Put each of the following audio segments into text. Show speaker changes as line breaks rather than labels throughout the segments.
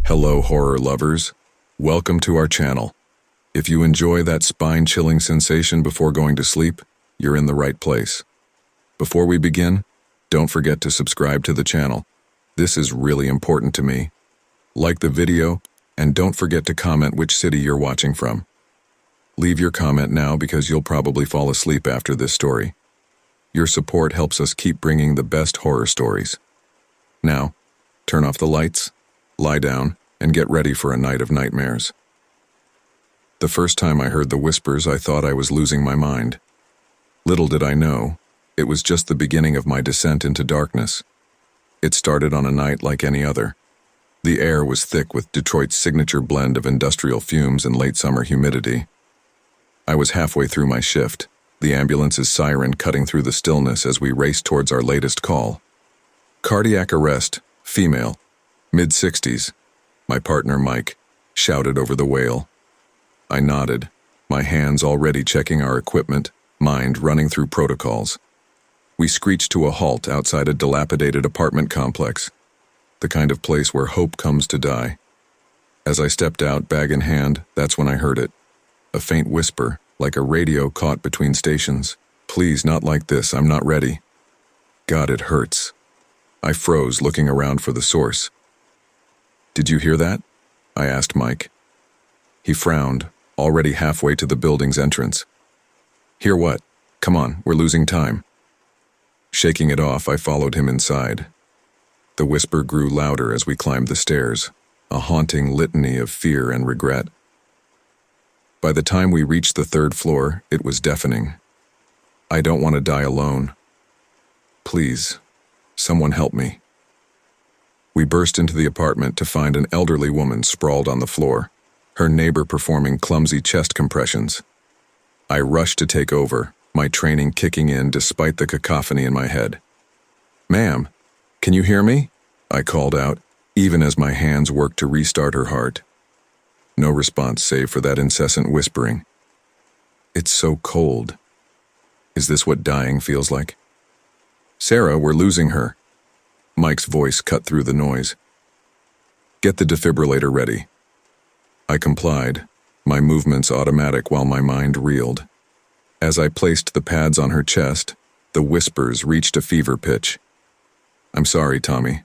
Hello, horror lovers. Welcome to our channel. If you enjoy that spine-chilling sensation before going to sleep, you're in the right place. Before we begin, don't forget to subscribe to the channel. This is really important to me. Like the video, and don't forget to comment which city you're watching from. Leave your comment now because you'll probably fall asleep after this story. Your support helps us keep bringing the best horror stories. Now, turn off the lights, lie down, and get ready for a night of nightmares. The first time I heard the whispers, I thought I was losing my mind. Little did I know, it was just the beginning of my descent into darkness. It started on a night like any other. The air was thick with Detroit's signature blend of industrial fumes and late summer humidity. I was halfway through my shift, the ambulance's siren cutting through the stillness as we raced towards our latest call. Cardiac arrest, female, mid-60s. My partner, Mike, shouted over the wail. I nodded, my hands already checking our equipment, mind running through protocols. We screeched to a halt outside a dilapidated apartment complex, the kind of place where hope comes to die. As I stepped out, bag in hand, that's when I heard it. A faint whisper, like a radio caught between stations. Please, not like this, I'm not ready. God, it hurts. I froze, looking around for the source. Did you hear that? I asked Mike. He frowned, already halfway to the building's entrance. Hear what? Come on, we're losing time. Shaking it off, I followed him inside. The whisper grew louder as we climbed the stairs, a haunting litany of fear and regret. By the time we reached the third floor, it was deafening. I don't want to die alone. Please, someone help me. We burst into the apartment to find an elderly woman sprawled on the floor, her neighbor performing clumsy chest compressions. I rushed to take over, my training kicking in despite the cacophony in my head. Ma'am, can you hear me? I called out, even as my hands worked to restart her heart. No response save for that incessant whispering. It's so cold. Is this what dying feels like? Sarah, we're losing her. Mike's voice cut through the noise. Get the defibrillator ready. I complied, my movements automatic while my mind reeled. As I placed the pads on her chest, the whispers reached a fever pitch. I'm sorry, Tommy.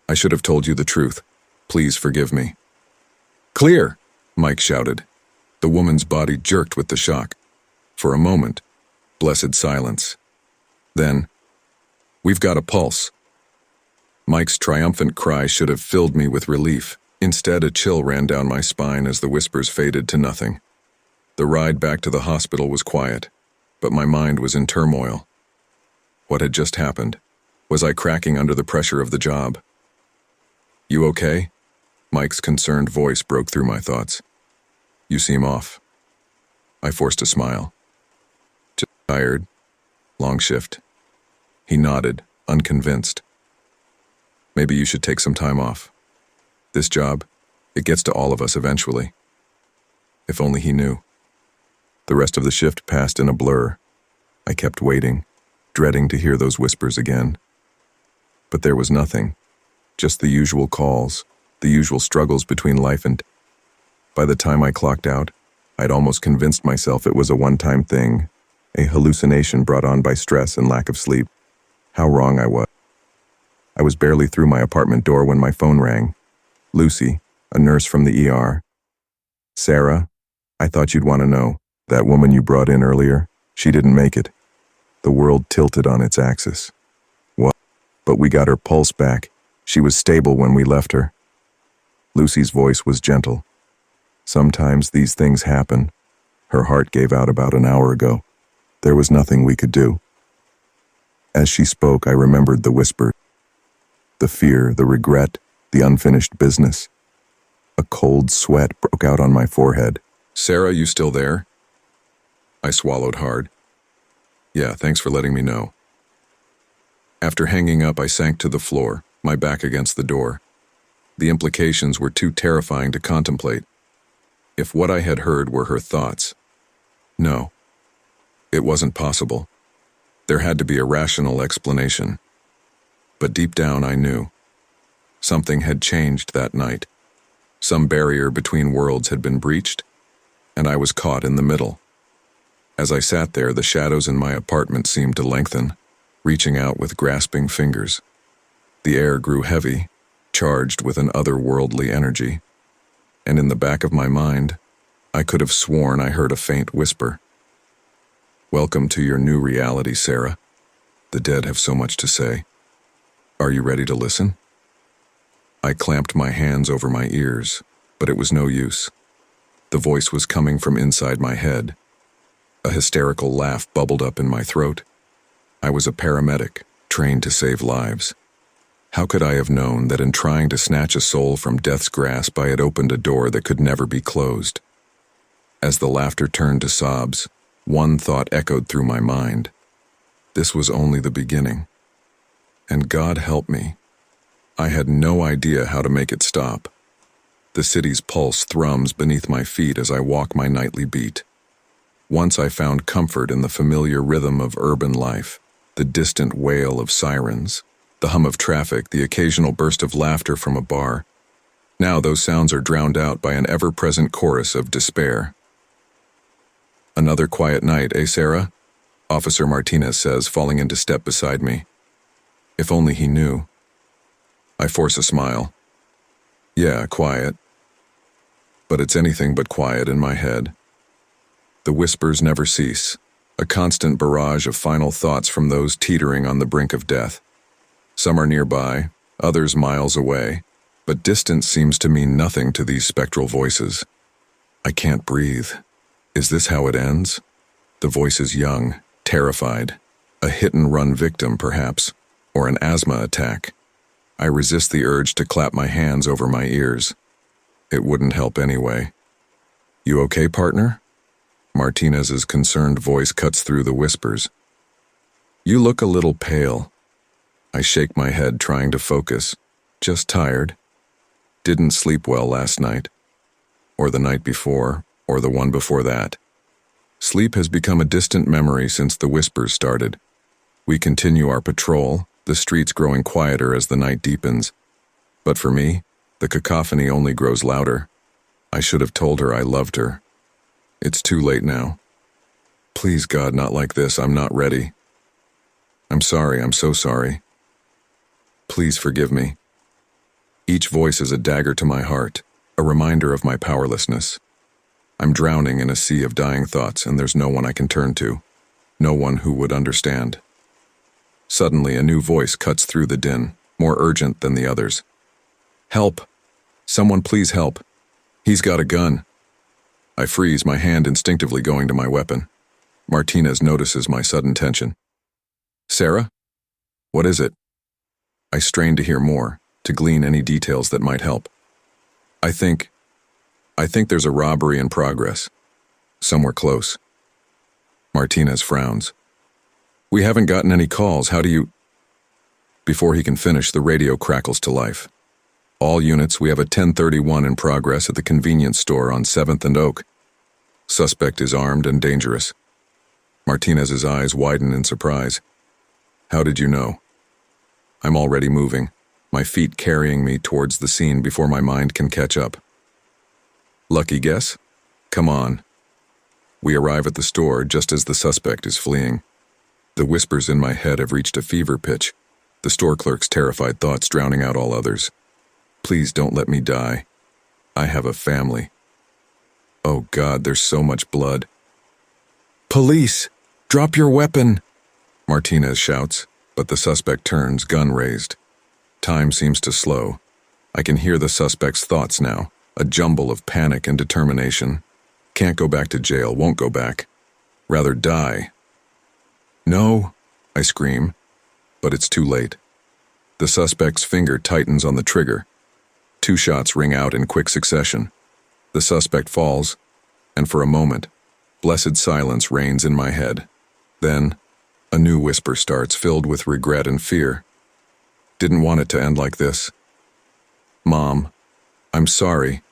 I should have told you the truth. Please forgive me. Clear, Mike shouted. The woman's body jerked with the shock. For a moment, blessed silence. Then, we've got a pulse. Mike's triumphant cry should have filled me with relief. Instead, a chill ran down my spine as the whispers faded to nothing. The ride back to the hospital was quiet, but my mind was in turmoil. What had just happened? Was I cracking under the pressure of the job? You okay? Mike's concerned voice broke through my thoughts. You seem off. I forced a smile. Just tired. Long shift. He nodded, unconvinced. Maybe you should take some time off. This job, it gets to all of us eventually. If only he knew. The rest of the shift passed in a blur. I kept waiting, dreading to hear those whispers again. But there was nothing. Just the usual calls, the usual struggles between life and death. By the time I clocked out, I'd almost convinced myself it was a one-time thing, a hallucination brought on by stress and lack of sleep. How wrong I was. I was barely through my apartment door when my phone rang. Lucy, a nurse from the ER. Sarah, I thought you'd want to know. That woman you brought in earlier, she didn't make it. The world tilted on its axis. What? But we got her pulse back. She was stable when we left her. Lucy's voice was gentle. Sometimes these things happen. Her heart gave out about an hour ago. There was nothing we could do. As she spoke, I remembered the whisper. The fear, the regret, the unfinished business. A cold sweat broke out on my forehead. Sarah, you still there? I swallowed hard. Yeah, thanks for letting me know. After hanging up, I sank to the floor, my back against the door. The implications were too terrifying to contemplate. If what I had heard were her thoughts, no, it wasn't possible. There had to be a rational explanation. But deep down I knew. Something had changed that night. Some barrier between worlds had been breached, and I was caught in the middle. As I sat there, the shadows in my apartment seemed to lengthen, reaching out with grasping fingers. The air grew heavy, charged with an otherworldly energy, and in the back of my mind, I could have sworn I heard a faint whisper. "Welcome to your new reality, Sarah. The dead have so much to say. Are you ready to listen?" I clamped my hands over my ears, but it was no use. The voice was coming from inside my head. A hysterical laugh bubbled up in my throat. I was a paramedic, trained to save lives. How could I have known that in trying to snatch a soul from death's grasp, I had opened a door that could never be closed? As the laughter turned to sobs, one thought echoed through my mind. This was only the beginning. And God help me, I had no idea how to make it stop. The city's pulse thrums beneath my feet as I walk my nightly beat. Once I found comfort in the familiar rhythm of urban life, the distant wail of sirens, the hum of traffic, the occasional burst of laughter from a bar. Now those sounds are drowned out by an ever-present chorus of despair. "Another quiet night, eh, Sarah?" Officer Martinez says, falling into step beside me. If only he knew. I force a smile. Yeah, quiet. But it's anything but quiet in my head. The whispers never cease, a constant barrage of final thoughts from those teetering on the brink of death. Some are nearby, others miles away, but distance seems to mean nothing to these spectral voices. I can't breathe. Is this how it ends? The voice is young, terrified, a hit-and-run victim, perhaps, or an asthma attack. I resist the urge to clap my hands over my ears. It wouldn't help anyway. "You okay, partner?" Martinez's concerned voice cuts through the whispers. "You look a little pale." I shake my head, trying to focus. Just tired. Didn't sleep well last night. Or the night before, or the one before that. Sleep has become a distant memory since the whispers started. We continue our patrol, the streets growing quieter as the night deepens. But for me, the cacophony only grows louder. I should have told her I loved her. It's too late now. Please, God, not like this. I'm not ready. I'm sorry, I'm so sorry. Please forgive me. Each voice is a dagger to my heart, a reminder of my powerlessness. I'm drowning in a sea of dying thoughts, and there's no one I can turn to. No one who would understand. Suddenly, a new voice cuts through the din, more urgent than the others. "Help! Someone please help! He's got a gun!" I freeze, my hand instinctively going to my weapon. Martinez notices my sudden tension. "Sarah? What is it?" I strain to hear more, to glean any details that might help. I think there's a robbery in progress. Somewhere close. Martinez frowns. "We haven't gotten any calls. How do you—" Before he can finish, the radio crackles to life. "All units, we have a 1031 in progress at the convenience store on 7th and Oak. Suspect is armed and dangerous." Martinez's eyes widen in surprise. "How did you know?" I'm already moving, my feet carrying me towards the scene before my mind can catch up. Lucky guess? Come on. We arrive at the store just as the suspect is fleeing. The whispers in my head have reached a fever pitch, the store clerk's terrified thoughts drowning out all others. Please don't let me die. I have a family. Oh God, there's so much blood. "Police! Drop your weapon!" Martinez shouts, but the suspect turns, gun raised. Time seems to slow. I can hear the suspect's thoughts now, a jumble of panic and determination. Can't go back to jail, won't go back. Rather die. "No," I scream, but it's too late. The suspect's finger tightens on the trigger. 2 shots ring out in quick succession. The suspect falls, and for a moment, blessed silence reigns in my head. Then, a new whisper starts, filled with regret and fear. Didn't want it to end like this. "Mom, I'm sorry."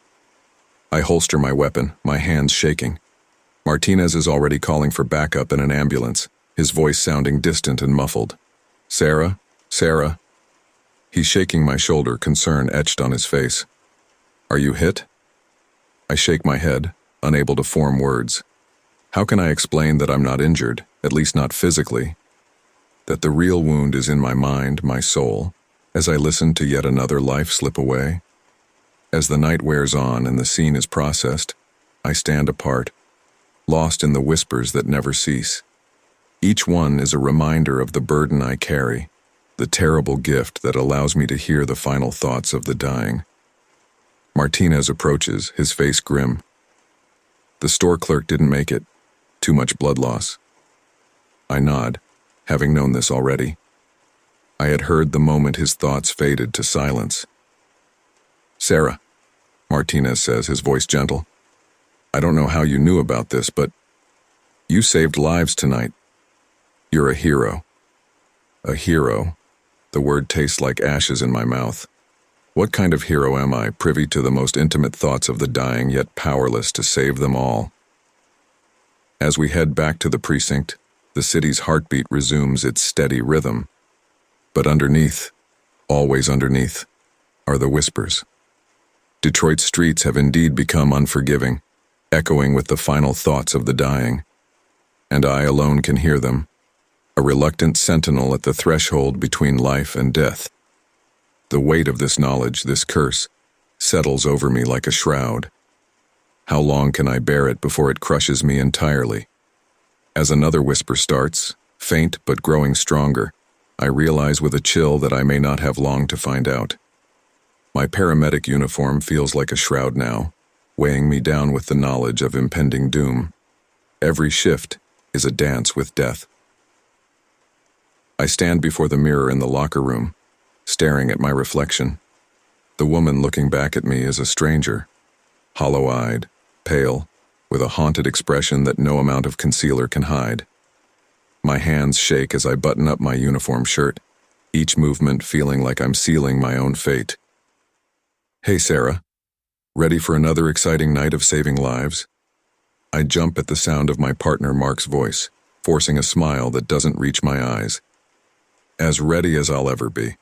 I holster my weapon, my hands shaking. Martinez is already calling for backup in an ambulance, his voice sounding distant and muffled. "Sarah? Sarah?" He's shaking my shoulder, concern etched on his face. "Are you hit?" I shake my head, unable to form words. How can I explain that I'm not injured, at least not physically? That the real wound is in my mind, my soul, as I listen to yet another life slip away? As the night wears on and the scene is processed, I stand apart, lost in the whispers that never cease. Each one is a reminder of the burden I carry, the terrible gift that allows me to hear the final thoughts of the dying. Martinez approaches, his face grim. The store clerk didn't make it. Too much blood loss. I nod, having known this already. I had heard the moment his thoughts faded to silence. Sarah, Martinez says, his voice gentle. I don't know how you knew about this, but you saved lives tonight. You're a hero. A hero. The word tastes like ashes in my mouth. What kind of hero am I, privy to the most intimate thoughts of the dying, yet powerless to save them all? As we head back to the precinct, the city's heartbeat resumes its steady rhythm. But underneath, always underneath, are the whispers. Detroit's streets have indeed become unforgiving, echoing with the final thoughts of the dying. And I alone can hear them, a reluctant sentinel at the threshold between life and death. The weight of this knowledge, this curse, settles over me like a shroud. How long can I bear it before it crushes me entirely? As another whisper starts, faint but growing stronger, I realize with a chill that I may not have long to find out. My paramedic uniform feels like a shroud now, weighing me down with the knowledge of impending doom. Every shift is a dance with death. I stand before the mirror in the locker room, staring at my reflection. The woman looking back at me is a stranger, hollow-eyed, pale, with a haunted expression that no amount of concealer can hide. My hands shake as I button up my uniform shirt, each movement feeling like I'm sealing my own fate. Hey, Sarah. Ready for another exciting night of saving lives? I jump at the sound of my partner Mark's voice, forcing a smile that doesn't reach my eyes. As ready as I'll ever be.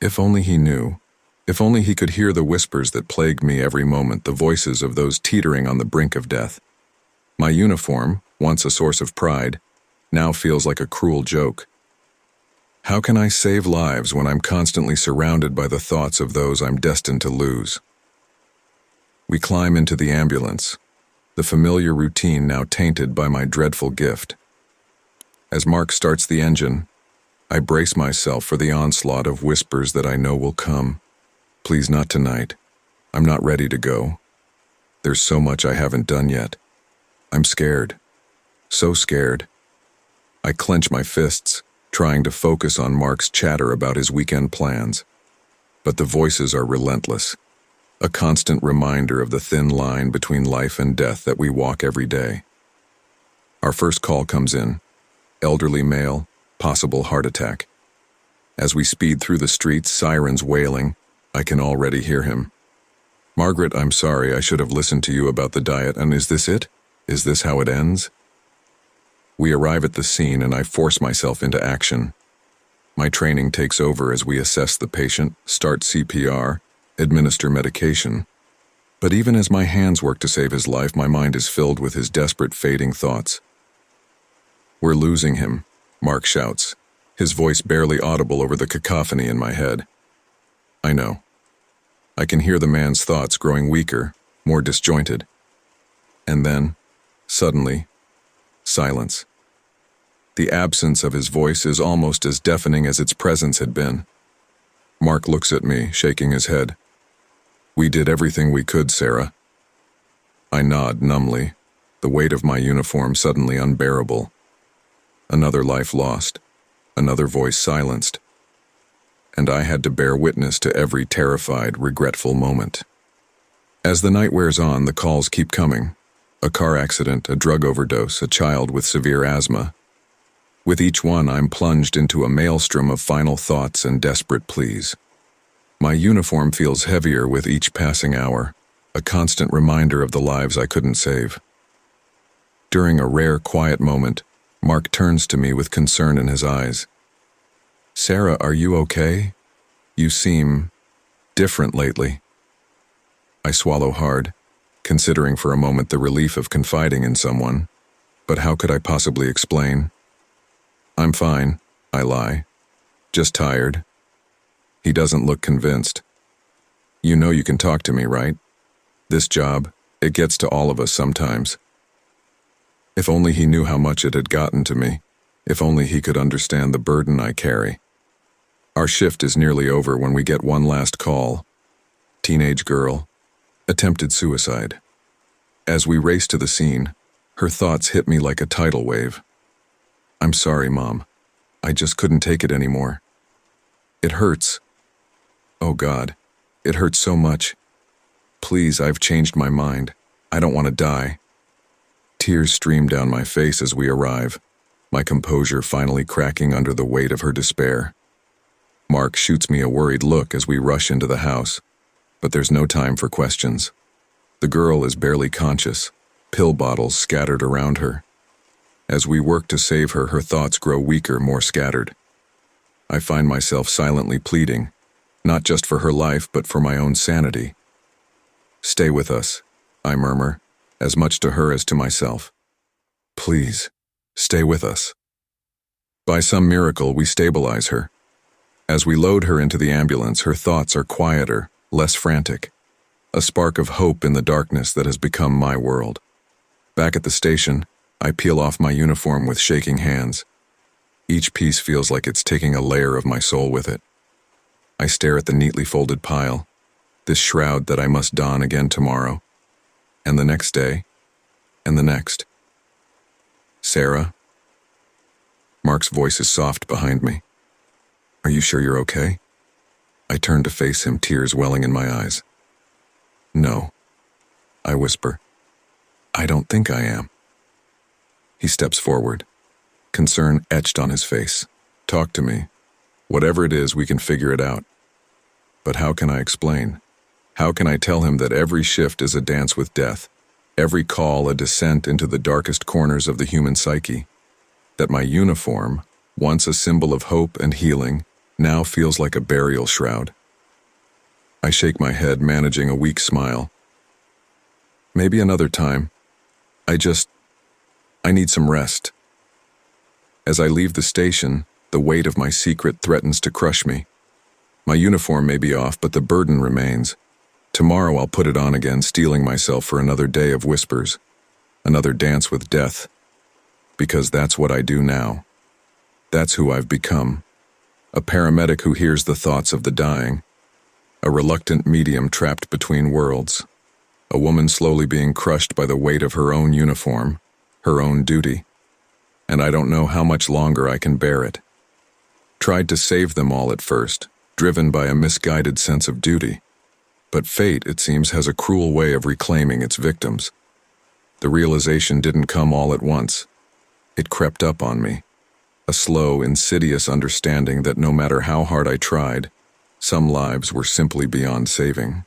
If only he knew. If only he could hear the whispers that plagued me every moment, the voices of those teetering on the brink of death. My uniform, once a source of pride, now feels like a cruel joke. How can I save lives when I'm constantly surrounded by the thoughts of those I'm destined to lose? We climb into the ambulance, the familiar routine now tainted by my dreadful gift. As Mark starts the engine, I brace myself for the onslaught of whispers that I know will come. Please, not tonight. I'm not ready to go. There's so much I haven't done yet. I'm scared. So scared. I clench my fists, trying to focus on Mark's chatter about his weekend plans. But the voices are relentless, a constant reminder of the thin line between life and death that we walk every day. Our first call comes in. Elderly male, possible heart attack. As we speed through the streets, sirens wailing, I can already hear him. Margaret, I'm sorry, I should have listened to you about the diet, and is this it? Is this how it ends? We arrive at the scene and I force myself into action. My training takes over as we assess the patient, start CPR, administer medication. But even as my hands work to save his life, my mind is filled with his desperate, fading thoughts. We're losing him, Mark shouts, his voice barely audible over the cacophony in my head. I know. I can hear the man's thoughts growing weaker, more disjointed. And then, suddenly, silence. The absence of his voice is almost as deafening as its presence had been. Mark looks at me, shaking his head. We did everything we could, Sarah. I nod numbly, the weight of my uniform suddenly unbearable. Another life lost, another voice silenced. And I had to bear witness to every terrified, regretful moment. As the night wears on, the calls keep coming. A car accident, a drug overdose, a child with severe asthma. With each one, I'm plunged into a maelstrom of final thoughts and desperate pleas. My uniform feels heavier with each passing hour, a constant reminder of the lives I couldn't save. During a rare, quiet moment, Mark turns to me with concern in his eyes. Sarah, are you okay? You seem different lately. I swallow hard, considering for a moment the relief of confiding in someone. But how could I possibly explain? I'm fine, I lie. Just tired. He doesn't look convinced. You know you can talk to me, right? This job, it gets to all of us sometimes. If only he knew how much it had gotten to me. If only he could understand the burden I carry. Our shift is nearly over when we get one last call. Teenage girl. Attempted suicide. As we race to the scene, her thoughts hit me like a tidal wave. I'm sorry, Mom. I just couldn't take it anymore. It hurts. Oh God, it hurts so much. Please, I've changed my mind. I don't want to die. Tears stream down my face as we arrive, my composure finally cracking under the weight of her despair. Mark shoots me a worried look as we rush into the house, but there's no time for questions. The girl is barely conscious, pill bottles scattered around her. As we work to save her, her thoughts grow weaker, more scattered. I find myself silently pleading, not just for her life, but for my own sanity. Stay with us, I murmur, as much to her as to myself. Please, stay with us. By some miracle, we stabilize her. As we load her into the ambulance, her thoughts are quieter, less frantic. A spark of hope in the darkness that has become my world. Back at the station, I peel off my uniform with shaking hands. Each piece feels like it's taking a layer of my soul with it. I stare at the neatly folded pile, this shroud that I must don again tomorrow, and the next day, and the next. Sarah? Mark's voice is soft behind me. Are you sure you're okay? I turn to face him, tears welling in my eyes. No, I whisper. I don't think I am. He steps forward, concern etched on his face. Talk to me. Whatever it is, we can figure it out. But how can I explain? How can I tell him that every shift is a dance with death, every call a descent into the darkest corners of the human psyche? That my uniform, once a symbol of hope and healing, now feels like a burial shroud. I shake my head, managing a weak smile. Maybe another time. I need some rest. As I leave the station, the weight of my secret threatens to crush me. My uniform may be off, but the burden remains. Tomorrow I'll put it on again, steeling myself for another day of whispers, another dance with death. Because that's what I do now. That's who I've become. A paramedic who hears the thoughts of the dying. A reluctant medium trapped between worlds. A woman slowly being crushed by the weight of her own uniform, her own duty. And I don't know how much longer I can bear it. Tried to save them all at first, driven by a misguided sense of duty. But fate, it seems, has a cruel way of reclaiming its victims. The realization didn't come all at once. It crept up on me. A slow, insidious understanding that no matter how hard I tried, some lives were simply beyond saving.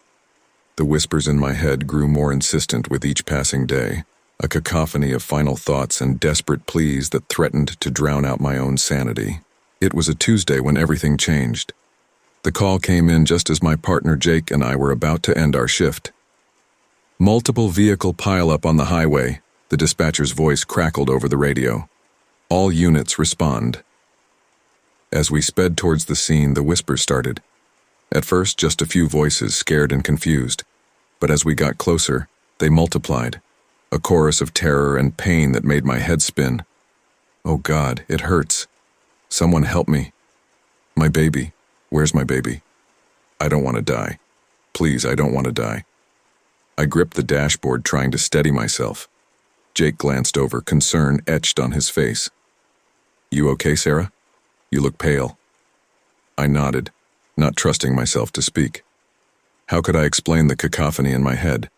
The whispers in my head grew more insistent with each passing day, a cacophony of final thoughts and desperate pleas that threatened to drown out my own sanity. It was a Tuesday when everything changed. The call came in just as my partner Jake and I were about to end our shift. Multiple vehicle pileup on the highway, the dispatcher's voice crackled over the radio. All units respond. As we sped towards the scene, the whispers started. At first, just a few voices, scared and confused. But as we got closer, they multiplied. A chorus of terror and pain that made my head spin. Oh God, it hurts. Someone help me. My baby. Where's my baby? I don't want to die. Please, I don't want to die. I gripped the dashboard, trying to steady myself. Jake glanced over, concern etched on his face. You okay, Sarah? You look pale. I nodded, not trusting myself to speak. How could I explain the cacophony in my head?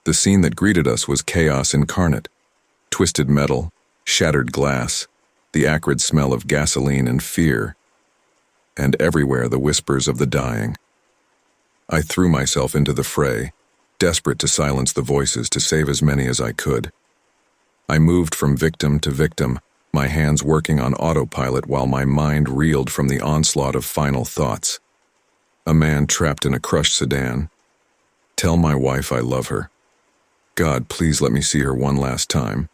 The scene that greeted us was chaos incarnate. Twisted metal, shattered glass, the acrid smell of gasoline and fear, and everywhere the whispers of the dying. I threw myself into the fray, desperate to silence the voices, to save as many as I could. I moved from victim to victim, my hands working on autopilot while my mind reeled from the onslaught of final thoughts. A man trapped in a crushed sedan. Tell my wife I love her. God, please let me see her one last time.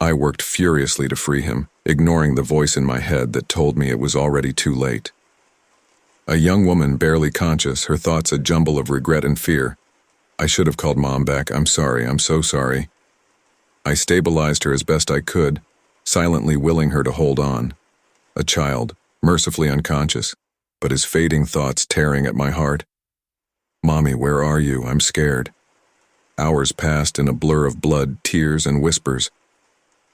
I worked furiously to free him, ignoring the voice in my head that told me it was already too late. A young woman, barely conscious, her thoughts a jumble of regret and fear. I should have called Mom back. I'm sorry, I'm so sorry. I stabilized her as best I could, silently willing her to hold on. A child, mercifully unconscious, but his fading thoughts tearing at my heart. Mommy, where are you? I'm scared. Hours passed in a blur of blood, tears, and whispers.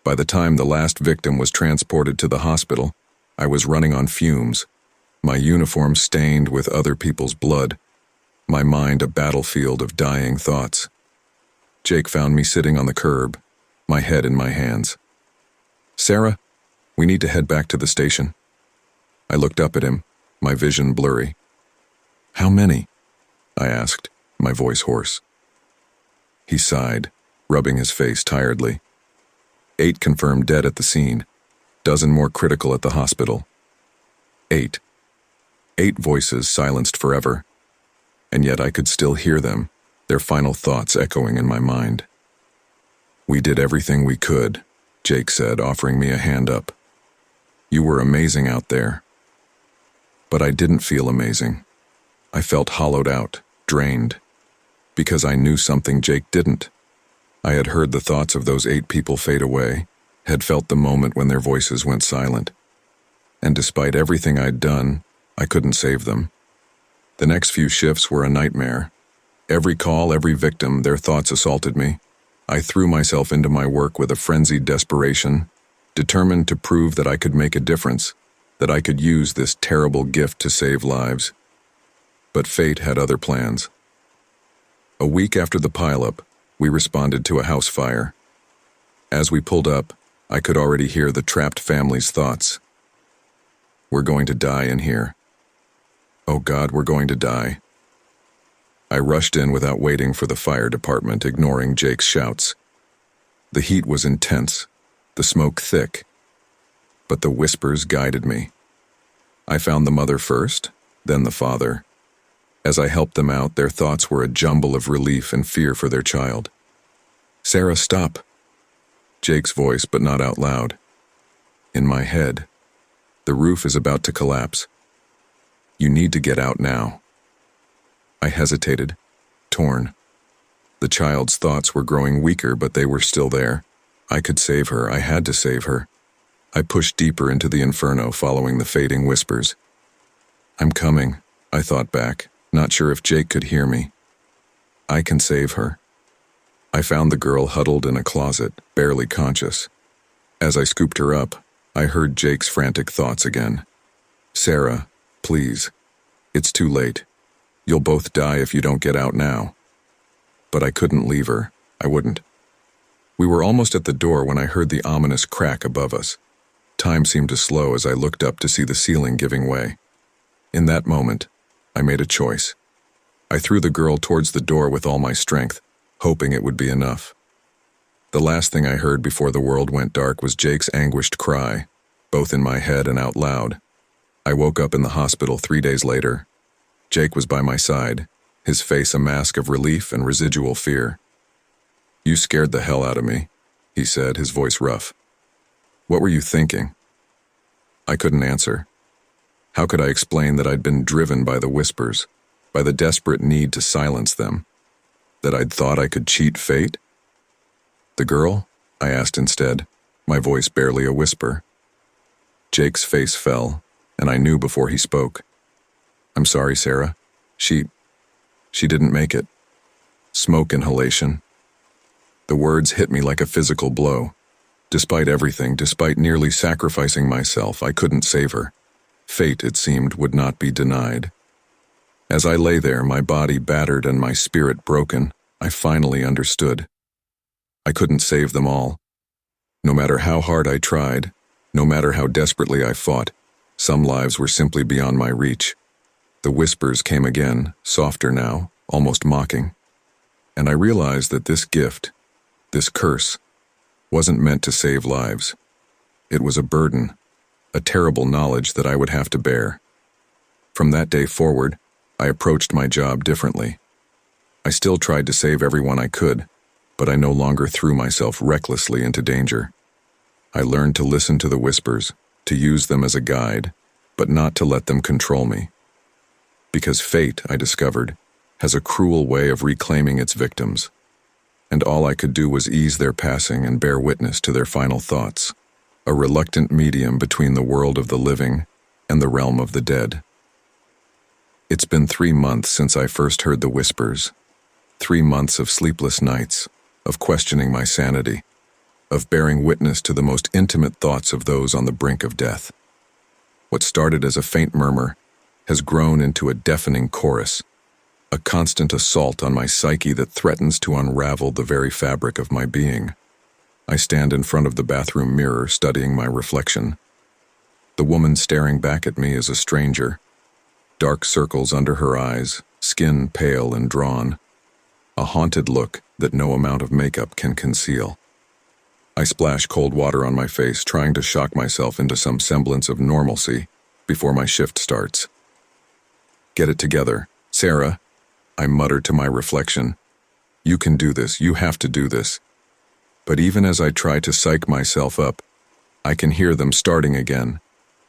By the time the last victim was transported to the hospital, I was running on fumes, my uniform stained with other people's blood, my mind a battlefield of dying thoughts. Jake found me sitting on the curb, my head in my hands. Sarah, we need to head back to the station. I looked up at him, my vision blurry. How many? I asked, my voice hoarse. He sighed, rubbing his face tiredly. 8 confirmed dead at the scene, dozen more critical at the hospital. 8. 8 voices silenced forever, and yet I could still hear them, their final thoughts echoing in my mind. We did everything we could, Jake said, offering me a hand up. You were amazing out there. But I didn't feel amazing. I felt hollowed out, drained, because I knew something Jake didn't. I had heard the thoughts of those 8 people fade away, had felt the moment when their voices went silent. And despite everything I'd done, I couldn't save them. The next few shifts were a nightmare. Every call, every victim, their thoughts assaulted me. I threw myself into my work with a frenzied desperation, determined to prove that I could make a difference, that I could use this terrible gift to save lives. But fate had other plans. A week after the pileup, we responded to a house fire. As we pulled up, I could already hear the trapped family's thoughts. We're going to die in here. Oh God, we're going to die. I rushed in without waiting for the fire department, ignoring Jake's shouts. The heat was intense, the smoke thick, but the whispers guided me. I found the mother first, then the father. As I helped them out, their thoughts were a jumble of relief and fear for their child. Sarah, stop. Jake's voice, but not out loud. In my head, the roof is about to collapse. You need to get out now. I hesitated, torn. The child's thoughts were growing weaker, but they were still there. I could save her. I had to save her. I pushed deeper into the inferno, following the fading whispers. I'm coming, I thought back, not sure if Jake could hear me. I can save her. I found the girl huddled in a closet, barely conscious. As I scooped her up, I heard Jake's frantic thoughts again. Sarah, please. It's too late. You'll both die if you don't get out now. But I couldn't leave her. I wouldn't. We were almost at the door when I heard the ominous crack above us. Time seemed to slow as I looked up to see the ceiling giving way. In that moment, I made a choice. I threw the girl towards the door with all my strength, hoping it would be enough. The last thing I heard before the world went dark was Jake's anguished cry, both in my head and out loud. I woke up in the hospital 3 days later. Jake was by my side, his face a mask of relief and residual fear. You scared the hell out of me, he said, his voice rough. What were you thinking? I couldn't answer. How could I explain that I'd been driven by the whispers, by the desperate need to silence them? That I'd thought I could cheat fate? The girl? I asked instead, my voice barely a whisper. Jake's face fell, and I knew before he spoke. I'm sorry, Sarah. She didn't make it. Smoke inhalation. The words hit me like a physical blow. Despite everything, despite nearly sacrificing myself, I couldn't save her. Fate, it seemed, would not be denied. As I lay there, my body battered and my spirit broken, I finally understood. I couldn't save them all. No matter how hard I tried, no matter how desperately I fought, some lives were simply beyond my reach. The whispers came again, softer now, almost mocking. And I realized that this gift, this curse, wasn't meant to save lives. It was a burden, a terrible knowledge that I would have to bear. From that day forward, I approached my job differently. I still tried to save everyone I could, but I no longer threw myself recklessly into danger. I learned to listen to the whispers, to use them as a guide, but not to let them control me. Because fate, I discovered, has a cruel way of reclaiming its victims, and all I could do was ease their passing and bear witness to their final thoughts, a reluctant medium between the world of the living and the realm of the dead. It's been 3 months since I first heard the whispers, 3 months of sleepless nights, of questioning my sanity, of bearing witness to the most intimate thoughts of those on the brink of death. What started as a faint murmur has grown into a deafening chorus, a constant assault on my psyche that threatens to unravel the very fabric of my being. I stand in front of the bathroom mirror studying my reflection. The woman staring back at me is a stranger, dark circles under her eyes, skin pale and drawn, a haunted look that no amount of makeup can conceal. I splash cold water on my face, trying to shock myself into some semblance of normalcy before my shift starts. "Get it together, Sarah," I mutter to my reflection. "You can do this, you have to do this." But even as I try to psych myself up, I can hear them starting again,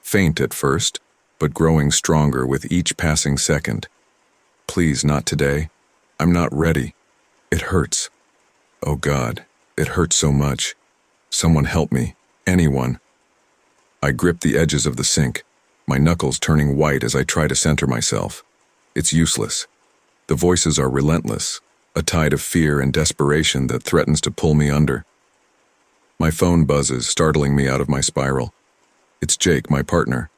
faint at first, but growing stronger with each passing second. "Please, not today. I'm not ready. It hurts. Oh God, it hurts so much. Someone help me, anyone." I grip the edges of the sink, my knuckles turning white as I try to center myself. It's useless. The voices are relentless, a tide of fear and desperation that threatens to pull me under. My phone buzzes, startling me out of my spiral. It's Jake, my partner.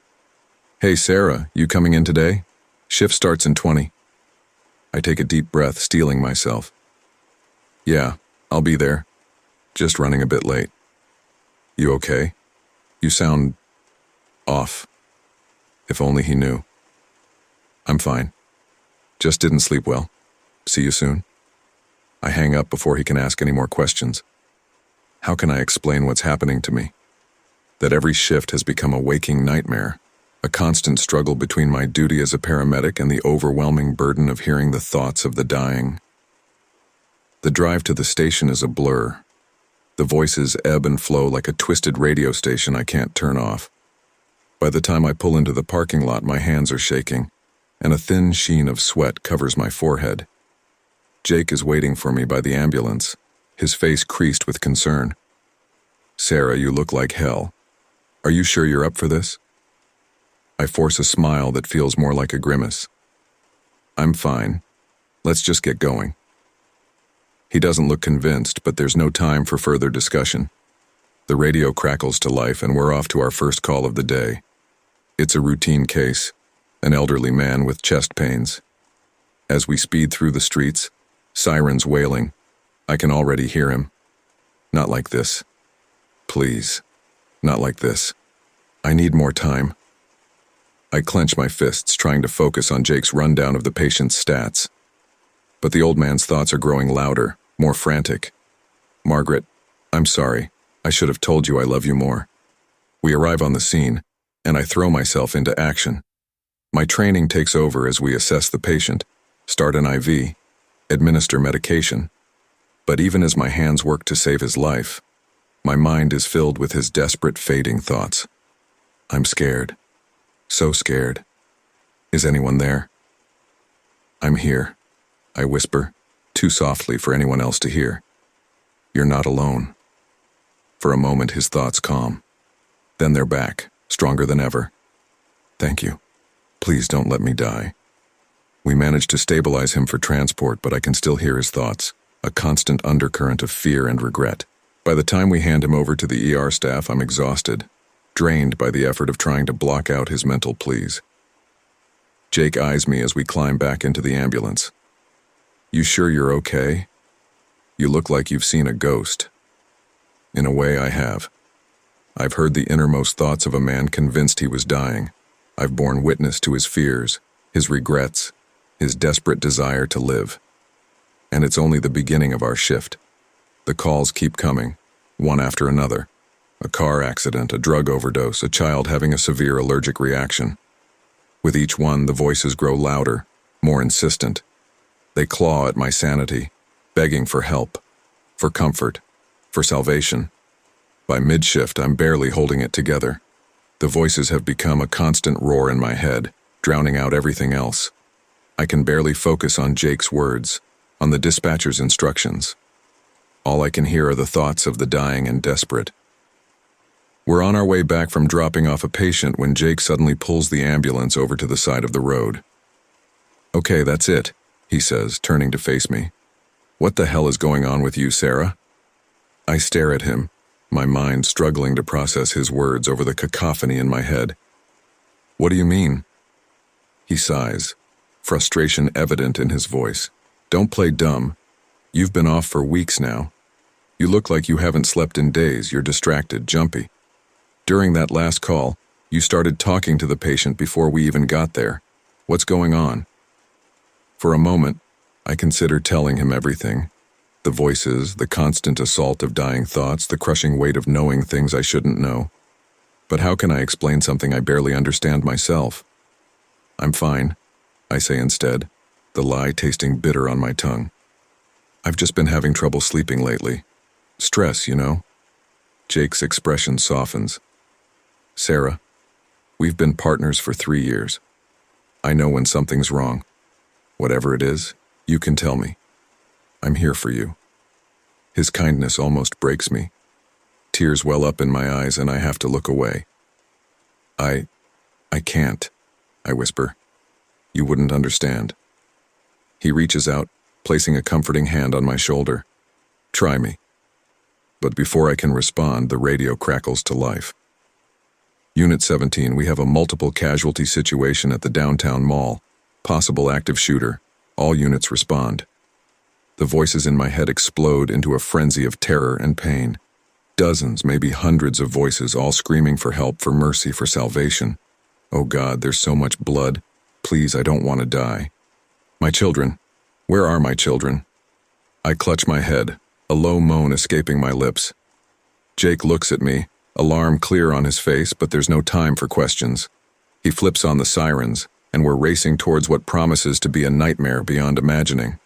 "Hey Sarah, you coming in today? Shift starts in 20. I take a deep breath, steeling myself. "Yeah, I'll be there. Just running a bit late." "You okay? You sound off." If only he knew. "I'm fine. Just didn't sleep well. See you soon." I hang up before he can ask any more questions. How can I explain what's happening to me? That every shift has become a waking nightmare, a constant struggle between my duty as a paramedic and the overwhelming burden of hearing the thoughts of the dying. The drive to the station is a blur. The voices ebb and flow like a twisted radio station I can't turn off. By the time I pull into the parking lot, my hands are shaking, and a thin sheen of sweat covers my forehead. Jake is waiting for me by the ambulance, his face creased with concern. "Sarah, you look like hell. Are you sure you're up for this?" I force a smile that feels more like a grimace. "I'm fine. Let's just get going." He doesn't look convinced, but there's no time for further discussion. The radio crackles to life and we're off to our first call of the day. It's a routine case, an elderly man with chest pains. As we speed through the streets, sirens wailing, I can already hear him. "Not like this. Please, not like this. I need more time." I clench my fists, trying to focus on Jake's rundown of the patient's stats. But the old man's thoughts are growing louder, more frantic. "Margaret, I'm sorry. I should have told you I love you more." We arrive on the scene, and I throw myself into action. My training takes over as we assess the patient, start an IV, administer medication. But even as my hands work to save his life, my mind is filled with his desperate, fading thoughts. I'm scared. So scared. Is anyone there? "I'm here," I whisper, too softly for anyone else to hear. "You're not alone." For a moment, his thoughts calm. Then they're back, stronger than ever. "Thank you. Please don't let me die." We manage to stabilize him for transport, but I can still hear his thoughts, a constant undercurrent of fear and regret. By the time we hand him over to the ER staff, I'm exhausted, drained by the effort of trying to block out his mental pleas. Jake eyes me as we climb back into the ambulance. "You sure you're okay? You look like you've seen a ghost." In a way, I have. I've heard the innermost thoughts of a man convinced he was dying. I've borne witness to his fears, his regrets, his desperate desire to live. And it's only the beginning of our shift. The calls keep coming, one after another. A car accident, a drug overdose, a child having a severe allergic reaction. With each one, the voices grow louder, more insistent. They claw at my sanity, begging for help. for comfort, for salvation. By mid-shift, I'm barely holding it together. The voices have become a constant roar in my head, drowning out everything else. I can barely focus on Jake's words, on the dispatcher's instructions. All I can hear are the thoughts of the dying and desperate. We're on our way back from dropping off a patient when Jake suddenly pulls the ambulance over to the side of the road. "Okay, that's it," he says, turning to face me. "What the hell is going on with you, Sarah?" I stare at him, my mind struggling to process his words over the cacophony in my head. "What do you mean?" He sighs, frustration evident in his voice. "Don't play dumb. You've been off for weeks now. You look like you haven't slept in days. You're distracted, jumpy. During that last call, you started talking to the patient before we even got there. What's going on?" For a moment, I consider telling him everything. The voices, the constant assault of dying thoughts, the crushing weight of knowing things I shouldn't know. But how can I explain something I barely understand myself? "I'm fine," I say instead, the lie tasting bitter on my tongue. "I've just been having trouble sleeping lately. Stress, you know." Jake's expression softens. "Sarah, we've been partners for 3 years. I know when something's wrong. Whatever it is, you can tell me. I'm here for you." His kindness almost breaks me. Tears well up in my eyes and I have to look away. I can't," I whisper. "You wouldn't understand." He reaches out, placing a comforting hand on my shoulder. "Try me." But before I can respond, the radio crackles to life. "Unit 17, we have a multiple casualty situation at the downtown mall. Possible active shooter. All units respond." The voices in my head explode into a frenzy of terror and pain. Dozens, maybe hundreds of voices, all screaming for help, for mercy, for salvation. Oh God, there's so much blood. Please, I don't want to die. My children. Where are my children? I clutch my head, a low moan escaping my lips. Jake looks at me, alarm clear on his face, but there's no time for questions. He flips on the sirens, and we're racing towards what promises to be a nightmare beyond imagining.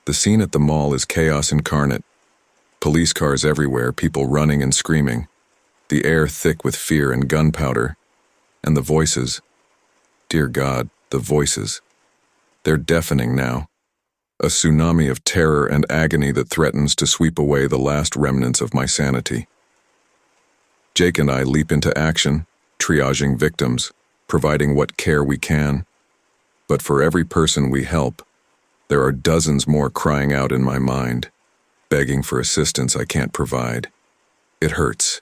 The scene at the mall is chaos incarnate. Police cars everywhere, people running and screaming. The air thick with fear and gunpowder. And the voices. Dear God, the voices. They're deafening now. A tsunami of terror and agony that threatens to sweep away the last remnants of my sanity. Jake and I leap into action, triaging victims, providing what care we can. But for every person we help, there are dozens more crying out in my mind, begging for assistance I can't provide. It hurts.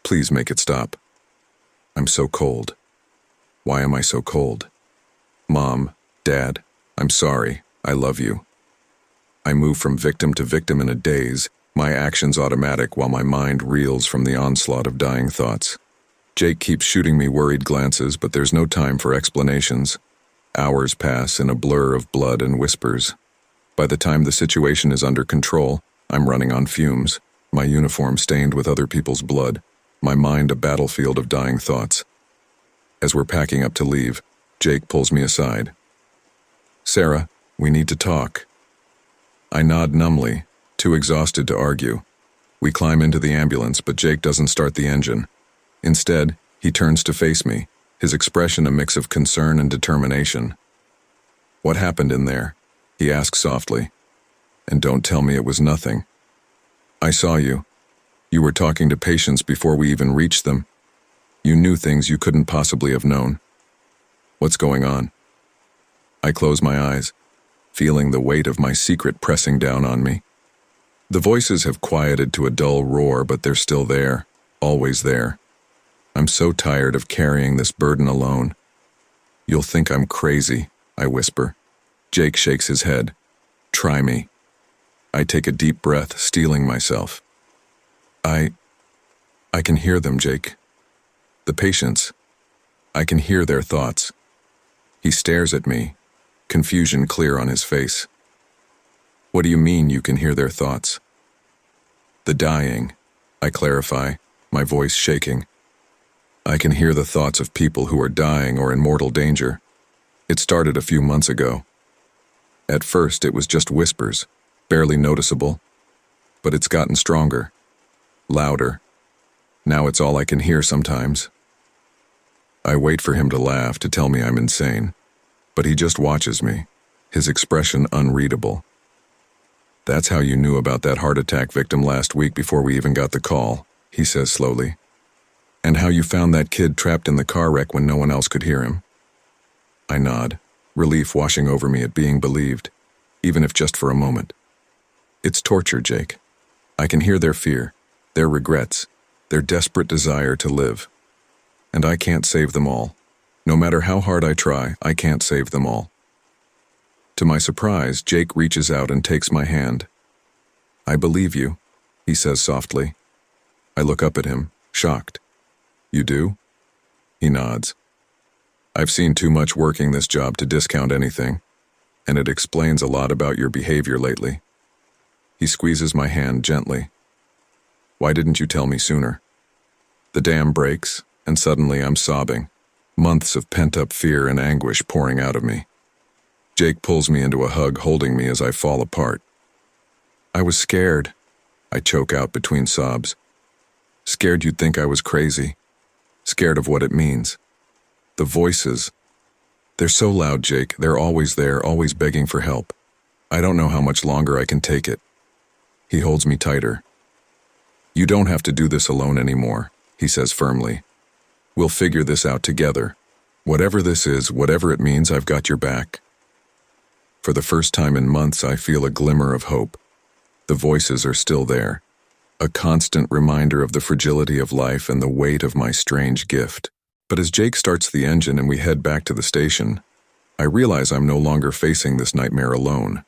Please make it stop. I'm so cold. Why am I so cold? Mom, Dad, I'm sorry. I love you. I move from victim to victim in a daze, my actions automatic while my mind reels from the onslaught of dying thoughts. Jake keeps shooting me worried glances, but there's no time for explanations. Hours pass in a blur of blood and whispers. By the time the situation is under control, I'm running on fumes, my uniform stained with other people's blood, my mind a battlefield of dying thoughts. As we're packing up to leave, Jake pulls me aside. Sarah, we need to talk. I nod numbly, too exhausted to argue. We climb into the ambulance, but Jake doesn't start the engine. Instead, he turns to face me, his expression a mix of concern and determination. What happened in there? He asks softly. And don't tell me it was nothing. I saw you. You were talking to patients before we even reached them. You knew things you couldn't possibly have known. What's going on? I close my eyes, feeling the weight of my secret pressing down on me. The voices have quieted to a dull roar, but they're still there, always there. I'm so tired of carrying this burden alone. You'll think I'm crazy, I whisper. Jake shakes his head. Try me. I take a deep breath, steeling myself. I can hear them, Jake. The patients. I can hear their thoughts. He stares at me, confusion clear on his face. What do you mean you can hear their thoughts? The dying, I clarify, my voice shaking. I can hear the thoughts of people who are dying or in mortal danger. It started a few months ago. At first, it was just whispers, barely noticeable. but it's gotten stronger, louder. Now it's all I can hear sometimes. I wait for him to laugh, to tell me I'm insane, but he just watches me, his expression unreadable. "That's how you knew about that heart attack victim last week before we even got the call," he says slowly. "And how you found that kid trapped in the car wreck when no one else could hear him." I nod, relief washing over me at being believed, even if just for a moment. It's torture, Jake. I can hear their fear, their regrets, their desperate desire to live. And I can't save them all. No matter how hard I try, I can't save them all. To my surprise, Jake reaches out and takes my hand. "I believe you," he says softly. I look up at him, shocked. "You do?" He nods. "I've seen too much working this job to discount anything, and it explains a lot about your behavior lately." He squeezes my hand gently. "Why didn't you tell me sooner?" The dam breaks, and suddenly I'm sobbing, months of pent-up fear and anguish pouring out of me. Jake pulls me into a hug, holding me as I fall apart. "I was scared," I choke out between sobs. "Scared you'd think I was crazy. Scared of what it means. The voices. They're so loud, Jake. They're always there, always begging for help. I don't know how much longer I can take it." He holds me tighter. "You don't have to do this alone anymore," he says firmly. "We'll figure this out together. Whatever this is, whatever it means, I've got your back." For the first time in months, I feel a glimmer of hope. The voices are still there, a constant reminder of the fragility of life and the weight of my strange gift. But as Jake starts the engine and we head back to the station, I realize I'm no longer facing this nightmare alone.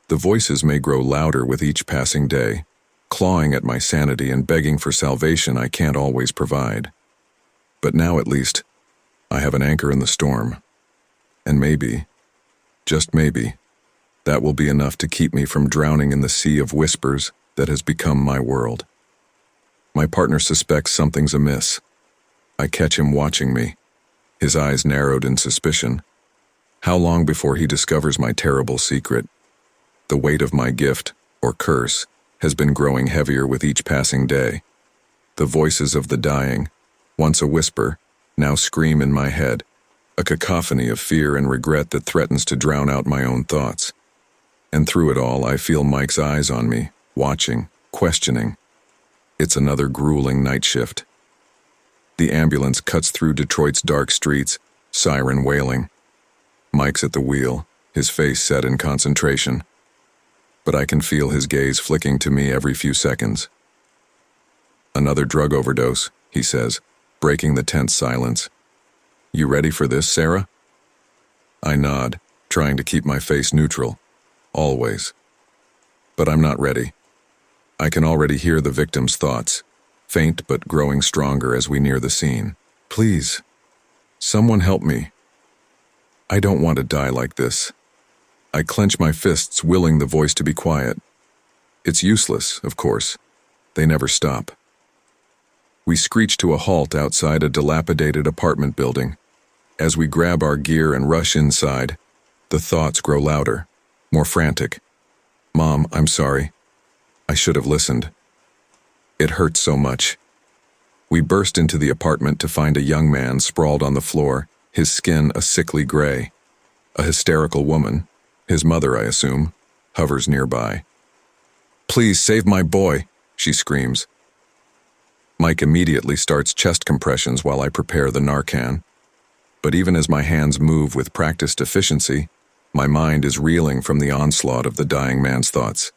The voices may grow louder with each passing day, clawing at my sanity and begging for salvation I can't always provide. But now at least, I have an anchor in the storm. And maybe, just maybe, that will be enough to keep me from drowning in the sea of whispers that has become my world. My partner suspects something's amiss. I catch him watching me, his eyes narrowed in suspicion. How long before he discovers my terrible secret? The weight of my gift, or curse, has been growing heavier with each passing day. The voices of the dying, once a whisper, now scream in my head, a cacophony of fear and regret that threatens to drown out my own thoughts. And through it all, I feel Mike's eyes on me, watching, questioning. It's another grueling night shift. The ambulance cuts through Detroit's dark streets, siren wailing. Mike's at the wheel, his face set in concentration. But I can feel his gaze flicking to me every few seconds. "Another drug overdose," he says, breaking the tense silence. "You ready for this, Sarah?" I nod, trying to keep my face neutral. Always. But I'm not ready. I can already hear the victim's thoughts, faint but growing stronger as we near the scene. "Please, someone help me. I don't want to die like this." I clench my fists, willing the voice to be quiet. It's useless, of course. They never stop. We screech to a halt outside a dilapidated apartment building. As we grab our gear and rush inside, the thoughts grow louder, more frantic. "Mom, I'm sorry. I should have listened. It hurts so much." We burst into the apartment to find a young man sprawled on the floor, his skin a sickly gray. A hysterical woman, his mother I assume, hovers nearby. "Please save my boy," she screams. Mike immediately starts chest compressions while I prepare the Narcan. But even as my hands move with practiced efficiency, my mind is reeling from the onslaught of the dying man's thoughts.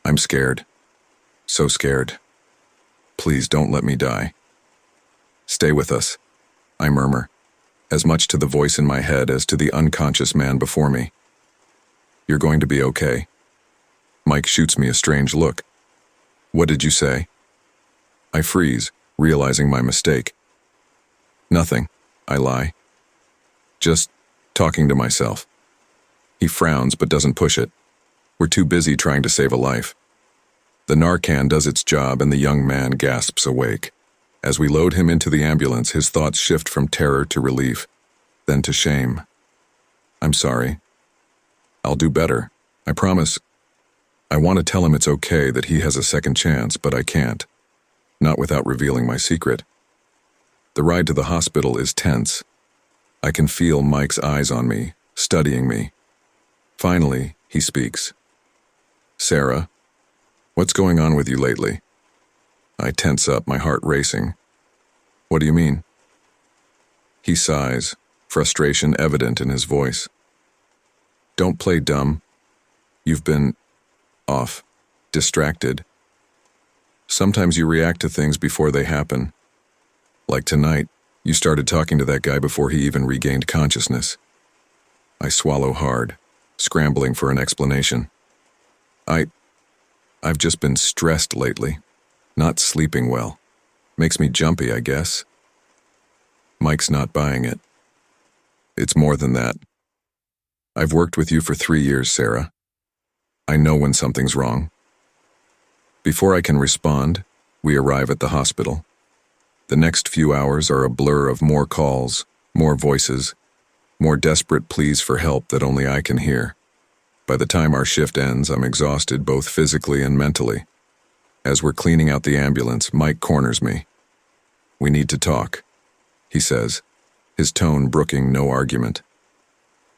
I'm scared. So scared. "Please don't let me die." "Stay with us," I murmur, as much to the voice in my head as to the unconscious man before me. "You're going to be okay." Mike shoots me a strange look. "What did you say?" I freeze, realizing my mistake. "Nothing," I lie. "Just talking to myself." He frowns but doesn't push it. We're too busy trying to save a life. The Narcan does its job and the young man gasps awake. As we load him into the ambulance, his thoughts shift from terror to relief, then to shame. "I'm sorry. I'll do better. I promise." I want to tell him it's okay, that he has a second chance, but I can't. Not without revealing my secret. The ride to the hospital is tense. I can feel Mike's eyes on me, studying me. Finally, he speaks. Sarah, what's going on with you lately? I tense up, my heart racing. What do you mean? He sighs, frustration evident in his voice. Don't play dumb. You've been off, distracted. Sometimes you react to things before they happen. Like tonight, you started talking to that guy before he even regained consciousness. I swallow hard, scrambling for an explanation. I've just been stressed lately, not sleeping well. Makes me jumpy, I guess. Mike's not buying it. It's more than that. I've worked with you for 3 years, Sarah. I know when something's wrong. Before I can respond, we arrive at the hospital. The next few hours are a blur of more calls, more voices, more desperate pleas for help that only I can hear. By the time our shift ends, I'm exhausted both physically and mentally. As we're cleaning out the ambulance, Mike corners me. We need to talk, he says, his tone brooking no argument.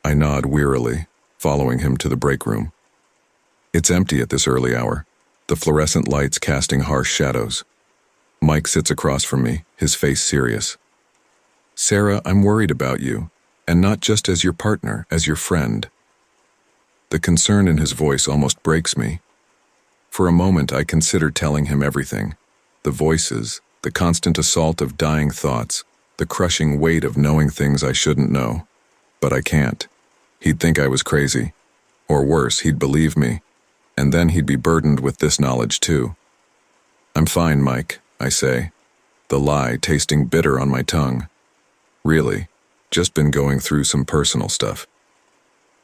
I nod wearily, following him to the break room. It's empty at this early hour, the fluorescent lights casting harsh shadows. Mike sits across from me, his face serious. Sarah, I'm worried about you, and not just as your partner, as your friend. The concern in his voice almost breaks me. For a moment, I consider telling him everything. The voices, the constant assault of dying thoughts, the crushing weight of knowing things I shouldn't know. But I can't. He'd think I was crazy. Or worse, he'd believe me. And then he'd be burdened with this knowledge too. I'm fine, Mike, I say, the lie tasting bitter on my tongue. Really, just been going through some personal stuff.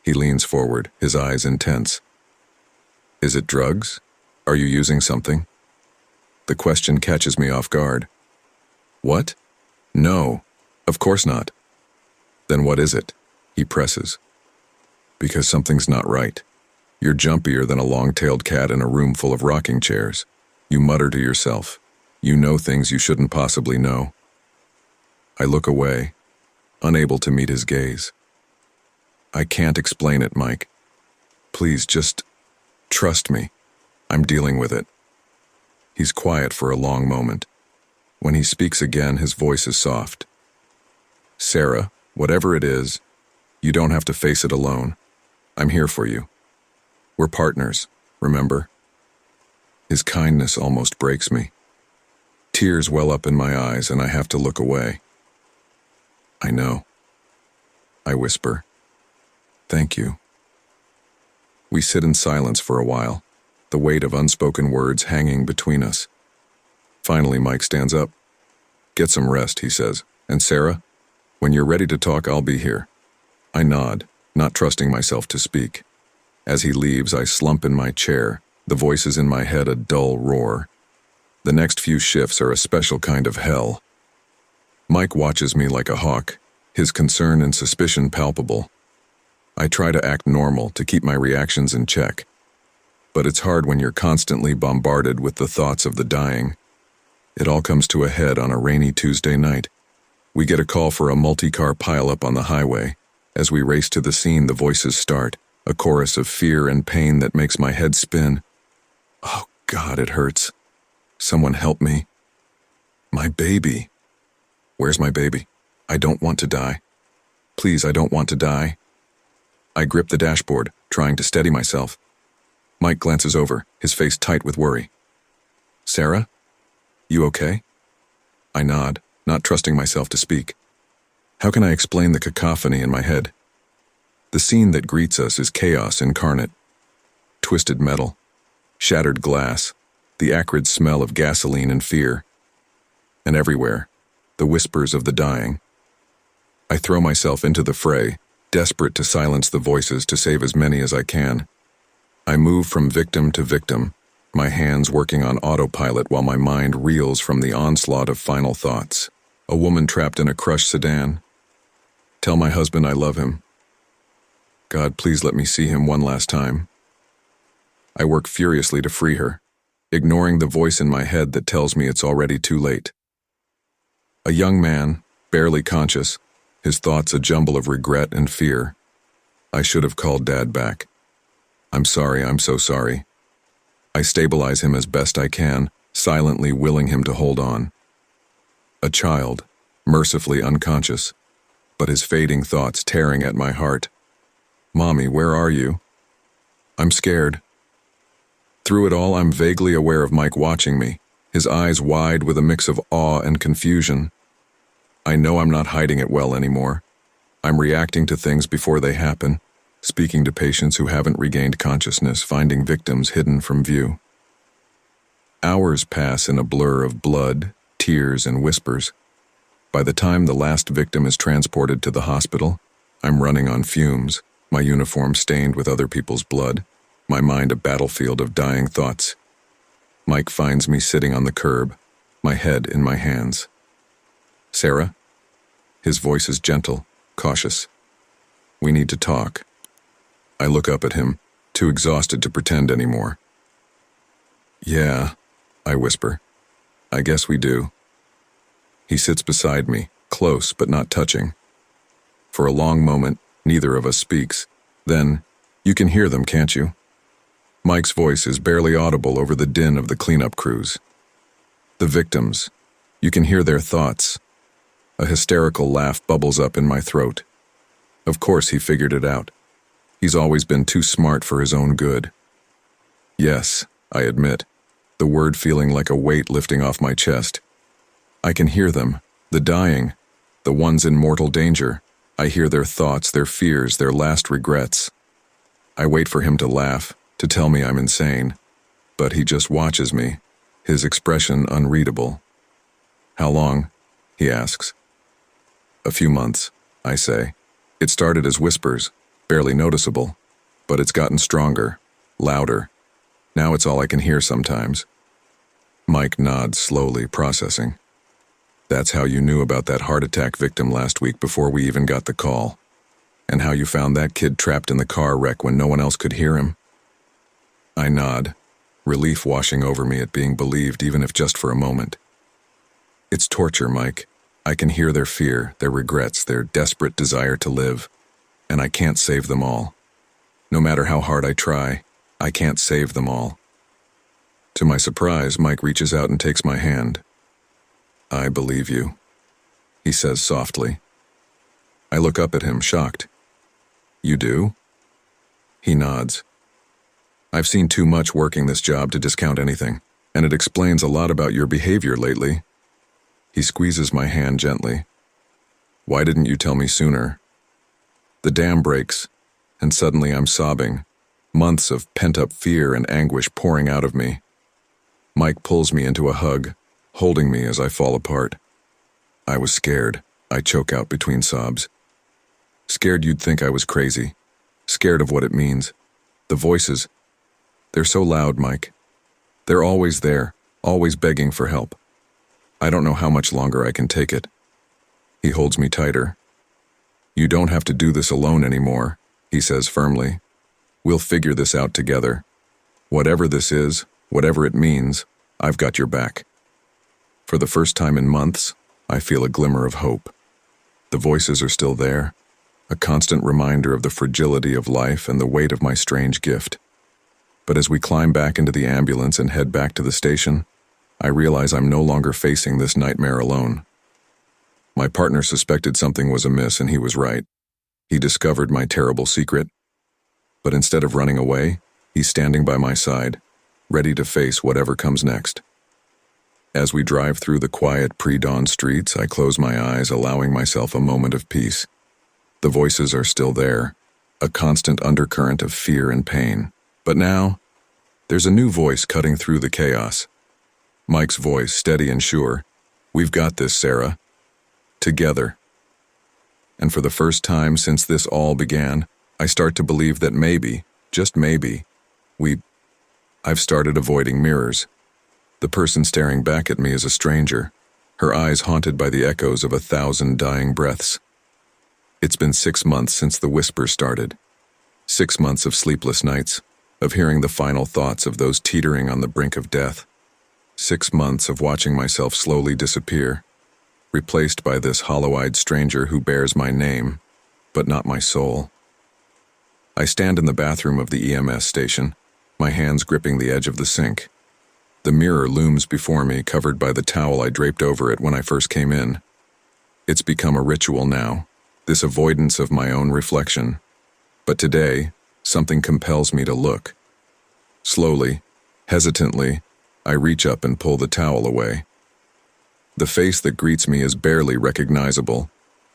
He leans forward, his eyes intense. Is it drugs? Are you using something? The question catches me off guard. What? No, of course not. Then what is it? He presses. Because something's not right. You're jumpier than a long-tailed cat in a room full of rocking chairs. You mutter to yourself. You know things you shouldn't possibly know. I look away, unable to meet his gaze. I can't explain it, Mike. Please, just trust me. I'm dealing with it. He's quiet for a long moment. When he speaks again, his voice is soft. Sarah, whatever it is, you don't have to face it alone. I'm here for you. We're partners, remember? His kindness almost breaks me. Tears well up in my eyes and I have to look away. I know. I whisper. Thank you. We sit in silence for a while, the weight of unspoken words hanging between us. Finally, Mike stands up. Get some rest, he says. And Sarah, when you're ready to talk, I'll be here. I nod, not trusting myself to speak. As he leaves, I slump in my chair, the voices in my head a dull roar. The next few shifts are a special kind of hell. Mike watches me like a hawk, his concern and suspicion palpable. I try to act normal to keep my reactions in check. But it's hard when you're constantly bombarded with the thoughts of the dying. It all comes to a head on a rainy Tuesday night. We get a call for a multi-car pileup on the highway. As we race to the scene, the voices start, a chorus of fear and pain that makes my head spin. Oh God, it hurts. Someone help me. My baby. Where's my baby? I don't want to die. Please, I don't want to die. I grip the dashboard, trying to steady myself. Mike glances over, his face tight with worry. Sarah? You okay? I nod, not trusting myself to speak. How can I explain the cacophony in my head? The scene that greets us is chaos incarnate. Twisted metal, shattered glass, the acrid smell of gasoline and fear. And everywhere, the whispers of the dying. I throw myself into the fray, desperate to silence the voices to save as many as I can. I move from victim to victim, my hands working on autopilot while my mind reels from the onslaught of final thoughts. A woman trapped in a crushed sedan. Tell my husband I love him. God, please let me see him one last time. I work furiously to free her, ignoring the voice in my head that tells me it's already too late. A young man, barely conscious, his thoughts a jumble of regret and fear. I should have called Dad back. I'm sorry, I'm so sorry. I stabilize him as best I can, silently willing him to hold on. A child, mercifully unconscious, but his fading thoughts tearing at my heart. Mommy, where are you? I'm scared. Through it all, I'm vaguely aware of Mike watching me, his eyes wide with a mix of awe and confusion. I know I'm not hiding it well anymore. I'm reacting to things before they happen, speaking to patients who haven't regained consciousness, finding victims hidden from view. Hours pass in a blur of blood, tears, and whispers. By the time the last victim is transported to the hospital, I'm running on fumes, my uniform stained with other people's blood, my mind a battlefield of dying thoughts. Mike finds me sitting on the curb, my head in my hands. Sarah? His voice is gentle, cautious. We need to talk. I look up at him, too exhausted to pretend anymore. Yeah, I whisper. I guess we do. He sits beside me, close but not touching. For a long moment, neither of us speaks. Then, you can hear them, can't you? Mike's voice is barely audible over the din of the cleanup crews. The victims. You can hear their thoughts. A hysterical laugh bubbles up in my throat. Of course he figured it out. He's always been too smart for his own good. Yes, I admit, the word feeling like a weight lifting off my chest. I can hear them, the dying, the ones in mortal danger. I hear their thoughts, their fears, their last regrets. I wait for him to laugh, to tell me I'm insane. But he just watches me, his expression unreadable. How long? He asks. A few months, I say. It started as whispers, barely noticeable, but it's gotten stronger, louder. Now it's all I can hear sometimes. Mike nods slowly, processing. That's how you knew about that heart attack victim last week before we even got the call. And how you found that kid trapped in the car wreck when no one else could hear him. I nod, relief washing over me at being believed even if just for a moment. It's torture, Mike. I can hear their fear, their regrets, their desperate desire to live. And I can't save them all. No matter how hard I try, I can't save them all. To my surprise, Mike reaches out and takes my hand. I believe you, he says softly. I look up at him, shocked. You do? He nods. I've seen too much working this job to discount anything, and it explains a lot about your behavior lately. He squeezes my hand gently. Why didn't you tell me sooner? The dam breaks, and suddenly I'm sobbing, months of pent-up fear and anguish pouring out of me. Mike pulls me into a hug, holding me as I fall apart. I was scared, I choke out between sobs. Scared you'd think I was crazy. Scared of what it means. The voices. They're so loud, Mike. They're always there, always begging for help. I don't know how much longer I can take it. He holds me tighter. You don't have to do this alone anymore, he says firmly. We'll figure this out together. Whatever this is, whatever it means, I've got your back. For the first time in months, I feel a glimmer of hope. The voices are still there, a constant reminder of the fragility of life and the weight of my strange gift. But as we climb back into the ambulance and head back to the station, I realize I'm no longer facing this nightmare alone. My partner suspected something was amiss, and he was right. He discovered my terrible secret. But instead of running away, he's standing by my side, ready to face whatever comes next. As we drive through the quiet pre-dawn streets, I close my eyes, allowing myself a moment of peace. The voices are still there, a constant undercurrent of fear and pain. But now, there's a new voice cutting through the chaos. Mike's voice, steady and sure. We've got this, Sarah. Together. And for the first time since this all began, I start to believe that maybe, just maybe, I've started avoiding mirrors. The person staring back at me is a stranger, her eyes haunted by the echoes of 1,000 dying breaths. It's been 6 months since the whisper started. 6 months of sleepless nights, of hearing the final thoughts of those teetering on the brink of death. 6 months of watching myself slowly disappear, replaced by this hollow-eyed stranger who bears my name, but not my soul. I stand in the bathroom of the EMS station, my hands gripping the edge of the sink. The mirror looms before me, covered by the towel I draped over it when I first came in. It's become a ritual now, this avoidance of my own reflection. But today, something compels me to look. Slowly, hesitantly, I reach up and pull the towel away. The face that greets me is barely recognizable.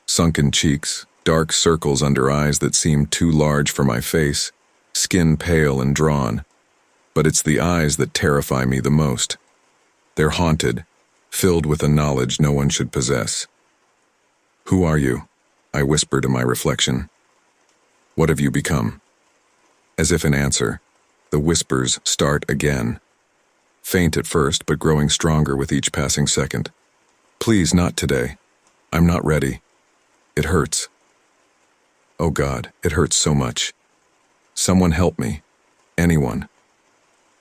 Sunken cheeks, dark circles under eyes that seem too large for my face, skin pale and drawn. But it's the eyes that terrify me the most. They're haunted, filled with a knowledge no one should possess. "Who are you?" I whisper to my reflection. "What have you become?" As if in answer, the whispers start again. Faint at first, but growing stronger with each passing second. "Please, not today. I'm not ready. It hurts. Oh God, it hurts so much. Someone help me. Anyone."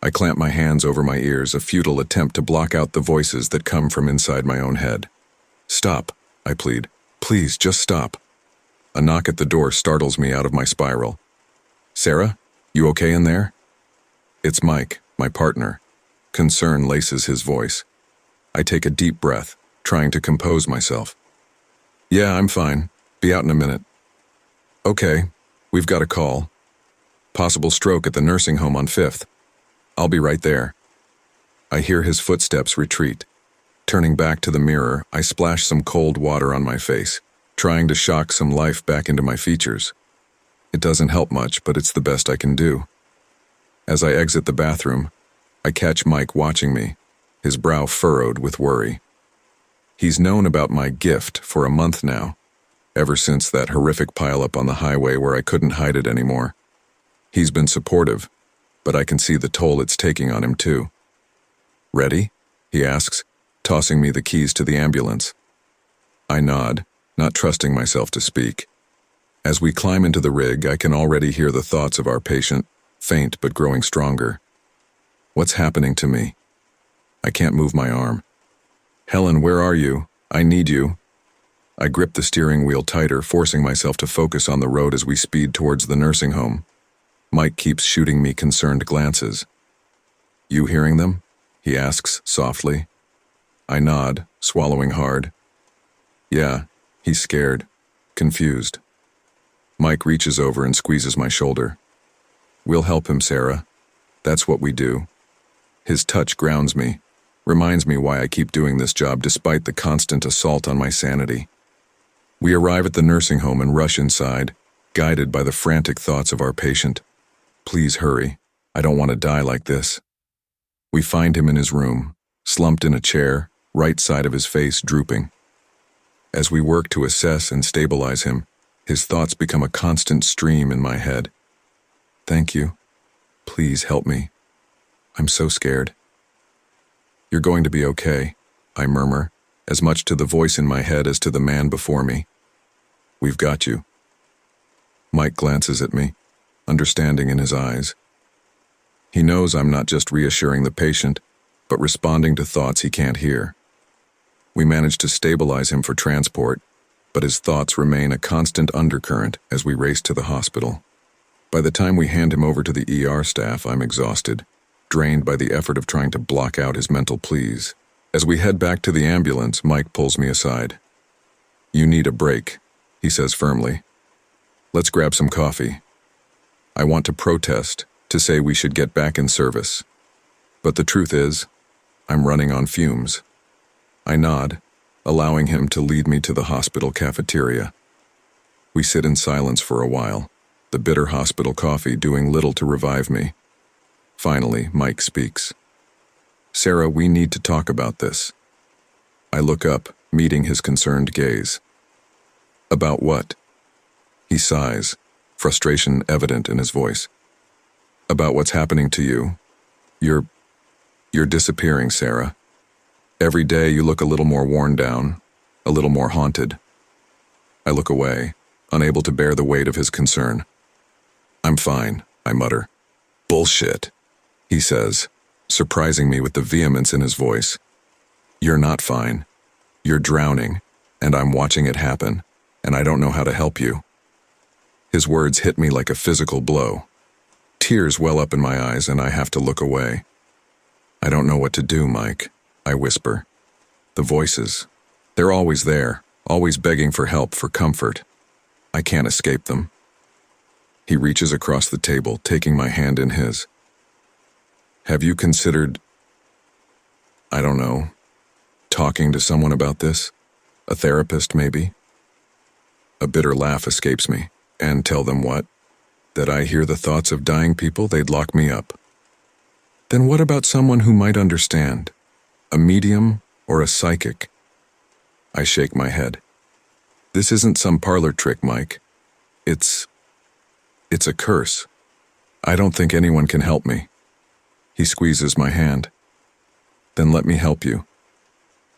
I clamp my hands over my ears, a futile attempt to block out the voices that come from inside my own head. "Stop," I plead. "Please, just stop." A knock at the door startles me out of my spiral. "Sarah, you okay in there?" It's Mike, my partner. Concern laces his voice. I take a deep breath, trying to compose myself. "Yeah, I'm fine. Be out in a minute." "Okay, we've got a call. Possible stroke at the nursing home on 5th. I'll be right there." I hear his footsteps retreat. Turning back to the mirror, I splash some cold water on my face, trying to shock some life back into my features. It doesn't help much, but it's the best I can do. As I exit the bathroom, I catch Mike watching me, his brow furrowed with worry. He's known about my gift for a month now, ever since that horrific pileup on the highway where I couldn't hide it anymore. He's been supportive, but I can see the toll it's taking on him too. "Ready?" he asks, tossing me the keys to the ambulance. I nod, not trusting myself to speak. As we climb into the rig, I can already hear the thoughts of our patient, faint but growing stronger. What's happening to me? I can't move my arm. "Helen, where are you? I need you." I grip the steering wheel tighter, forcing myself to focus on the road as we speed towards the nursing home. Mike keeps shooting me concerned glances. "You hearing them?" he asks softly. I nod, swallowing hard. Yeah, he's scared, confused. Mike reaches over and squeezes my shoulder. "We'll help him, Sarah. That's what we do." His touch grounds me, reminds me why I keep doing this job despite the constant assault on my sanity. We arrive at the nursing home and rush inside, guided by the frantic thoughts of our patient. "Please hurry. I don't want to die like this." We find him in his room, slumped in a chair, right side of his face drooping. As we work to assess and stabilize him, his thoughts become a constant stream in my head. "Thank you. Please help me. I'm so scared." "You're going to be okay," I murmur, as much to the voice in my head as to the man before me. "We've got you." Mike glances at me, understanding in his eyes. He knows I'm not just reassuring the patient, but responding to thoughts he can't hear. We manage to stabilize him for transport, but his thoughts remain a constant undercurrent as we race to the hospital. By the time we hand him over to the ER staff, I'm exhausted, drained by the effort of trying to block out his mental pleas. As we head back to the ambulance, Mike pulls me aside. "You need a break," he says firmly. "Let's grab some coffee." I want to protest, to say we should get back in service. But the truth is, I'm running on fumes. I nod, allowing him to lead me to the hospital cafeteria. We sit in silence for a while, the bitter hospital coffee doing little to revive me. Finally, Mike speaks. "Sarah, we need to talk about this." I look up, meeting his concerned gaze. "About what?" He sighs, frustration evident in his voice. "About what's happening to you. You're disappearing, Sarah. Every day you look a little more worn down, a little more haunted." I look away, unable to bear the weight of his concern. "I'm fine," I mutter. Bullshit, he says, surprising me with the vehemence in his voice. You're not fine. You're drowning, and I'm watching it happen, and I don't know how to help you. His words hit me like a physical blow. Tears well up in my eyes, and I have to look away. I don't know what to do, Mike, I whisper. The voices, they're always there, always begging for help, for comfort. I can't escape them. He reaches across the table, taking my hand in his. Have you considered, I don't know, talking to someone about this? A therapist, maybe? A bitter laugh escapes me. And tell them what? That I hear the thoughts of dying people, they'd lock me up. Then what about someone who might understand? A medium or a psychic? I shake my head. This isn't some parlor trick, Mike. It's a curse. I don't think anyone can help me. He squeezes my hand. Then let me help you.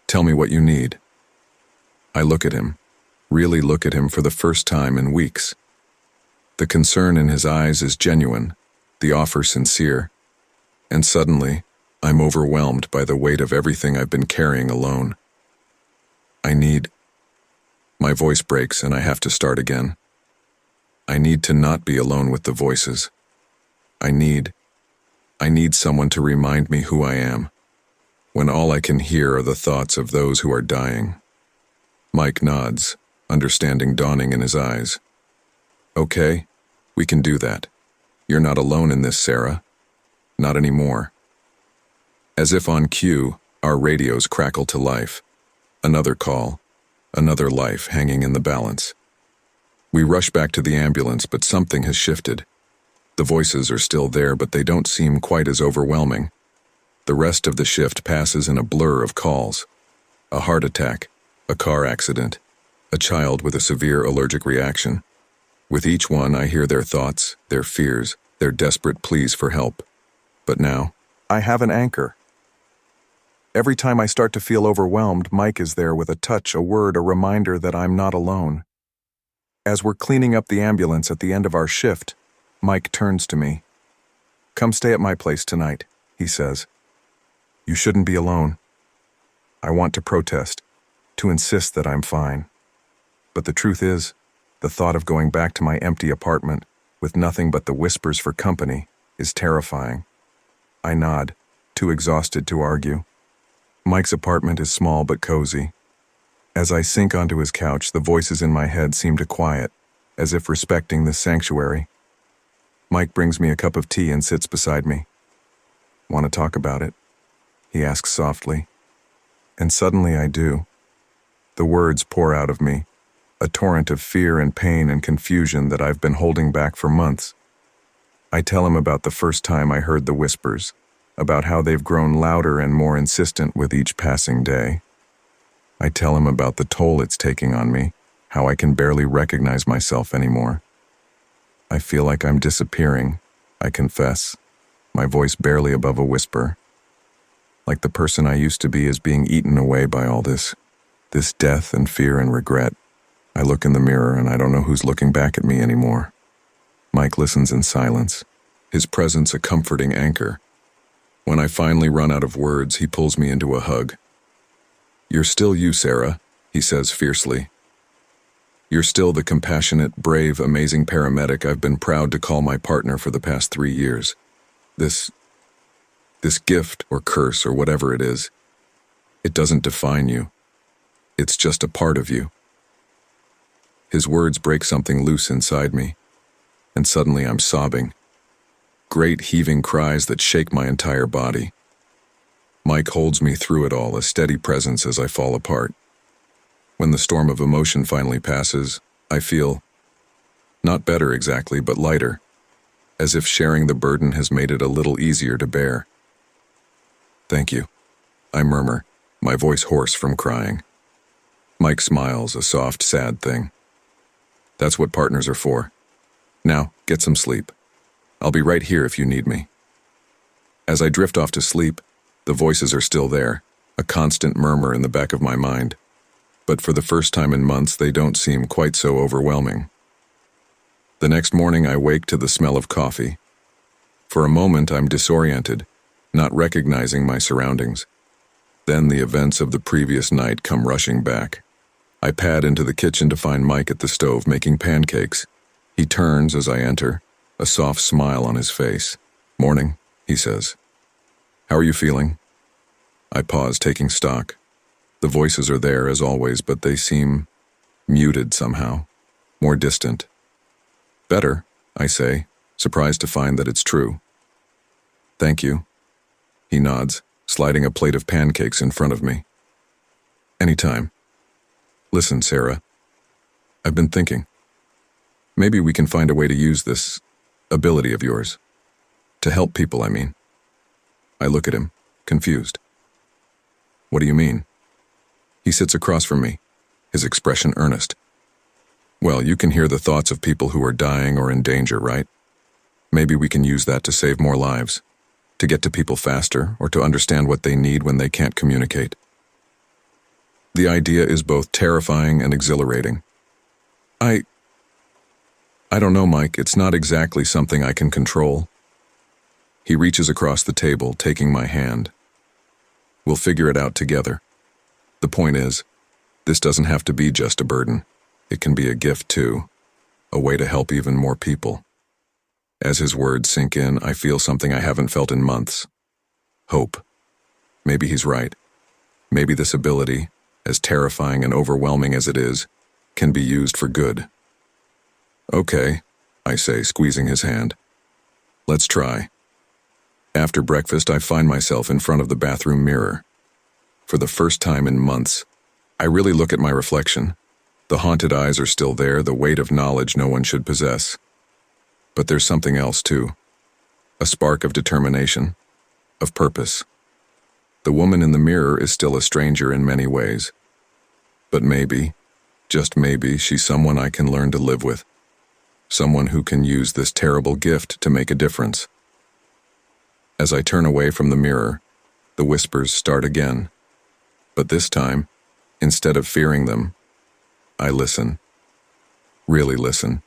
Tell me what you need. I look at him, really look at him for the first time in weeks. The concern in his eyes is genuine, the offer sincere, and suddenly, I'm overwhelmed by the weight of everything I've been carrying alone. My voice breaks and I have to start again. I need to not be alone with the voices. I need someone to remind me who I am, when all I can hear are the thoughts of those who are dying. Mike nods, understanding dawning in his eyes. Okay, we can do that. You're not alone in this, Sarah. Not anymore. As if on cue, our radios crackle to life. Another call, another life hanging in the balance. We rush back to the ambulance, but something has shifted. The voices are still there, but they don't seem quite as overwhelming. The rest of the shift passes in a blur of calls. A heart attack, a car accident, a child with a severe allergic reaction. With each one, I hear their thoughts, their fears, their desperate pleas for help. But now, I have an anchor. Every time I start to feel overwhelmed, Mike is there with a touch, a word, a reminder that I'm not alone. As we're cleaning up the ambulance at the end of our shift, Mike turns to me. Come stay at my place tonight, he says. You shouldn't be alone. I want to protest, to insist that I'm fine. But the truth is, the thought of going back to my empty apartment, with nothing but the whispers for company, is terrifying. I nod, too exhausted to argue. Mike's apartment is small but cozy. As I sink onto his couch, the voices in my head seem to quiet, as if respecting this sanctuary. Mike brings me a cup of tea and sits beside me. Want to talk about it? He asks softly. And suddenly I do. The words pour out of me, a torrent of fear and pain and confusion that I've been holding back for months. I tell him about the first time I heard the whispers, about how they've grown louder and more insistent with each passing day. I tell him about the toll it's taking on me, how I can barely recognize myself anymore. I feel like I'm disappearing, I confess, my voice barely above a whisper. Like the person I used to be is being eaten away by all this death and fear and regret. I look in the mirror and I don't know who's looking back at me anymore. Mike listens in silence, his presence a comforting anchor. When I finally run out of words, he pulls me into a hug. You're still you, Sarah, he says fiercely. You're still the compassionate, brave, amazing paramedic I've been proud to call my partner for the past 3 years. This gift or curse or whatever it is, it doesn't define you. It's just a part of you. His words break something loose inside me, and suddenly I'm sobbing. Great heaving cries that shake my entire body. Mike holds me through it all, a steady presence as I fall apart. When the storm of emotion finally passes, I feel, not better exactly, but lighter, as if sharing the burden has made it a little easier to bear. Thank you, I murmur, my voice hoarse from crying. Mike smiles, a soft, sad thing. That's what partners are for. Now, get some sleep. I'll be right here if you need me. As I drift off to sleep, the voices are still there, a constant murmur in the back of my mind. But for the first time in months, they don't seem quite so overwhelming. The next morning, I wake to the smell of coffee. For a moment, I'm disoriented, not recognizing my surroundings. Then the events of the previous night come rushing back. I pad into the kitchen to find Mike at the stove making pancakes. He turns as I enter, a soft smile on his face. "Morning," he says. "How are you feeling?" I pause, taking stock. The voices are there as always, but they seem muted somehow, more distant. "Better," I say, surprised to find that it's true. "Thank you." He nods, sliding a plate of pancakes in front of me. "Anytime. Listen, Sarah, I've been thinking. Maybe we can find a way to use this ability of yours. To help people, I mean." I look at him, confused. "What do you mean?" He sits across from me, his expression earnest. "Well, you can hear the thoughts of people who are dying or in danger, right? Maybe we can use that to save more lives, to get to people faster, or to understand what they need when they can't communicate." The idea is both terrifying and exhilarating. I don't know, Mike, it's not exactly something I can control. He reaches across the table, taking my hand. "We'll figure it out together. The point is, this doesn't have to be just a burden. It can be a gift too, a way to help even more people." As his words sink in, I feel something I haven't felt in months. Hope. Maybe he's right. Maybe this ability, as terrifying and overwhelming as it is, can be used for good. "Okay," I say, squeezing his hand. "Let's try." After breakfast, I find myself in front of the bathroom mirror. For the first time in months, I really look at my reflection. The haunted eyes are still there, the weight of knowledge no one should possess. But there's something else too. A spark of determination, of purpose. The woman in the mirror is still a stranger in many ways. But maybe, just maybe, she's someone I can learn to live with. Someone who can use this terrible gift to make a difference. As I turn away from the mirror, the whispers start again. But this time, instead of fearing them, I listen. Really listen.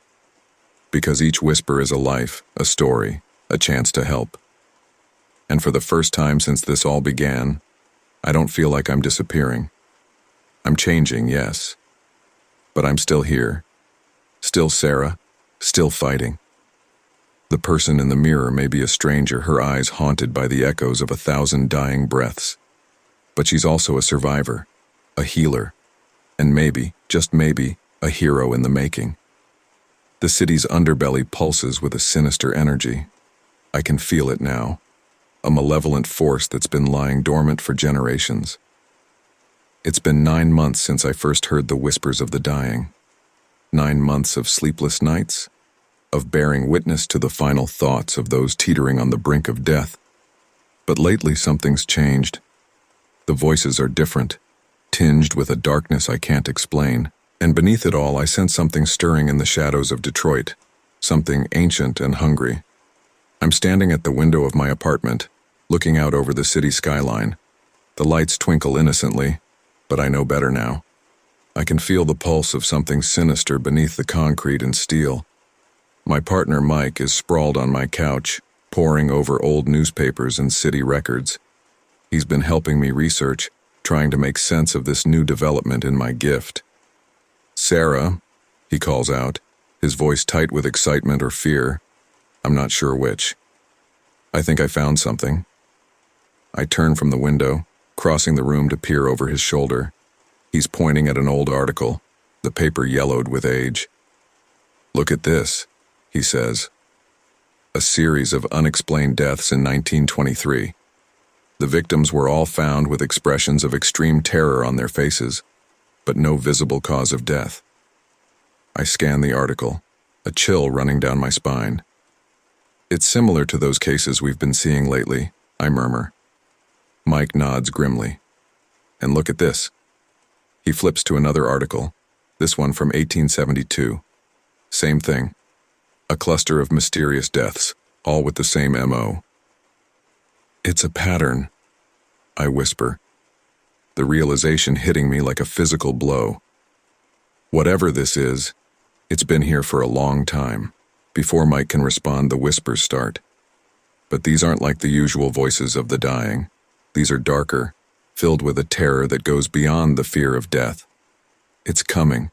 Because each whisper is a life, a story, a chance to help. And for the first time since this all began, I don't feel like I'm disappearing. I'm changing, yes. But I'm still here. Still Sarah. Still fighting. The person in the mirror may be a stranger, her eyes haunted by the echoes of 1,000 dying breaths. But she's also a survivor, a healer, and maybe, just maybe, a hero in the making. The city's underbelly pulses with a sinister energy. I can feel it now, a malevolent force that's been lying dormant for generations. It's been 9 months since I first heard the whispers of the dying. 9 months of sleepless nights, of bearing witness to the final thoughts of those teetering on the brink of death. But lately something's changed. The voices are different, tinged with a darkness I can't explain, and beneath it all I sense something stirring in the shadows of Detroit, something ancient and hungry. I'm standing at the window of my apartment, looking out over the city skyline. The lights twinkle innocently, but I know better now. I can feel the pulse of something sinister beneath the concrete and steel. My partner Mike is sprawled on my couch, poring over old newspapers and city records. He's been helping me research, trying to make sense of this new development in my gift. "Sarah," he calls out, his voice tight with excitement or fear. I'm not sure which. "I think I found something." I turn from the window, crossing the room to peer over his shoulder. He's pointing at an old article, the paper yellowed with age. "Look at this," he says. "A series of unexplained deaths in 1923. The victims were all found with expressions of extreme terror on their faces, but no visible cause of death." I scan the article, a chill running down my spine. "It's similar to those cases we've been seeing lately," I murmur. Mike nods grimly. "And look at this." He flips to another article, this one from 1872. Same thing. A cluster of mysterious deaths, all with the same MO. "It's a pattern," I whisper, the realization hitting me like a physical blow. Whatever this is, it's been here for a long time. Before Mike can respond, the whispers start. But these aren't like the usual voices of the dying. These are darker, filled with a terror that goes beyond the fear of death. It's coming.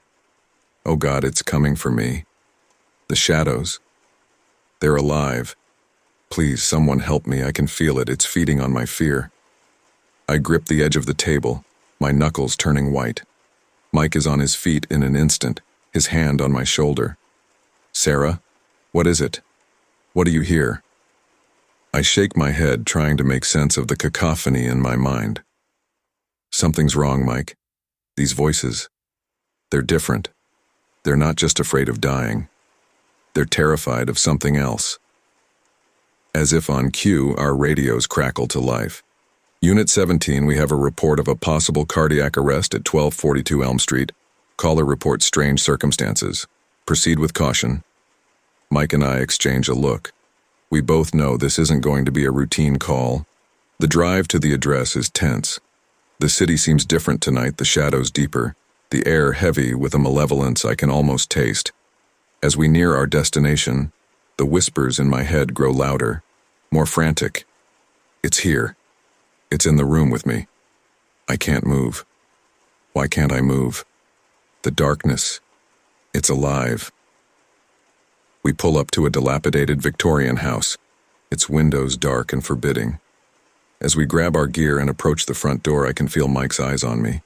Oh God, it's coming for me. The shadows. They're alive. Please, someone help me. I can feel it. It's feeding on my fear. I grip the edge of the table, my knuckles turning white. Mike is on his feet in an instant, his hand on my shoulder. Sarah, what is it? What do you hear? I shake my head, trying to make sense of the cacophony in my mind. Something's wrong, Mike. These voices, they're different. They're not just afraid of dying. They're terrified of something else. As if on cue, our radios crackle to life. Unit 17, we have a report of a possible cardiac arrest at 1242 Elm Street. Caller reports strange circumstances. Proceed with caution. Mike and I exchange a look. We both know this isn't going to be a routine call. The drive to the address is tense. The city seems different tonight, the shadows deeper, the air heavy with a malevolence I can almost taste. As we near our destination, the whispers in my head grow louder, more frantic. It's here. It's in the room with me. I can't move. Why can't I move? The darkness. It's alive. We pull up to a dilapidated Victorian house, its windows dark and forbidding. As we grab our gear and approach the front door, I can feel Mike's eyes on me.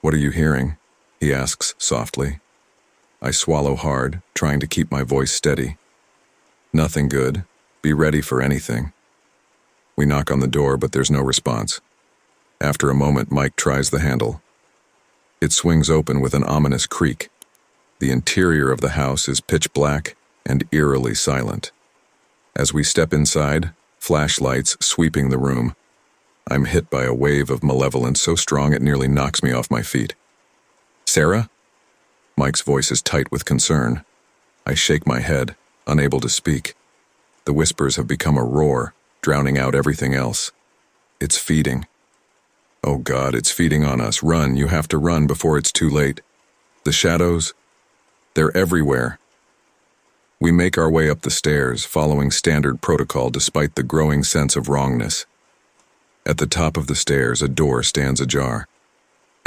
What are you hearing? He asks softly. I swallow hard, trying to keep my voice steady. Nothing good. Be ready for anything. We knock on the door, but there's no response. After a moment, Mike tries the handle. It swings open with an ominous creak. The interior of the house is pitch black and eerily silent. As we step inside, flashlights sweeping the room. I'm hit by a wave of malevolence so strong it nearly knocks me off my feet. Sarah? Mike's voice is tight with concern. I shake my head, unable to speak. The whispers have become a roar, drowning out everything else. It's feeding. Oh God, it's feeding on us. Run, you have to run before it's too late. The shadows, they're everywhere. We make our way up the stairs, following standard protocol despite the growing sense of wrongness. At the top of the stairs, a door stands ajar.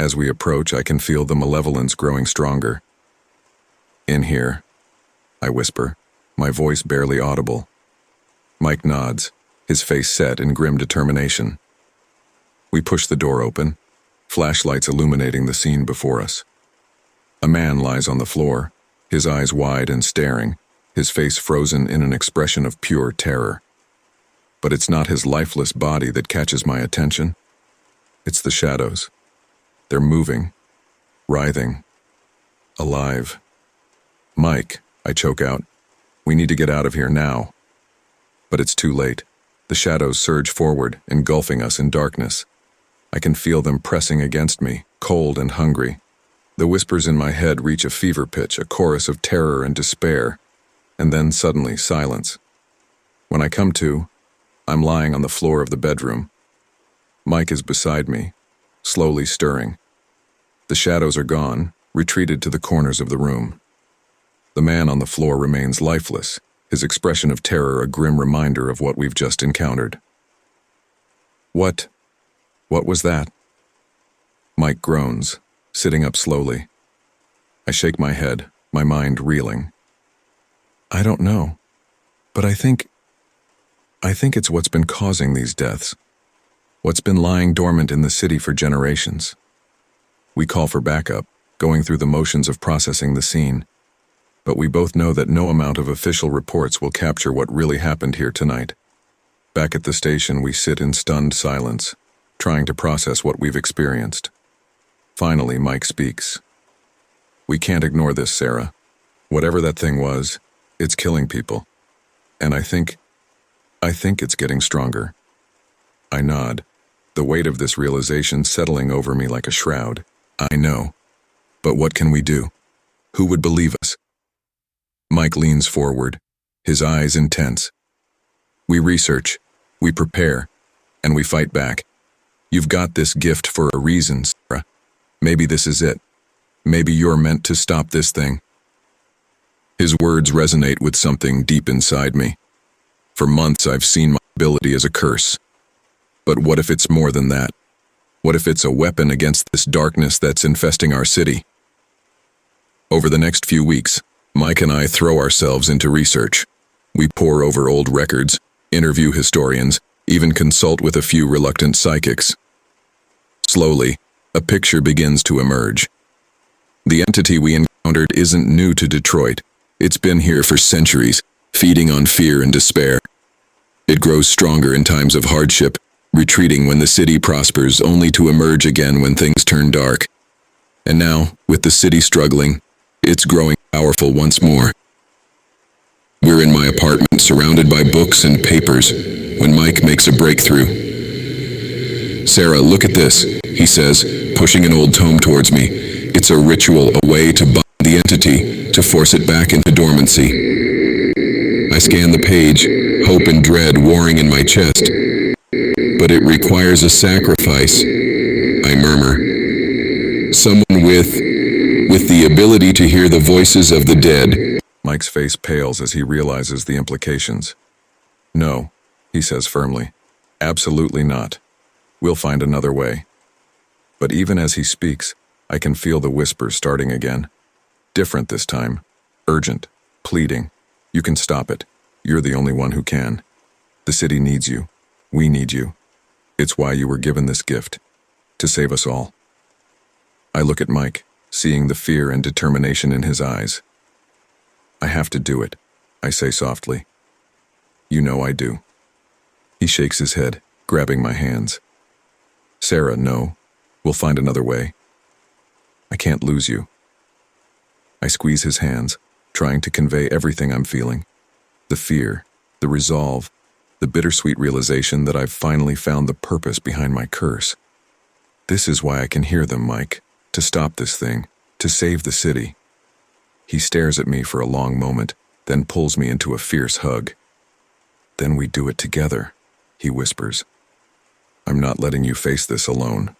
As we approach, I can feel the malevolence growing stronger. In here, I whisper, my voice barely audible. Mike nods, his face set in grim determination. We push the door open, flashlights illuminating the scene before us. A man lies on the floor, his eyes wide and staring, his face frozen in an expression of pure terror. But it's not his lifeless body that catches my attention. It's the shadows. They're moving, writhing, alive. Mike, I choke out. We need to get out of here now. But it's too late. The shadows surge forward, engulfing us in darkness. I can feel them pressing against me, cold and hungry. The whispers in my head reach a fever pitch, a chorus of terror and despair, and then suddenly silence. When I come to, I'm lying on the floor of the bedroom. Mike is beside me, slowly stirring. The shadows are gone, retreated to the corners of the room. The man on the floor remains lifeless, his expression of terror a grim reminder of what we've just encountered. What was that? Mike groans, sitting up slowly. I shake my head, my mind reeling. I don't know, but I think it's what's been causing these deaths. What's been lying dormant in the city for generations. We call for backup, going through the motions of processing the scene. But we both know that no amount of official reports will capture what really happened here tonight. Back at the station, we sit in stunned silence, trying to process what we've experienced. Finally, Mike speaks. We can't ignore this, Sarah. Whatever that thing was, it's killing people. And I think it's getting stronger. I nod, the weight of this realization settling over me like a shroud. I know. But what can we do? Who would believe us? Mike leans forward, his eyes intense. We research, we prepare, and we fight back. You've got this gift for a reason, Sarah. Maybe this is it. Maybe you're meant to stop this thing. His words resonate with something deep inside me. For months I've seen my ability as a curse. But what if it's more than that? What if it's a weapon against this darkness that's infesting our city? Over the next few weeks, Mike and I throw ourselves into research. We pore over old records, interview historians, even consult with a few reluctant psychics. Slowly, a picture begins to emerge. The entity we encountered isn't new to Detroit. It's been here for centuries, feeding on fear and despair. It grows stronger in times of hardship, retreating when the city prospers only to emerge again when things turn dark. And now, with the city struggling, it's growing powerful once more. We're in my apartment surrounded by books and papers when Mike makes a breakthrough. "Sarah, look at this," he says, pushing an old tome towards me. "It's a ritual, a way to bind the entity, to force it back into dormancy." I scan the page, hope and dread warring in my chest. "But it requires a sacrifice," I murmur. "Someone with the ability to hear the voices of the dead." Mike's face pales as he realizes the implications. "No," he says firmly. "Absolutely not. We'll find another way." But even as he speaks, I can feel the whispers starting again. Different this time. Urgent. Pleading. "You can stop it. You're the only one who can. The city needs you. We need you. It's why you were given this gift. To save us all." I look at Mike, seeing the fear and determination in his eyes. "I have to do it," I say softly. "You know I do." He shakes his head, grabbing my hands. "Sarah, no. We'll find another way. I can't lose you." I squeeze his hands, trying to convey everything I'm feeling. The fear, the resolve, the bittersweet realization that I've finally found the purpose behind my curse. This is why I can hear them, Mike. To stop this thing, to save the city. He stares at me for a long moment, then pulls me into a fierce hug. "Then we do it together," he whispers. "I'm not letting you face this alone."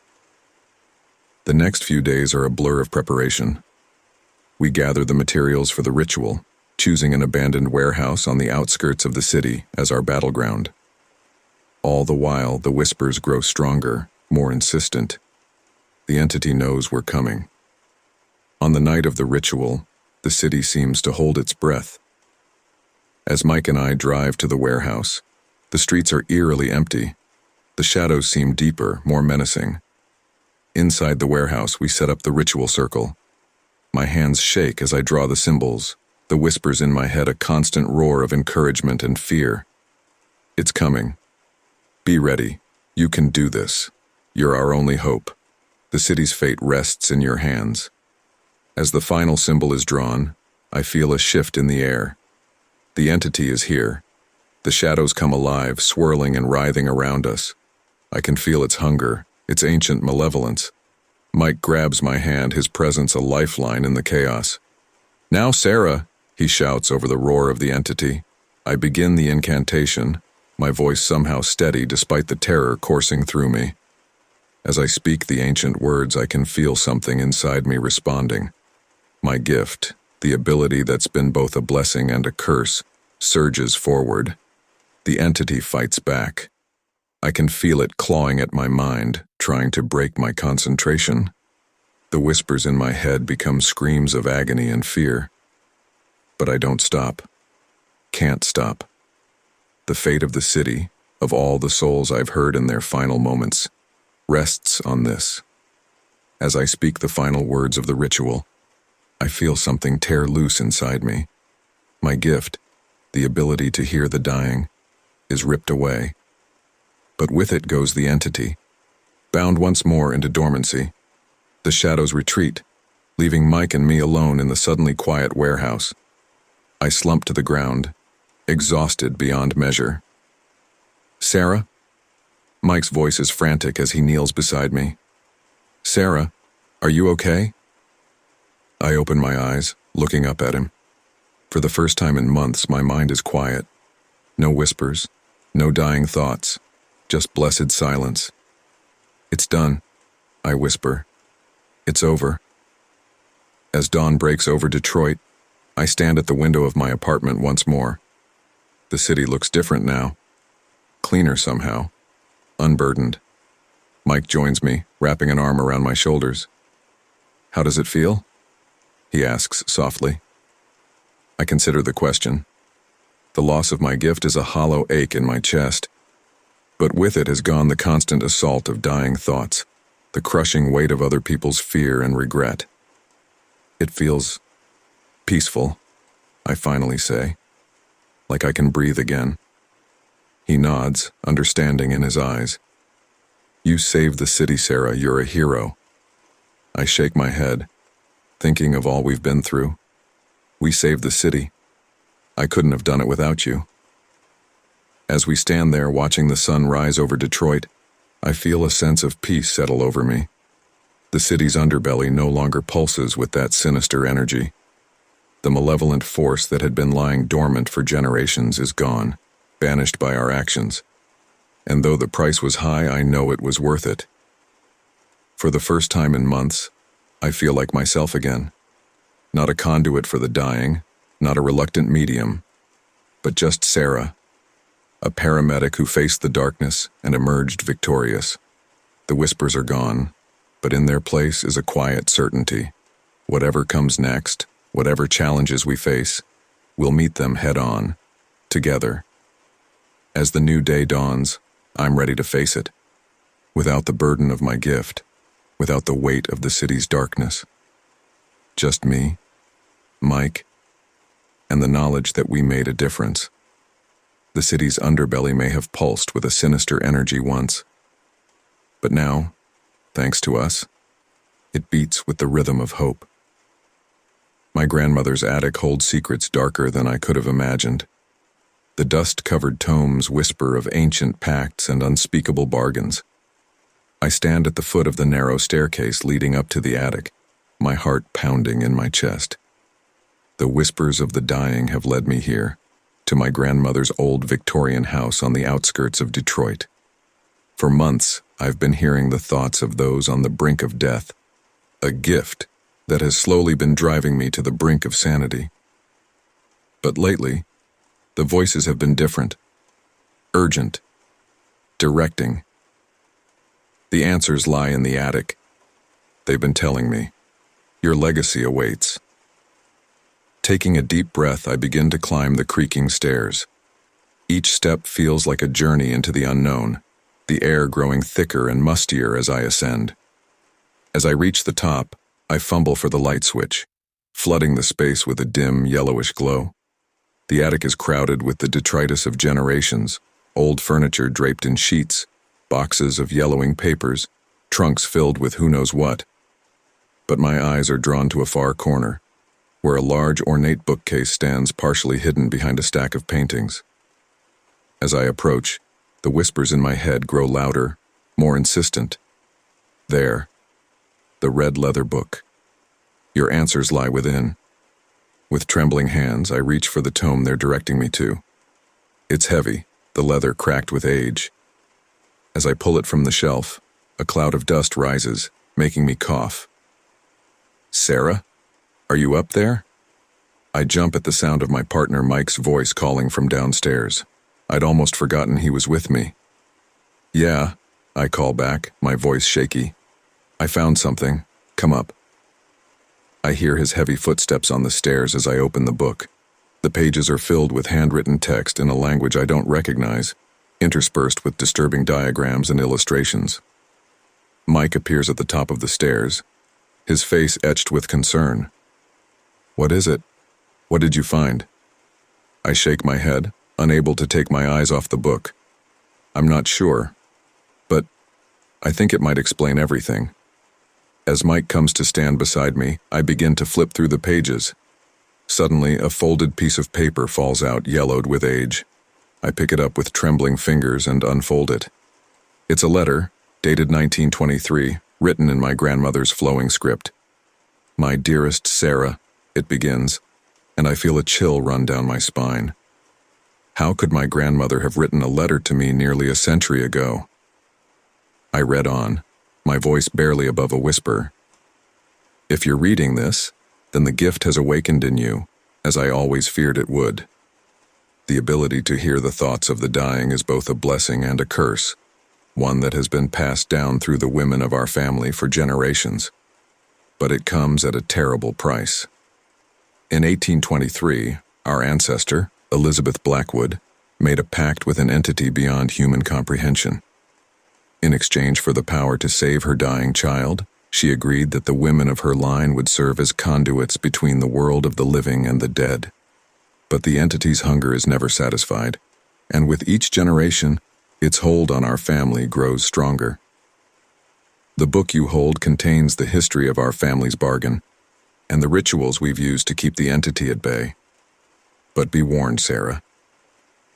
The next few days are a blur of preparation. We gather the materials for the ritual, choosing an abandoned warehouse on the outskirts of the city as our battleground. All the while, the whispers grow stronger, more insistent. The entity knows we're coming. On the night of the ritual, the city seems to hold its breath. As Mike and I drive to the warehouse, the streets are eerily empty. The shadows seem deeper, more menacing. Inside the warehouse, we set up the ritual circle. My hands shake as I draw the symbols, the whispers in my head a constant roar of encouragement and fear. "It's coming. Be ready. You can do this. You're our only hope. The city's fate rests in your hands." As the final symbol is drawn, I feel a shift in the air. The entity is here. The shadows come alive, swirling and writhing around us. I can feel its hunger, its ancient malevolence. Mike grabs my hand, his presence a lifeline in the chaos. "Now, Sarah," he shouts over the roar of the entity. I begin the incantation, my voice somehow steady despite the terror coursing through me. As I speak the ancient words, I can feel something inside me responding. My gift, the ability that's been both a blessing and a curse, surges forward. The entity fights back. I can feel it clawing at my mind, trying to break my concentration. The whispers in my head become screams of agony and fear. But I don't stop. Can't stop. The fate of the city, of all the souls I've heard in their final moments, rests on this. As I speak the final words of the ritual, I feel something tear loose inside me. My gift, the ability to hear the dying, is ripped away. But with it goes the entity, bound once more into dormancy. The shadows retreat, leaving Mike and me alone in the suddenly quiet warehouse. I slump to the ground, exhausted beyond measure. "Sarah?" Mike's voice is frantic as he kneels beside me. "Sarah, are you okay?" I open my eyes, looking up at him. For the first time in months, my mind is quiet. No whispers, no dying thoughts, just blessed silence. "It's done," I whisper. "It's over." As dawn breaks over Detroit, I stand at the window of my apartment once more. The city looks different now. Cleaner somehow. Unburdened. Mike joins me, wrapping an arm around my shoulders. "How does it feel?" he asks softly. I consider the question. The loss of my gift is a hollow ache in my chest, but with it has gone the constant assault of dying thoughts, the crushing weight of other people's fear and regret. It feels peaceful, I finally say, like I can breathe again. He nods, understanding in his eyes. "You saved the city, Sarah. You're a hero." I shake my head, thinking of all we've been through. We saved the city. I couldn't have done it without you. As we stand there watching the sun rise over Detroit, I feel a sense of peace settle over me. The city's underbelly no longer pulses with that sinister energy. The malevolent force that had been lying dormant for generations is gone, banished by our actions. And though the price was high, I know it was worth it. For the first time in months, I feel like myself again. Not a conduit for the dying, not a reluctant medium, but just Sarah, a paramedic who faced the darkness and emerged victorious. The whispers are gone, but in their place is a quiet certainty. Whatever comes next, whatever challenges we face, we'll meet them head on, together. As the new day dawns, I'm ready to face it, without the burden of my gift, without the weight of the city's darkness. Just me, Mike, and the knowledge that we made a difference. The city's underbelly may have pulsed with a sinister energy once, but now, thanks to us, it beats with the rhythm of hope. My grandmother's attic holds secrets darker than I could have imagined. The dust-covered tomes whisper of ancient pacts and unspeakable bargains. I stand at the foot of the narrow staircase leading up to the attic, my heart pounding in my chest. The whispers of the dying have led me here, to my grandmother's old Victorian house on the outskirts of Detroit. For months, I've been hearing the thoughts of those on the brink of death, a gift that has slowly been driving me to the brink of sanity. But lately, the voices have been different, urgent, directing. The answers lie in the attic. They've been telling me, your legacy awaits. Taking a deep breath, I begin to climb the creaking stairs. Each step feels like a journey into the unknown, the air growing thicker and mustier as I ascend. As I reach the top, I fumble for the light switch, flooding the space with a dim, yellowish glow. The attic is crowded with the detritus of generations, old furniture draped in sheets, boxes of yellowing papers, trunks filled with who knows what. But my eyes are drawn to a far corner, where a large, ornate bookcase stands partially hidden behind a stack of paintings. As I approach, the whispers in my head grow louder, more insistent. There, the red leather book. Your answers lie within. With trembling hands, I reach for the tome they're directing me to. It's heavy, the leather cracked with age. As I pull it from the shelf, a cloud of dust rises, making me cough. "Sarah? Are you up there?" I jump at the sound of my partner Mike's voice calling from downstairs. I'd almost forgotten he was with me. "Yeah," I call back, my voice shaky. "I found something. Come up." I hear his heavy footsteps on the stairs as I open the book. The pages are filled with handwritten text in a language I don't recognize, interspersed with disturbing diagrams and illustrations. Mike appears at the top of the stairs, his face etched with concern. "What is it? What did you find?" I shake my head, unable to take my eyes off the book. I'm not sure, but I think it might explain everything. As Mike comes to stand beside me, I begin to flip through the pages. Suddenly, a folded piece of paper falls out, yellowed with age. I pick it up with trembling fingers and unfold it. It's a letter, dated 1923, written in my grandmother's flowing script. "My dearest Sarah," it begins, and I feel a chill run down my spine. How could my grandmother have written a letter to me nearly a century ago? I read on, my voice barely above a whisper. "If you're reading this, then the gift has awakened in you, as I always feared it would. The ability to hear the thoughts of the dying is both a blessing and a curse, one that has been passed down through the women of our family for generations. But it comes at a terrible price. In 1823, our ancestor, Elizabeth Blackwood, made a pact with an entity beyond human comprehension. In exchange for the power to save her dying child, she agreed that the women of her line would serve as conduits between the world of the living and the dead. But the entity's hunger is never satisfied, and with each generation, its hold on our family grows stronger. The book you hold contains the history of our family's bargain, and the rituals we've used to keep the entity at bay. But be warned, Sarah.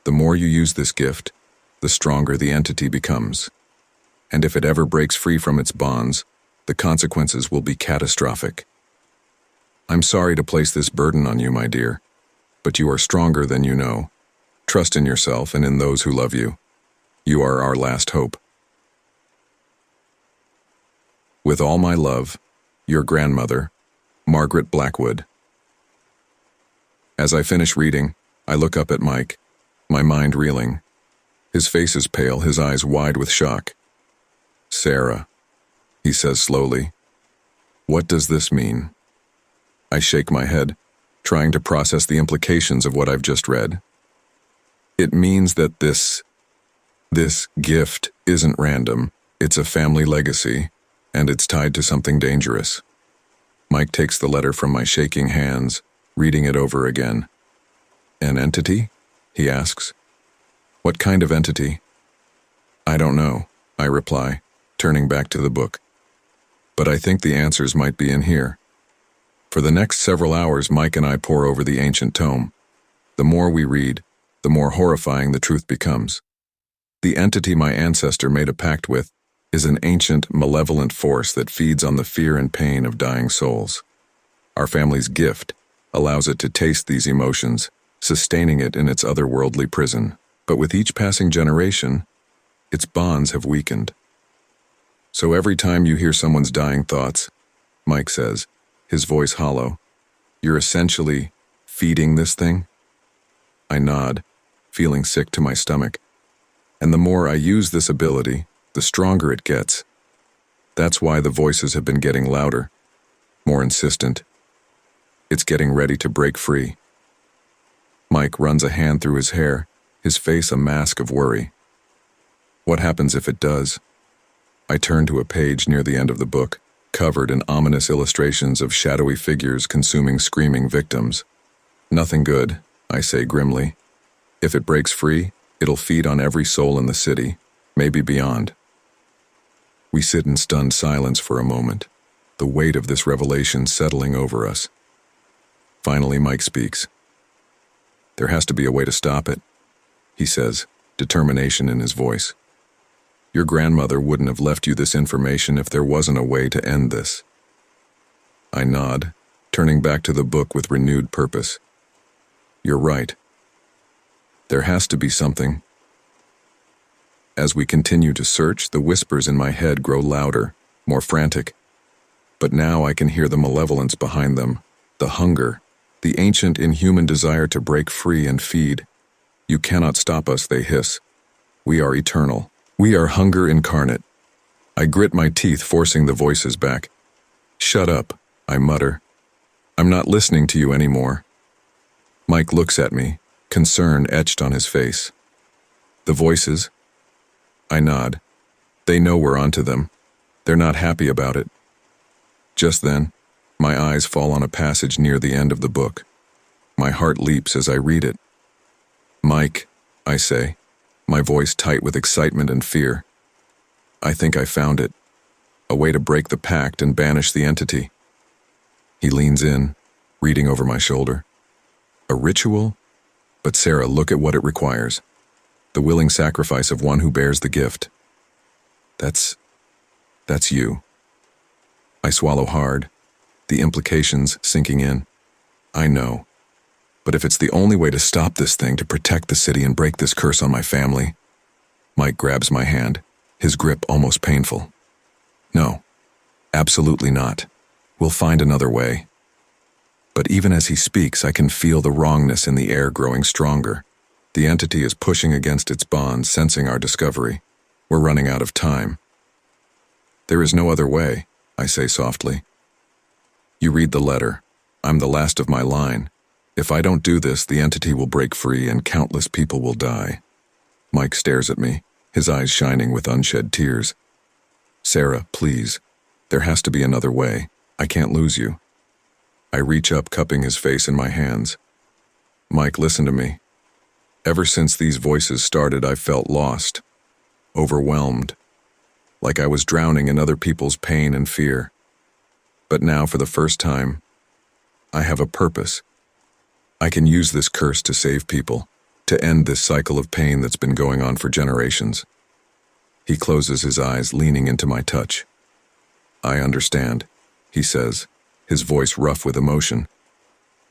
The more you use this gift, the stronger the entity becomes. And if it ever breaks free from its bonds, the consequences will be catastrophic. I'm sorry to place this burden on you, my dear, but you are stronger than you know. Trust in yourself and in those who love you. You are our last hope. With all my love, your grandmother, Margaret Blackwood. As I finish reading, I look up at Mike, my mind reeling. His face is pale, his eyes wide with shock. Sarah, he says slowly. What does this mean? I shake my head, trying to process the implications of what I've just read. It means that this gift isn't random. It's a family legacy, and it's tied to something dangerous. Mike takes the letter from my shaking hands, reading it over again. An entity? He asks. What kind of entity? I don't know, I reply, turning back to the book. But I think the answers might be in here. For the next several hours, Mike and I pore over the ancient tome. The more we read, the more horrifying the truth becomes. The entity my ancestor made a pact with is an ancient, malevolent force that feeds on the fear and pain of dying souls. Our family's gift allows it to taste these emotions, sustaining it in its otherworldly prison. But with each passing generation, its bonds have weakened. So every time you hear someone's dying thoughts, Mike says, his voice hollow, you're essentially feeding this thing? I nod, feeling sick to my stomach. And the more I use this ability, the stronger it gets. That's why the voices have been getting louder, more insistent. It's getting ready to break free. Mike runs a hand through his hair, his face a mask of worry. What happens if it does? I turn to a page near the end of the book, covered in ominous illustrations of shadowy figures consuming screaming victims. Nothing good, I say grimly. If it breaks free, it'll feed on every soul in the city, maybe beyond. We sit in stunned silence for a moment, the weight of this revelation settling over us. Finally, Mike speaks. There has to be a way to stop it, he says, determination in his voice. Your grandmother wouldn't have left you this information if there wasn't a way to end this. I nod, turning back to the book with renewed purpose. You're right. There has to be something. As we continue to search, the whispers in my head grow louder, more frantic. But now I can hear the malevolence behind them, the hunger, the ancient inhuman desire to break free and feed. You cannot stop us, they hiss. We are eternal. We are hunger incarnate. I grit my teeth, forcing the voices back. Shut up, I mutter. I'm not listening to you anymore. Mike looks at me, concern etched on his face. The voices? I nod. They know we're onto them. They're not happy about it. Just then, my eyes fall on a passage near the end of the book. My heart leaps as I read it. Mike, I say, my voice tight with excitement and fear. I think I found it. A way to break the pact and banish the entity. He leans in, reading over my shoulder. A ritual? But Sarah, look at what it requires. The willing sacrifice of one who bears the gift. That's you. I swallow hard, the implications sinking in. I know. But if it's the only way to stop this thing, to protect the city and break this curse on my family. Mike grabs my hand, his grip almost painful. No, absolutely not. We'll find another way. But even as he speaks, I can feel the wrongness in the air growing stronger. The entity is pushing against its bonds, sensing our discovery. We're running out of time. There is no other way, I say softly. You read the letter. I'm the last of my line. If I don't do this, the entity will break free and countless people will die. Mike stares at me, his eyes shining with unshed tears. Sarah, please. There has to be another way. I can't lose you. I reach up, cupping his face in my hands. Mike, listen to me. Ever since these voices started, I felt lost, overwhelmed, like I was drowning in other people's pain and fear. But now, for the first time, I have a purpose. I can use this curse to save people, to end this cycle of pain that's been going on for generations. He closes his eyes, leaning into my touch. I understand, he says, his voice rough with emotion.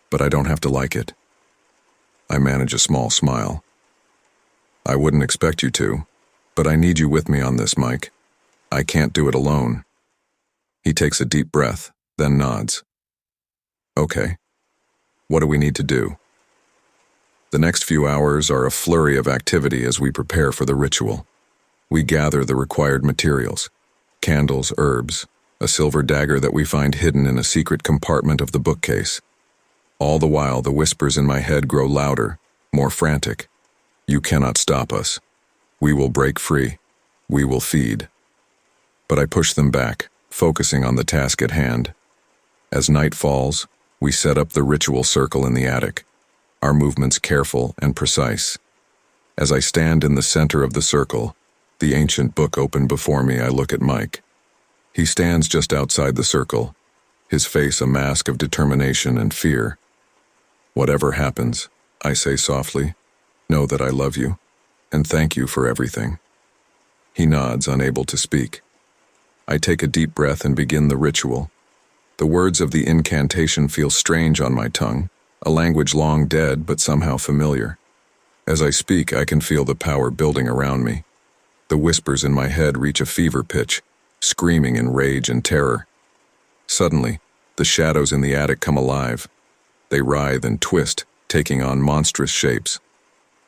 But I don't have to like it. I manage a small smile. I wouldn't expect you to, but I need you with me on this, Mike. I can't do it alone. He takes a deep breath, then nods. Okay. What do we need to do? The next few hours are a flurry of activity as we prepare for the ritual. We gather the required materials: candles, herbs, a silver dagger that we find hidden in a secret compartment of the bookcase. All the while, the whispers in my head grow louder, more frantic. You cannot stop us. We will break free. We will feed. But I push them back, focusing on the task at hand. As night falls, we set up the ritual circle in the attic, our movements careful and precise. As I stand in the center of the circle, the ancient book open before me, I look at Mike. He stands just outside the circle, his face a mask of determination and fear. Whatever happens, I say softly, know that I love you, and thank you for everything. He nods, unable to speak. I take a deep breath and begin the ritual. The words of the incantation feel strange on my tongue, a language long dead but somehow familiar. As I speak, I can feel the power building around me. The whispers in my head reach a fever pitch, screaming in rage and terror. Suddenly, the shadows in the attic come alive. They writhe and twist, taking on monstrous shapes.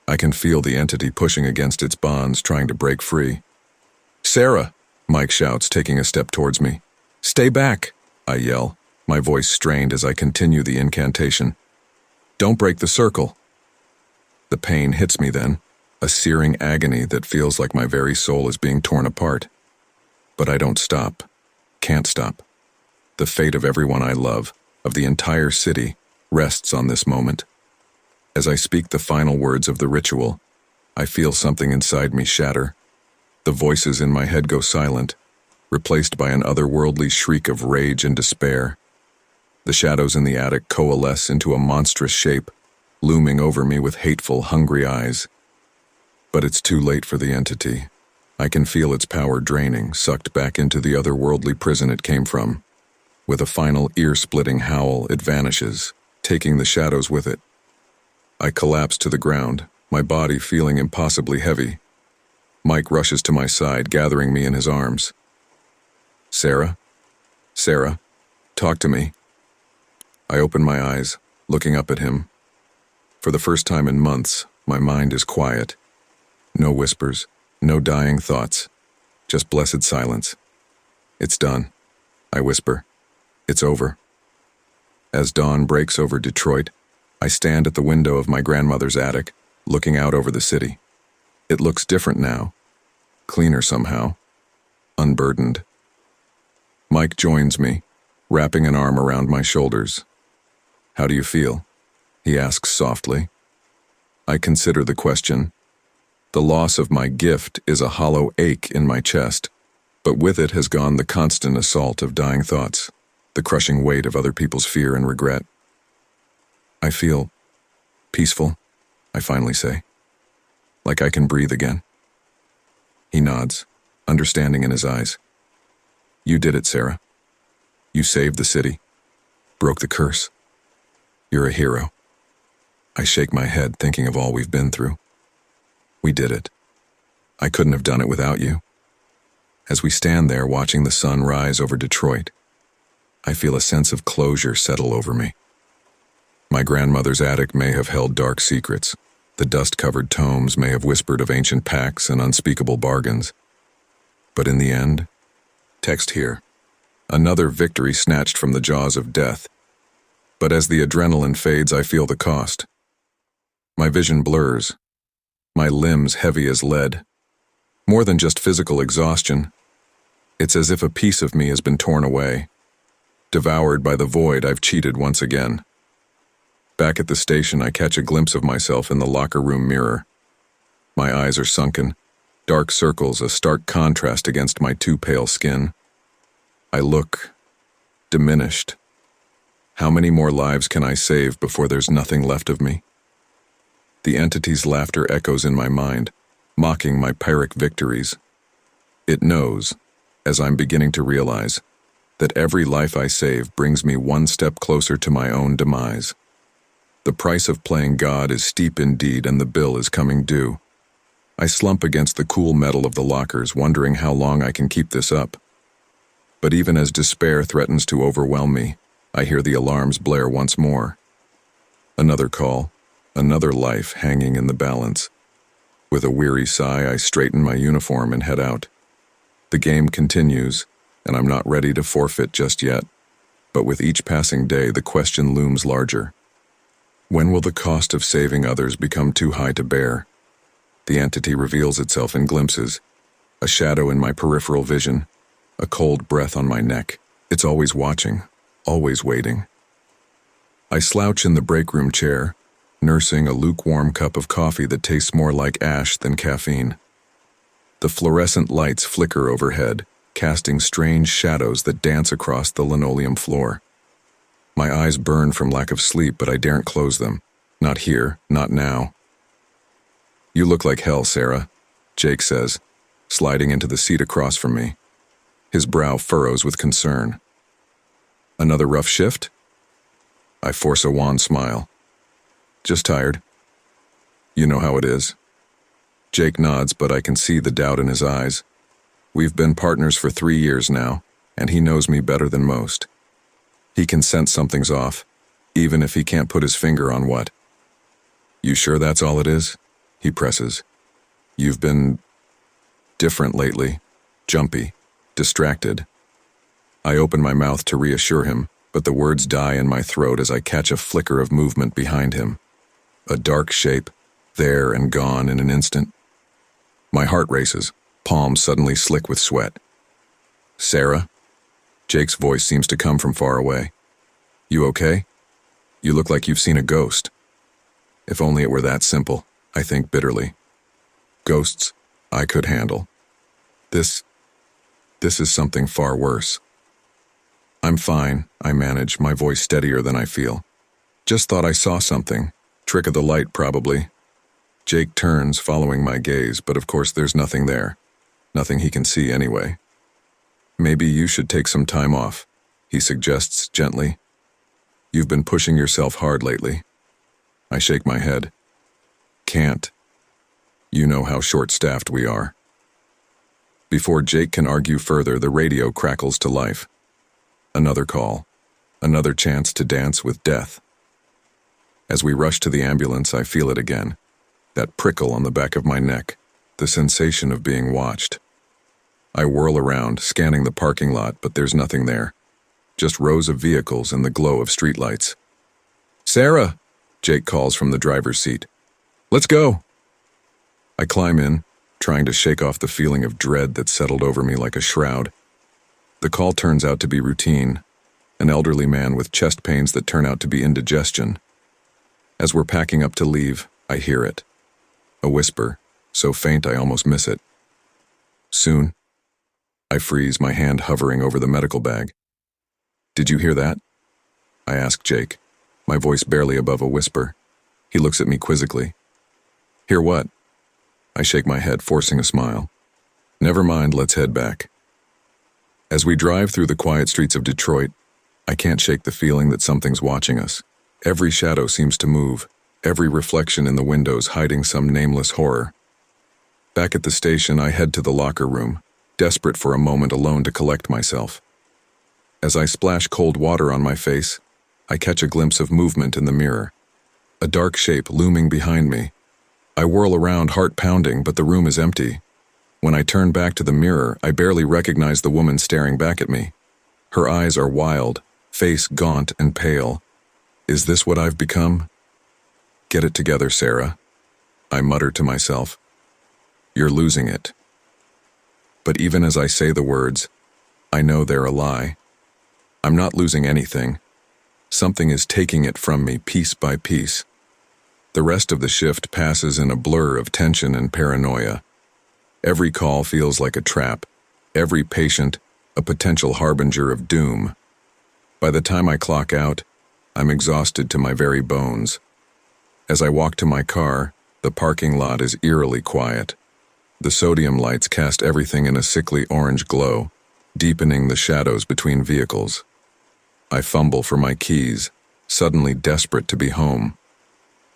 I can feel the entity pushing against its bonds, trying to break free. Sarah, Mike shouts, taking a step towards me. Stay back, I yell, my voice strained as I continue the incantation. Don't break the circle. The pain hits me then, a searing agony that feels like my very soul is being torn apart. But I don't stop, can't stop. The fate of everyone I love, of the entire city, rests on this moment. As I speak the final words of the ritual, I feel something inside me shatter. The voices in my head go silent, replaced by an otherworldly shriek of rage and despair. The shadows in the attic coalesce into a monstrous shape, looming over me with hateful, hungry eyes. But it's too late for the entity. I can feel its power draining, sucked back into the otherworldly prison it came from. With a final ear-splitting howl, it vanishes, taking the shadows with it. I collapse to the ground, my body feeling impossibly heavy. Mike rushes to my side, gathering me in his arms. Sarah? Sarah, talk to me. I open my eyes, looking up at him. For the first time in months, my mind is quiet. No whispers, no dying thoughts, just blessed silence. It's done, I whisper. It's over. As dawn breaks over Detroit, I stand at the window of my grandmother's attic, looking out over the city. It looks different now, cleaner somehow, unburdened. Mike joins me, wrapping an arm around my shoulders. How do you feel? He asks softly. I consider the question. The loss of my gift is a hollow ache in my chest, but with it has gone the constant assault of dying thoughts, the crushing weight of other people's fear and regret. I feel peaceful, I finally say, like I can breathe again. He nods, understanding in his eyes. You did it, Sarah. You saved the city, broke the curse. You're a hero. I shake my head, thinking of all we've been through. We did it. I couldn't have done it without you. As we stand there watching the sun rise over Detroit, I feel a sense of closure settle over me. My grandmother's attic may have held dark secrets, The dust-covered tomes may have whispered of ancient pacts and unspeakable bargains. But in the end, text here. Another victory snatched from the jaws of death. But as the adrenaline fades, I feel the cost. My vision blurs, my limbs heavy as lead. More than just physical exhaustion, it's as if a piece of me has been torn away. Devoured by the void, I've cheated once again. Back at the station, I catch a glimpse of myself in the locker room mirror. My eyes are sunken, dark circles a stark contrast against my too pale skin. I look diminished. How many more lives can I save before there's nothing left of me? The entity's laughter echoes in my mind, mocking my Pyrrhic victories. It knows, as I'm beginning to realize, that every life I save brings me one step closer to my own demise. The price of playing God is steep indeed, and the bill is coming due. I slump against the cool metal of the lockers, wondering how long I can keep this up. But even as despair threatens to overwhelm me, I hear the alarms blare once more. Another call, another life hanging in the balance. With a weary sigh, I straighten my uniform and head out. The game continues, and I'm not ready to forfeit just yet. But with each passing day, the question looms larger. When will the cost of saving others become too high to bear? The entity reveals itself in glimpses, a shadow in my peripheral vision, a cold breath on my neck. It's always watching, always waiting. I slouch in the break room chair, nursing a lukewarm cup of coffee that tastes more like ash than caffeine. The fluorescent lights flicker overhead, casting strange shadows that dance across the linoleum floor. My eyes burn from lack of sleep, but I daren't close them. Not here, not now. "You look like hell, Sarah," Jake says, sliding into the seat across from me. His brow furrows with concern. "Another rough shift?" I force a wan smile. "Just tired. You know how it is." Jake nods, but I can see the doubt in his eyes. We've been partners for 3 years now, and he knows me better than most. He can sense something's off, even if he can't put his finger on what. "You sure that's all it is?" he presses. "You've been different lately, jumpy, distracted." I open my mouth to reassure him, but the words die in my throat as I catch a flicker of movement behind him. A dark shape, there and gone in an instant. My heart races, palms suddenly slick with sweat. "Sarah?" Jake's voice seems to come from far away. "You okay? You look like you've seen a ghost." If only it were that simple, I think bitterly. Ghosts, I could handle. This is something far worse. "I'm fine," I manage, my voice steadier than I feel. "Just thought I saw something. Trick of the light, probably." Jake turns, following my gaze, but of course there's nothing there. Nothing he can see anyway. "Maybe you should take some time off," he suggests gently. "You've been pushing yourself hard lately." I shake my head. "Can't. You know how short-staffed we are." Before Jake can argue further, the radio crackles to life. Another call. Another chance to dance with death. As we rush to the ambulance, I feel it again. That prickle on the back of my neck. The sensation of being watched. I whirl around, scanning the parking lot, but there's nothing there. Just rows of vehicles and the glow of streetlights. "Sarah!" Jake calls from the driver's seat. "Let's go!" I climb in, trying to shake off the feeling of dread that settled over me like a shroud. The call turns out to be routine, an elderly man with chest pains that turn out to be indigestion. As we're packing up to leave, I hear it. A whisper, so faint I almost miss it. "Soon?" I freeze, my hand hovering over the medical bag. "Did you hear that?" I ask Jake, my voice barely above a whisper. He looks at me quizzically. "Hear what?" I shake my head, forcing a smile. "Never mind, let's head back." As we drive through the quiet streets of Detroit, I can't shake the feeling that something's watching us. Every shadow seems to move, every reflection in the windows hiding some nameless horror. Back at the station, I head to the locker room, desperate for a moment alone to collect myself. As I splash cold water on my face, I catch a glimpse of movement in the mirror. A dark shape looming behind me, I whirl around, heart pounding, but the room is empty. When I turn back to the mirror, I barely recognize the woman staring back at me. Her eyes are wild, face gaunt and pale. Is this what I've become? Get it together, Sarah, I mutter to myself. You're losing it. But even as I say the words, I know they're a lie. I'm not losing anything. Something is taking it from me piece by piece. The rest of the shift passes in a blur of tension and paranoia. Every call feels like a trap, every patient a potential harbinger of doom. By the time I clock out, I'm exhausted to my very bones. As I walk to my car, the parking lot is eerily quiet. The sodium lights cast everything in a sickly orange glow, deepening the shadows between vehicles. I fumble for my keys, suddenly desperate to be home.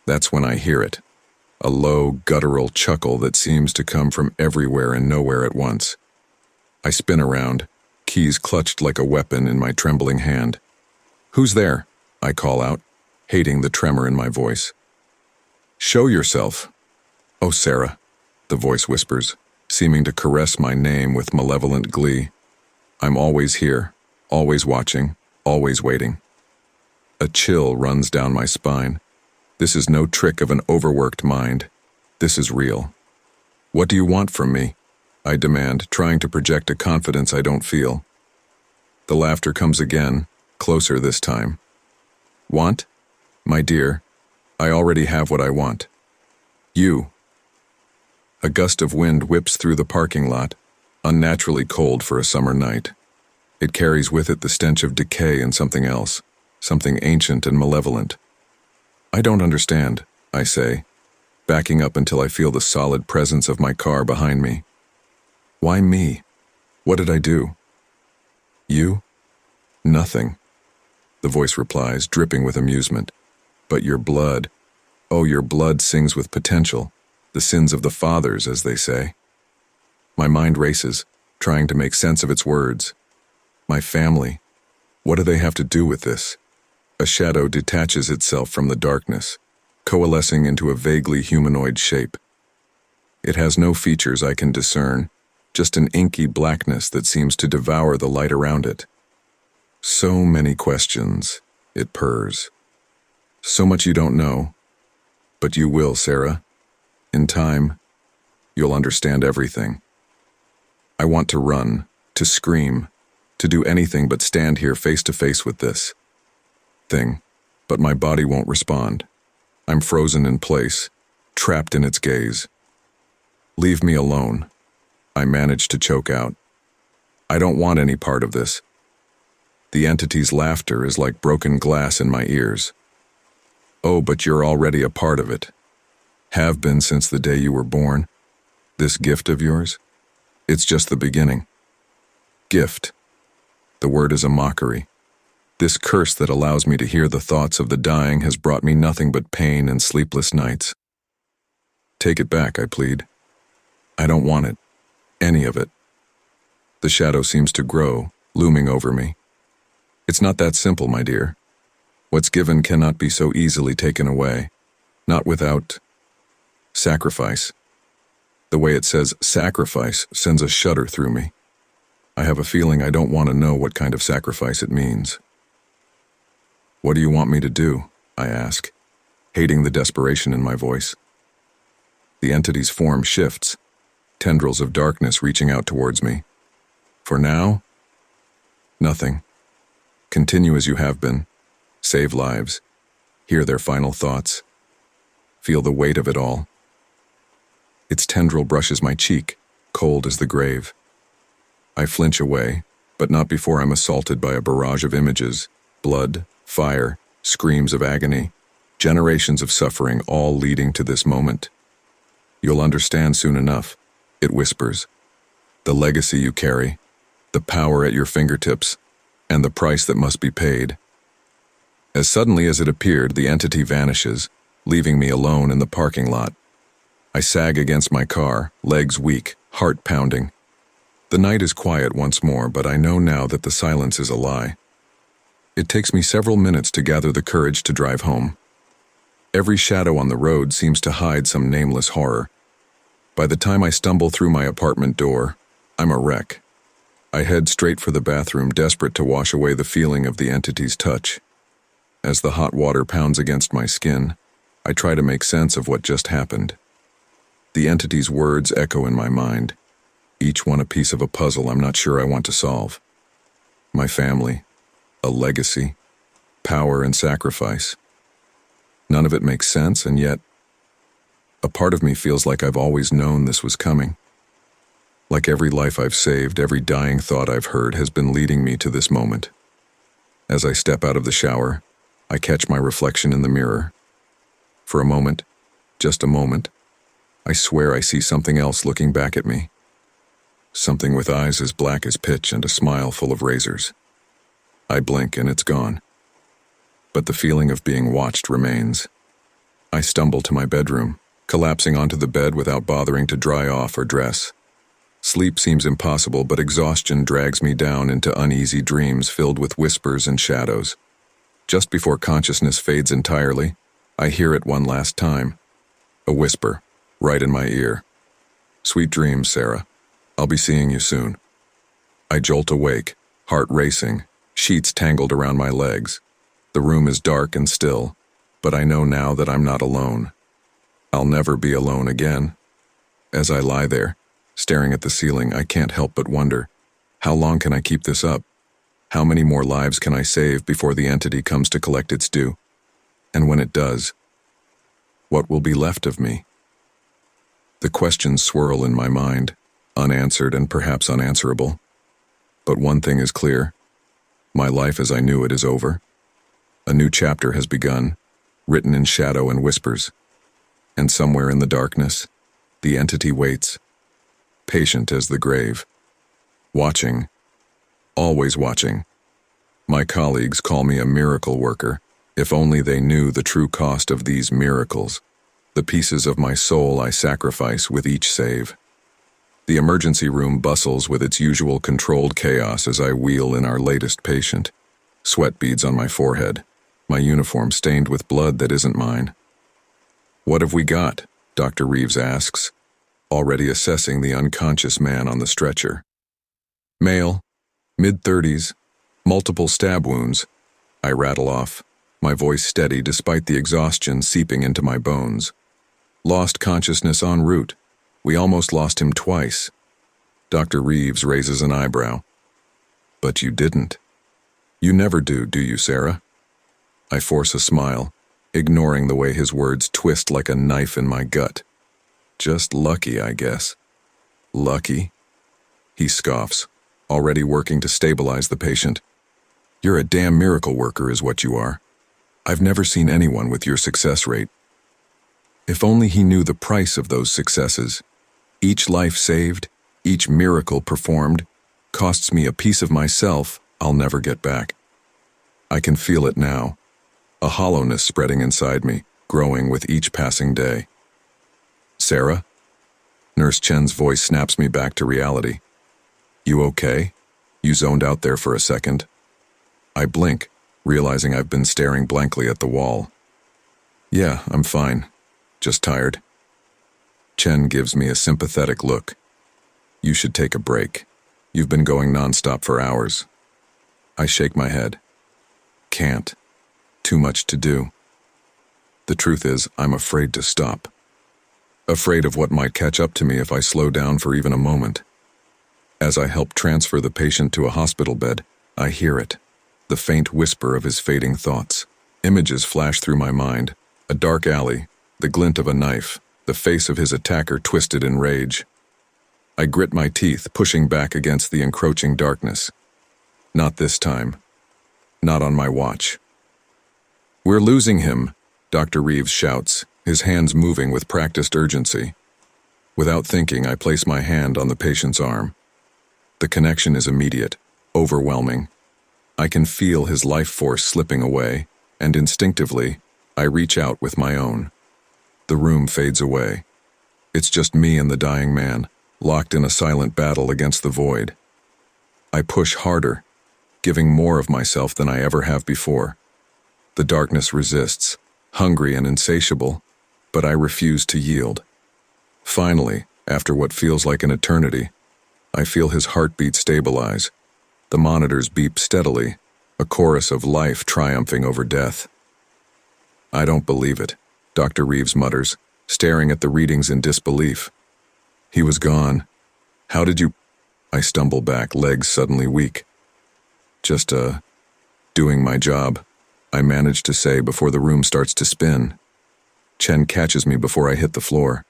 That's when I hear it, a low, guttural chuckle that seems to come from everywhere and nowhere at once. I spin around, keys clutched like a weapon in my trembling hand. "Who's there?" I call out, hating the tremor in my voice. "Show yourself." "Oh, Sarah," the voice whispers, seeming to caress my name with malevolent glee. "I'm always here, always watching, always waiting." A chill runs down my spine. This is no trick of an overworked mind. This is real. "What do you want from me?" I demand, trying to project a confidence I don't feel. The laughter comes again, closer this time. "Want? My dear, I already have what I want. You." A gust of wind whips through the parking lot, unnaturally cold for a summer night. It carries with it the stench of decay and something else, something ancient and malevolent. "I don't understand," I say, backing up until I feel the solid presence of my car behind me. "Why me? What did I do?" "You? Nothing," the voice replies, dripping with amusement. "But your blood, oh, your blood sings with potential, the sins of the fathers, as they say." My mind races, trying to make sense of its words. My family, what do they have to do with this? A shadow detaches itself from the darkness, coalescing into a vaguely humanoid shape. It has no features I can discern, just an inky blackness that seems to devour the light around it. "So many questions," it purrs. "So much you don't know. But you will, Sarah. In time, you'll understand everything." I want to run, to scream, to do anything but stand here face to face with this thing, but my body won't respond. I'm frozen in place, trapped in its gaze. "Leave me alone," I manage to choke out. "I don't want any part of this." The entity's laughter is like broken glass in my ears. "Oh, but you're already a part of it. Have been since the day you were born. This gift of yours? It's just the beginning." Gift. The word is a mockery. This curse that allows me to hear the thoughts of the dying has brought me nothing but pain and sleepless nights. "Take it back," I plead. "I don't want it. Any of it." The shadow seems to grow, looming over me. "It's not that simple, my dear. What's given cannot be so easily taken away. Not without sacrifice." The way it says sacrifice sends a shudder through me. I have a feeling I don't want to know what kind of sacrifice it means. "What do you want me to do?" I ask, hating the desperation in my voice. The entity's form shifts, tendrils of darkness reaching out towards me. "For now, nothing. Continue as you have been. Save lives. Hear their final thoughts. Feel the weight of it all." Its tendril brushes my cheek, cold as the grave. I flinch away, but not before I'm assaulted by a barrage of images, blood, fire, screams of agony, generations of suffering, all leading to this moment. "You'll understand soon enough," it whispers. "The legacy you carry, the power at your fingertips, and the price that must be paid." As suddenly as it appeared, the entity vanishes, leaving me alone in the parking lot. I sag against my car, legs weak, heart pounding. The night is quiet once more, but I know now that the silence is a lie. It takes me several minutes to gather the courage to drive home. Every shadow on the road seems to hide some nameless horror. By the time I stumble through my apartment door, I'm a wreck. I head straight for the bathroom, desperate to wash away the feeling of the entity's touch. As the hot water pounds against my skin, I try to make sense of what just happened. The entity's words echo in my mind, each one a piece of a puzzle I'm not sure I want to solve. My family, a legacy, power and sacrifice. None of it makes sense, and yet, a part of me feels like I've always known this was coming. Like every life I've saved, every dying thought I've heard has been leading me to this moment. As I step out of the shower, I catch my reflection in the mirror. For a moment, just a moment, I swear I see something else looking back at me. Something with eyes as black as pitch and a smile full of razors. I blink and it's gone. But the feeling of being watched remains. I stumble to my bedroom, collapsing onto the bed without bothering to dry off or dress. Sleep seems impossible, but exhaustion drags me down into uneasy dreams filled with whispers and shadows. Just before consciousness fades entirely, I hear it one last time. A whisper, right in my ear. "Sweet dreams, Sarah. I'll be seeing you soon." I jolt awake, heart racing, sheets tangled around my legs. The room is dark and still, but I know now that I'm not alone. I'll never be alone again. As I lie there, staring at the ceiling, I can't help but wonder, how long can I keep this up? How many more lives can I save before the entity comes to collect its due? And when it does, what will be left of me? The questions swirl in my mind, unanswered and perhaps unanswerable. But one thing is clear. My life as I knew it is over. A new chapter has begun, written in shadow and whispers. And somewhere in the darkness, the entity waits, patient as the grave. Watching, always watching. My colleagues call me a miracle worker. If only they knew the true cost of these miracles, the pieces of my soul I sacrifice with each save. The emergency room bustles with its usual controlled chaos as I wheel in our latest patient. Sweat beads on my forehead, my uniform stained with blood that isn't mine. "What have we got?" Dr. Reeves asks, already assessing the unconscious man on the stretcher. "Male, mid-30s, multiple stab wounds," I rattle off, my voice steady despite the exhaustion seeping into my bones. "Lost consciousness en route. We almost lost him twice." Dr. Reeves raises an eyebrow. "But you didn't. You never do you, Sarah?" I force a smile, ignoring the way his words twist like a knife in my gut. "Just lucky, I guess." "Lucky?" He scoffs, already working to stabilize the patient. "You're a damn miracle worker is what you are. I've never seen anyone with your success rate." If only he knew the price of those successes. Each life saved, each miracle performed, costs me a piece of myself I'll never get back. I can feel it now, a hollowness spreading inside me, growing with each passing day. "Sarah?" Nurse Chen's voice snaps me back to reality. "You okay? You zoned out there for a second." I blink, realizing I've been staring blankly at the wall. "Yeah, I'm fine. Just tired." Chen gives me a sympathetic look. "You should take a break. You've been going nonstop for hours." I shake my head. "Can't. Too much to do." The truth is, I'm afraid to stop. Afraid of what might catch up to me if I slow down for even a moment. As I help transfer the patient to a hospital bed, I hear it, the faint whisper of his fading thoughts. Images flash through my mind, a dark alley, the glint of a knife, the face of his attacker twisted in rage. I grit my teeth, pushing back against the encroaching darkness. Not this time. Not on my watch. "We're losing him," Dr. Reeves shouts, his hands moving with practiced urgency. Without thinking, I place my hand on the patient's arm. The connection is immediate, overwhelming. I can feel his life force slipping away, and instinctively, I reach out with my own. The room fades away. It's just me and the dying man, locked in a silent battle against the void. I push harder, giving more of myself than I ever have before. The darkness resists, hungry and insatiable, but I refuse to yield. Finally, after what feels like an eternity, I feel his heartbeat stabilize. The monitors beep steadily, a chorus of life triumphing over death. "I don't believe it," Dr. Reeves mutters, staring at the readings in disbelief. "He was gone. How did you—" I stumble back, legs suddenly weak. "Just, doing my job," I manage to say before the room starts to spin. Chen catches me before I hit the floor.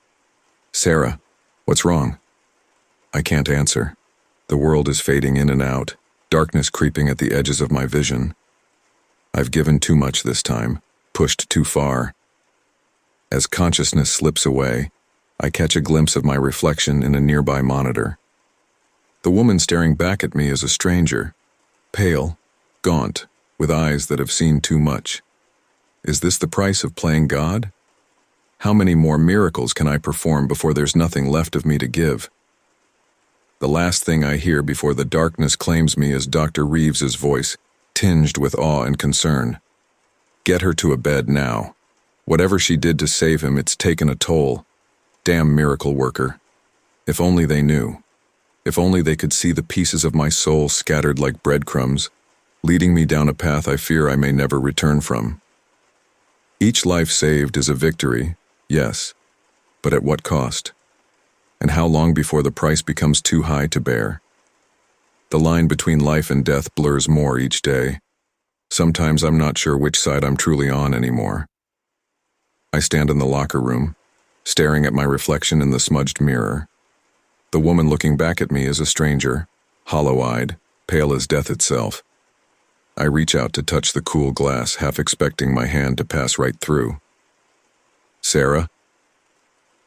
"Sarah, what's wrong?" I can't answer. The world is fading in and out, darkness creeping at the edges of my vision. I've given too much this time, pushed too far. As consciousness slips away, I catch a glimpse of my reflection in a nearby monitor. The woman staring back at me is a stranger, pale, gaunt, with eyes that have seen too much. Is this the price of playing God? How many more miracles can I perform before there's nothing left of me to give? The last thing I hear before the darkness claims me is Dr. Reeves's voice, tinged with awe and concern. "Get her to a bed now. Whatever she did to save him, it's taken a toll. Damn miracle worker. If only they knew. If only they could see the pieces of my soul scattered like breadcrumbs, leading me down a path I fear I may never return from." Each life saved is a victory, yes, but at what cost? And how long before the price becomes too high to bear? The line between life and death blurs more each day. Sometimes I'm not sure which side I'm truly on anymore. I stand in the locker room, staring at my reflection in the smudged mirror. The woman looking back at me is a stranger, hollow-eyed, pale as death itself. I reach out to touch the cool glass, half expecting my hand to pass right through. "Sarah?"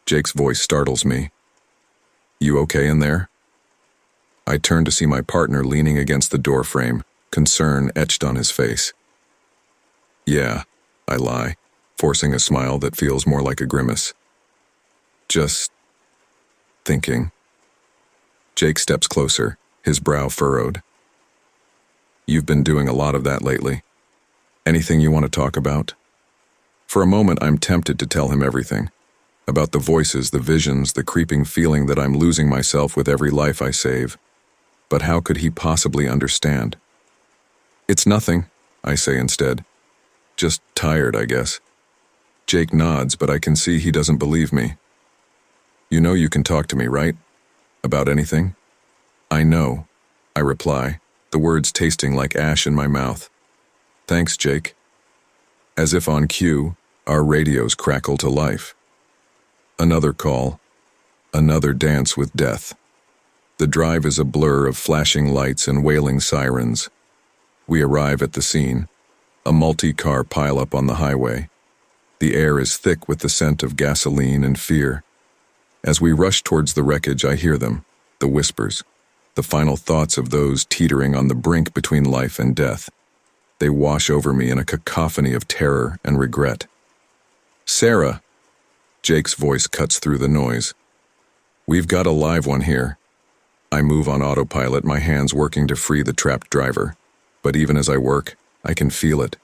Jake's voice startles me. "You okay in there?" I turn to see my partner leaning against the doorframe, concern etched on his face. "Yeah," I lie, forcing a smile that feels more like a grimace. "Just thinking." Jake steps closer, his brow furrowed. "You've been doing a lot of that lately. Anything you want to talk about?" For a moment, I'm tempted to tell him everything. About the voices, the visions, the creeping feeling that I'm losing myself with every life I save. But how could he possibly understand? "It's nothing," I say instead. "Just tired, I guess." Jake nods, but I can see he doesn't believe me. "You know you can talk to me, right? About anything?" "I know," I reply, the words tasting like ash in my mouth. "Thanks, Jake." As if on cue, our radios crackle to life. Another call. Another dance with death. The drive is a blur of flashing lights and wailing sirens. We arrive at the scene, a multi-car pileup on the highway. The air is thick with the scent of gasoline and fear. As we rush towards the wreckage, I hear them, the whispers, the final thoughts of those teetering on the brink between life and death. They wash over me in a cacophony of terror and regret. "Sarah!" Jake's voice cuts through the noise. "We've got a live one here." I move on autopilot, my hands working to free the trapped driver. But even as I work, I can feel it,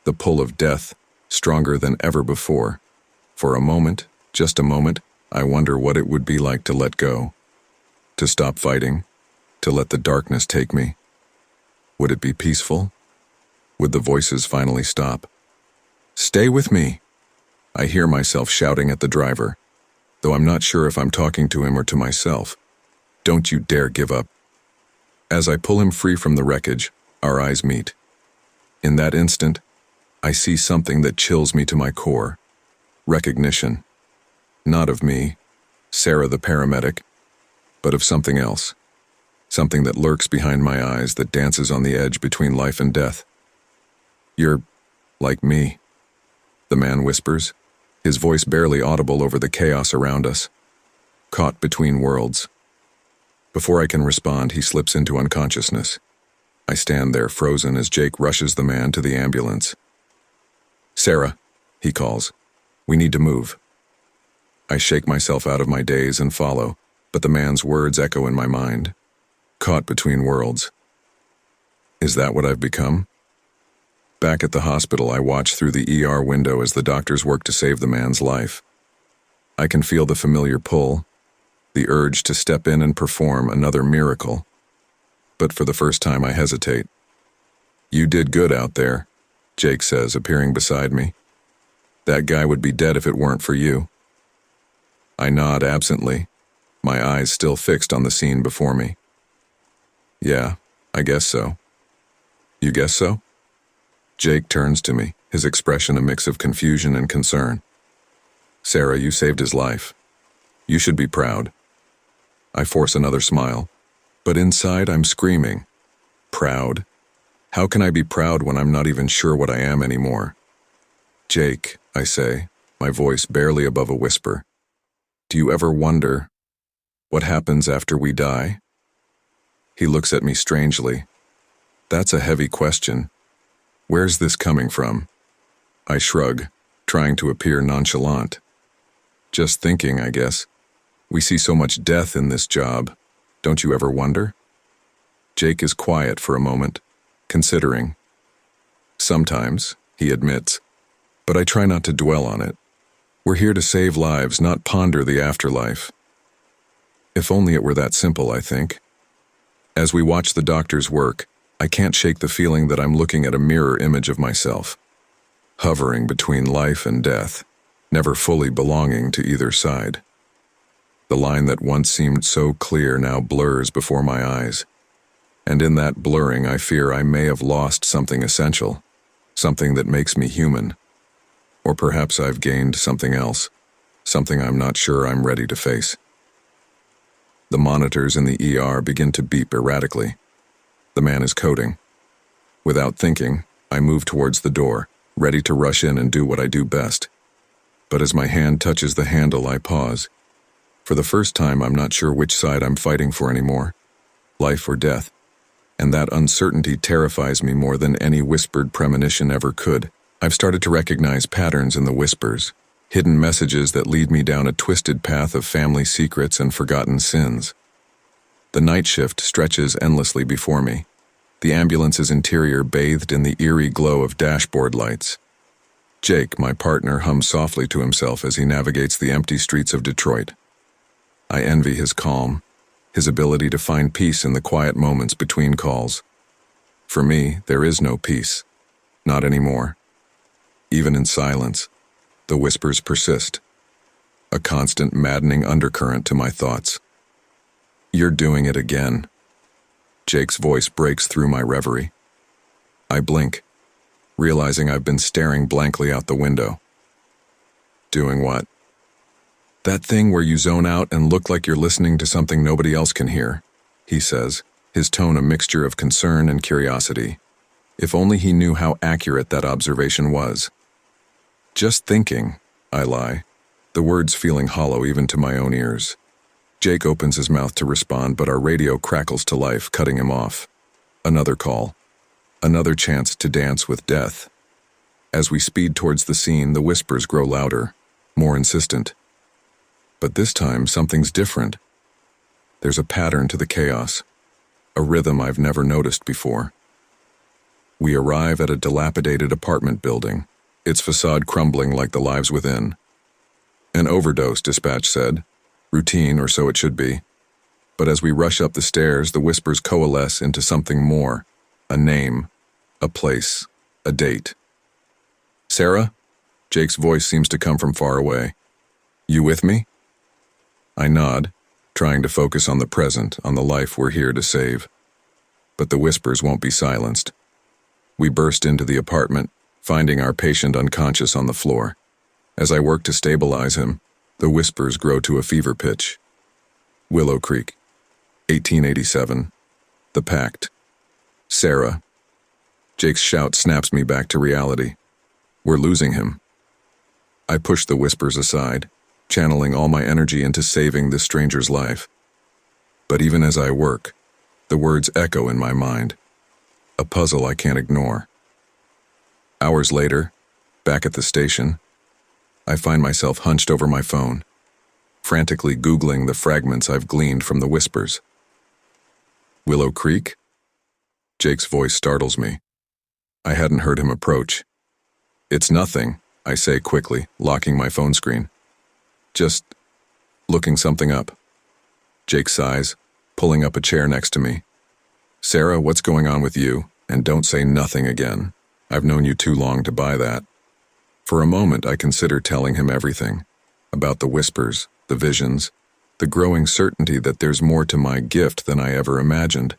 the pull of death, stronger than ever before. For a moment, just a moment, I wonder what it would be like to let go. To stop fighting, to let the darkness take me. Would it be peaceful? Would the voices finally stop? "Stay with me!" I hear myself shouting at the driver, though I'm not sure if I'm talking to him or to myself. "Don't you dare give up." As I pull him free from the wreckage, our eyes meet. In that instant, I see something that chills me to my core. Recognition. Not of me, Sarah the paramedic, but of something else. Something that lurks behind my eyes, that dances on the edge between life and death. "You're like me," the man whispers, his voice barely audible over the chaos around us. Caught between worlds. Before I can respond, he slips into unconsciousness. I stand there frozen as Jake rushes the man to the ambulance. "Sarah," he calls, "we need to move." I shake myself out of my daze and follow, but the man's words echo in my mind. Caught between worlds. Is that what I've become? Back at the hospital, I watch through the ER window as the doctors work to save the man's life. I can feel the familiar pull, the urge to step in and perform another miracle. But for the first time, I hesitate. "You did good out there," Jake says, appearing beside me. "That guy would be dead if it weren't for you." I nod absently, my eyes still fixed on the scene before me. "Yeah, I guess so." "You guess so?" Jake turns to me, his expression a mix of confusion and concern. "Sarah, you saved his life. You should be proud." I force another smile, but inside I'm screaming. Proud? How can I be proud when I'm not even sure what I am anymore? "Jake," I say, my voice barely above a whisper, "do you ever wonder what happens after we die?" He looks at me strangely. "That's a heavy question. Where's this coming from?" I shrug, trying to appear nonchalant. "Just thinking, I guess. We see so much death in this job. Don't you ever wonder?" Jake is quiet for a moment, considering. "Sometimes," he admits, "but I try not to dwell on it. We're here to save lives, not ponder the afterlife." If only it were that simple, I think. As we watch the doctors work, I can't shake the feeling that I'm looking at a mirror image of myself, hovering between life and death, never fully belonging to either side. The line that once seemed so clear now blurs before my eyes, and in that blurring I fear I may have lost something essential, something that makes me human. Or perhaps I've gained something else, something I'm not sure I'm ready to face. The monitors in the ER begin to beep erratically. The man is coding. Without thinking, I move towards the door, ready to rush in and do what I do best. But as my hand touches the handle, I pause. For the first time, I'm not sure which side I'm fighting for anymore, life or death, and that uncertainty terrifies me more than any whispered premonition ever could. I've started to recognize patterns in the whispers, hidden messages that lead me down a twisted path of family secrets and forgotten sins. The night shift stretches endlessly before me, the ambulance's interior bathed in the eerie glow of dashboard lights. Jake, my partner, hums softly to himself as he navigates the empty streets of Detroit. I envy his calm, his ability to find peace in the quiet moments between calls. For me, there is no peace. Not anymore. Even in silence, the whispers persist, a constant maddening undercurrent to my thoughts. "You're doing it again." Jake's voice breaks through my reverie. I blink, realizing I've been staring blankly out the window. "Doing what?" "That thing where you zone out and look like you're listening to something nobody else can hear," he says, his tone a mixture of concern and curiosity. If only he knew how accurate that observation was. "Just thinking," I lie, the words feeling hollow even to my own ears. Jake opens his mouth to respond, but our radio crackles to life, cutting him off. Another call. Another chance to dance with death. As we speed towards the scene, the whispers grow louder, more insistent. But this time, something's different. There's a pattern to the chaos, a rhythm I've never noticed before. We arrive at a dilapidated apartment building, its facade crumbling like the lives within. "An overdose," dispatch said. Routine, or so it should be. But as we rush up the stairs, the whispers coalesce into something more. A name, a place, a date. "Sarah?" Jake's voice seems to come from far away. "You with me?" I nod, trying to focus on the present, on the life we're here to save. But the whispers won't be silenced. We burst into the apartment, finding our patient unconscious on the floor. As I work to stabilize him, the whispers grow to a fever pitch. Willow Creek, 1887. The Pact. Sarah. Jake's shout snaps me back to reality. We're losing him. I push the whispers aside, channeling all my energy into saving this stranger's life. But even as I work, the words echo in my mind, a puzzle I can't ignore. Hours later, back at the station, I find myself hunched over my phone, frantically Googling the fragments I've gleaned from the whispers. Willow Creek? Jake's voice startles me. I hadn't heard him approach. It's nothing, I say quickly, locking my phone screen. Just looking something up. Jake sighs, pulling up a chair next to me. Sarah, what's going on with you? And don't say nothing again. I've known you too long to buy that. For a moment, I consider telling him everything. About the whispers, the visions, the growing certainty that there's more to my gift than I ever imagined.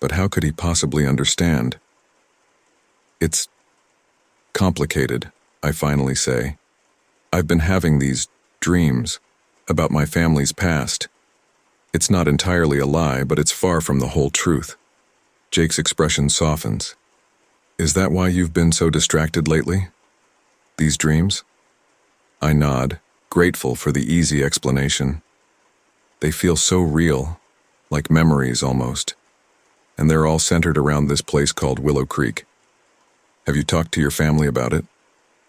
But how could he possibly understand? It's complicated, I finally say. I've been having these dreams about my family's past. It's not entirely a lie, but it's far from the whole truth. Jake's expression softens. Is that why you've been so distracted lately? These dreams? I nod, grateful for the easy explanation. They feel so real, like memories almost. And they're all centered around this place called Willow Creek. Have you talked to your family about it?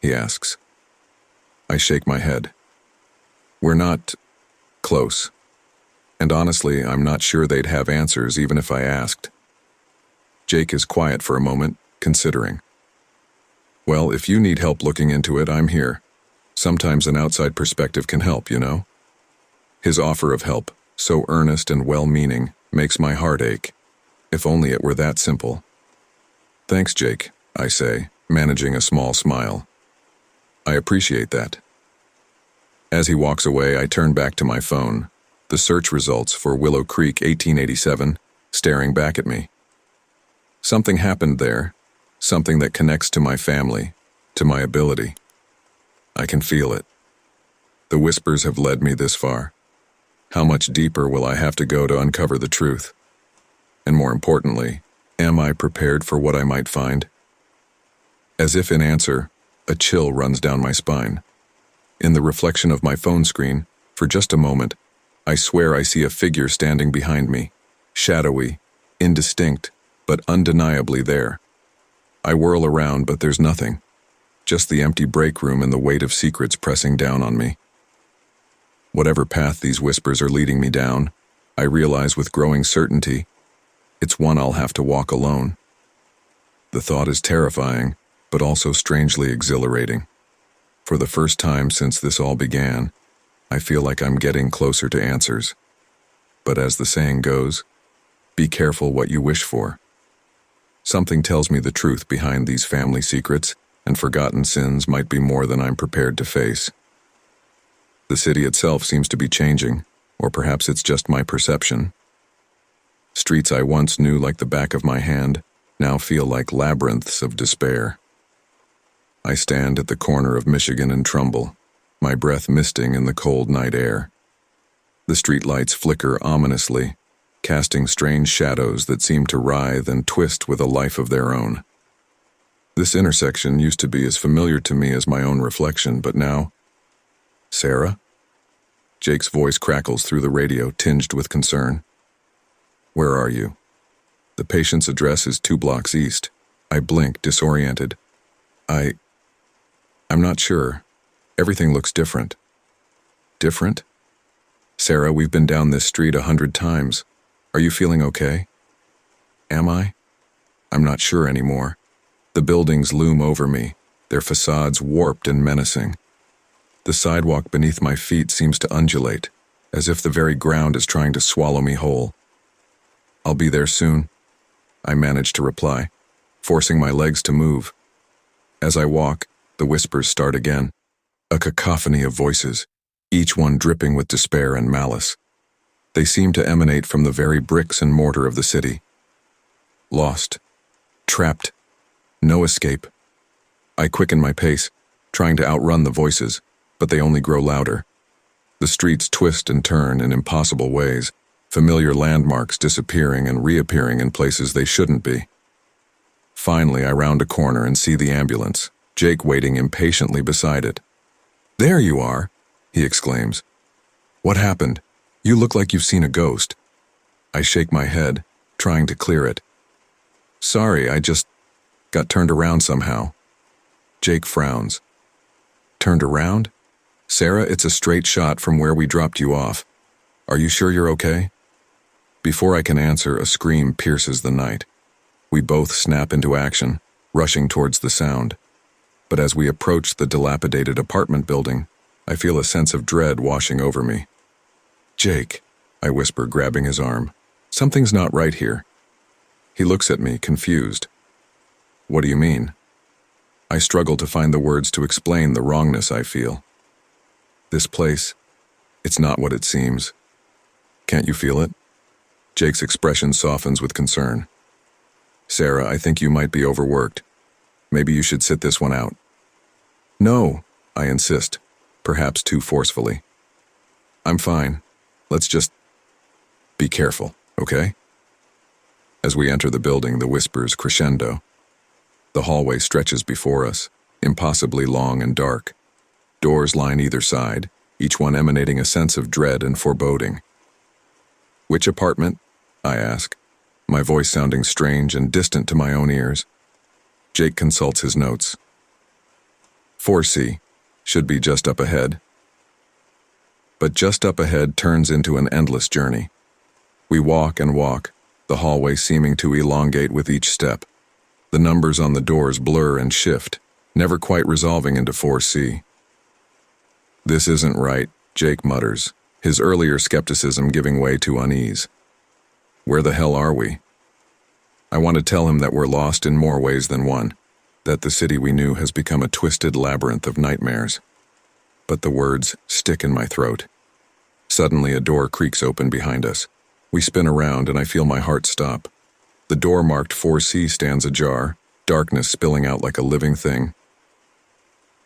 He asks. I shake my head. We're not close. And honestly, I'm not sure they'd have answers even if I asked. Jake is quiet for a moment, considering. Well, if you need help looking into it, I'm here. Sometimes an outside perspective can help, you know? His offer of help, so earnest and well-meaning, makes my heart ache. If only it were that simple. Thanks, Jake, I say, managing a small smile. I appreciate that. As he walks away, I turn back to my phone, the search results for Willow Creek 1887, staring back at me. Something happened there, something that connects to my family, to my ability. I can feel it. The whispers have led me this far. How much deeper will I have to go to uncover the truth? And more importantly, am I prepared for what I might find? As if in answer, a chill runs down my spine. In the reflection of my phone screen, for just a moment, I swear I see a figure standing behind me, shadowy, indistinct, but undeniably there. I whirl around, but there's nothing. Just the empty break room and the weight of secrets pressing down on me. Whatever path these whispers are leading me down, I realize with growing certainty, it's one I'll have to walk alone. The thought is terrifying, but also strangely exhilarating. For the first time since this all began, I feel like I'm getting closer to answers. But as the saying goes, be careful what you wish for. Something tells me the truth behind these family secrets and forgotten sins might be more than I'm prepared to face. The city itself seems to be changing, or perhaps it's just my perception. Streets I once knew like the back of my hand now feel like labyrinths of despair. I stand at the corner of Michigan and Trumbull, my breath misting in the cold night air. The streetlights flicker ominously, casting strange shadows that seem to writhe and twist with a life of their own. This intersection used to be as familiar to me as my own reflection, but now... Sarah? Jake's voice crackles through the radio, tinged with concern. Where are you? The patient's address is 2 blocks east. I blink, disoriented. I'm not sure. Everything looks different. Different? Sarah, we've been down this street 100 times. Are you feeling okay? Am I? I'm not sure anymore. The buildings loom over me, their facades warped and menacing. The sidewalk beneath my feet seems to undulate, as if the very ground is trying to swallow me whole. I'll be there soon, I manage to reply, forcing my legs to move. As I walk, the whispers start again, a cacophony of voices, each one dripping with despair and malice. They seem to emanate from the very bricks and mortar of the city. Lost. Trapped. No escape. I quicken my pace, trying to outrun the voices, but they only grow louder. The streets twist and turn in impossible ways, familiar landmarks disappearing and reappearing in places they shouldn't be. Finally, I round a corner and see the ambulance, Jake waiting impatiently beside it. There you are, he exclaims. What happened? You look like you've seen a ghost. I shake my head, trying to clear it. Sorry, I just got turned around somehow. Jake frowns. Turned around? Sarah, it's a straight shot from where we dropped you off. Are you sure you're okay? Before I can answer, a scream pierces the night. We both snap into action, rushing towards the sound. But as we approach the dilapidated apartment building, I feel a sense of dread washing over me. "Jake," I whisper, grabbing his arm. "Something's not right here." He looks at me, confused. "What do you mean?" I struggle to find the words to explain the wrongness I feel. "This place, it's not what it seems. Can't you feel it?" Jake's expression softens with concern. "Sarah, I think you might be overworked. Maybe you should sit this one out." "No," I insist, perhaps too forcefully. "I'm fine. Let's just be careful, okay?" As we enter the building, the whispers crescendo. The hallway stretches before us, impossibly long and dark. Doors line either side, each one emanating a sense of dread and foreboding. "Which apartment?" I ask, my voice sounding strange and distant to my own ears. Jake consults his notes. 4C, should be just up ahead. But just up ahead turns into an endless journey. We walk and walk, the hallway seeming to elongate with each step. The numbers on the doors blur and shift, never quite resolving into 4C. "This isn't right," Jake mutters, his earlier skepticism giving way to unease. "Where the hell are we?" I want to tell him that we're lost in more ways than one, that the city we knew has become a twisted labyrinth of nightmares. But the words stick in my throat. Suddenly, a door creaks open behind us. We spin around and I feel my heart stop. The door marked 4C stands ajar, darkness spilling out like a living thing.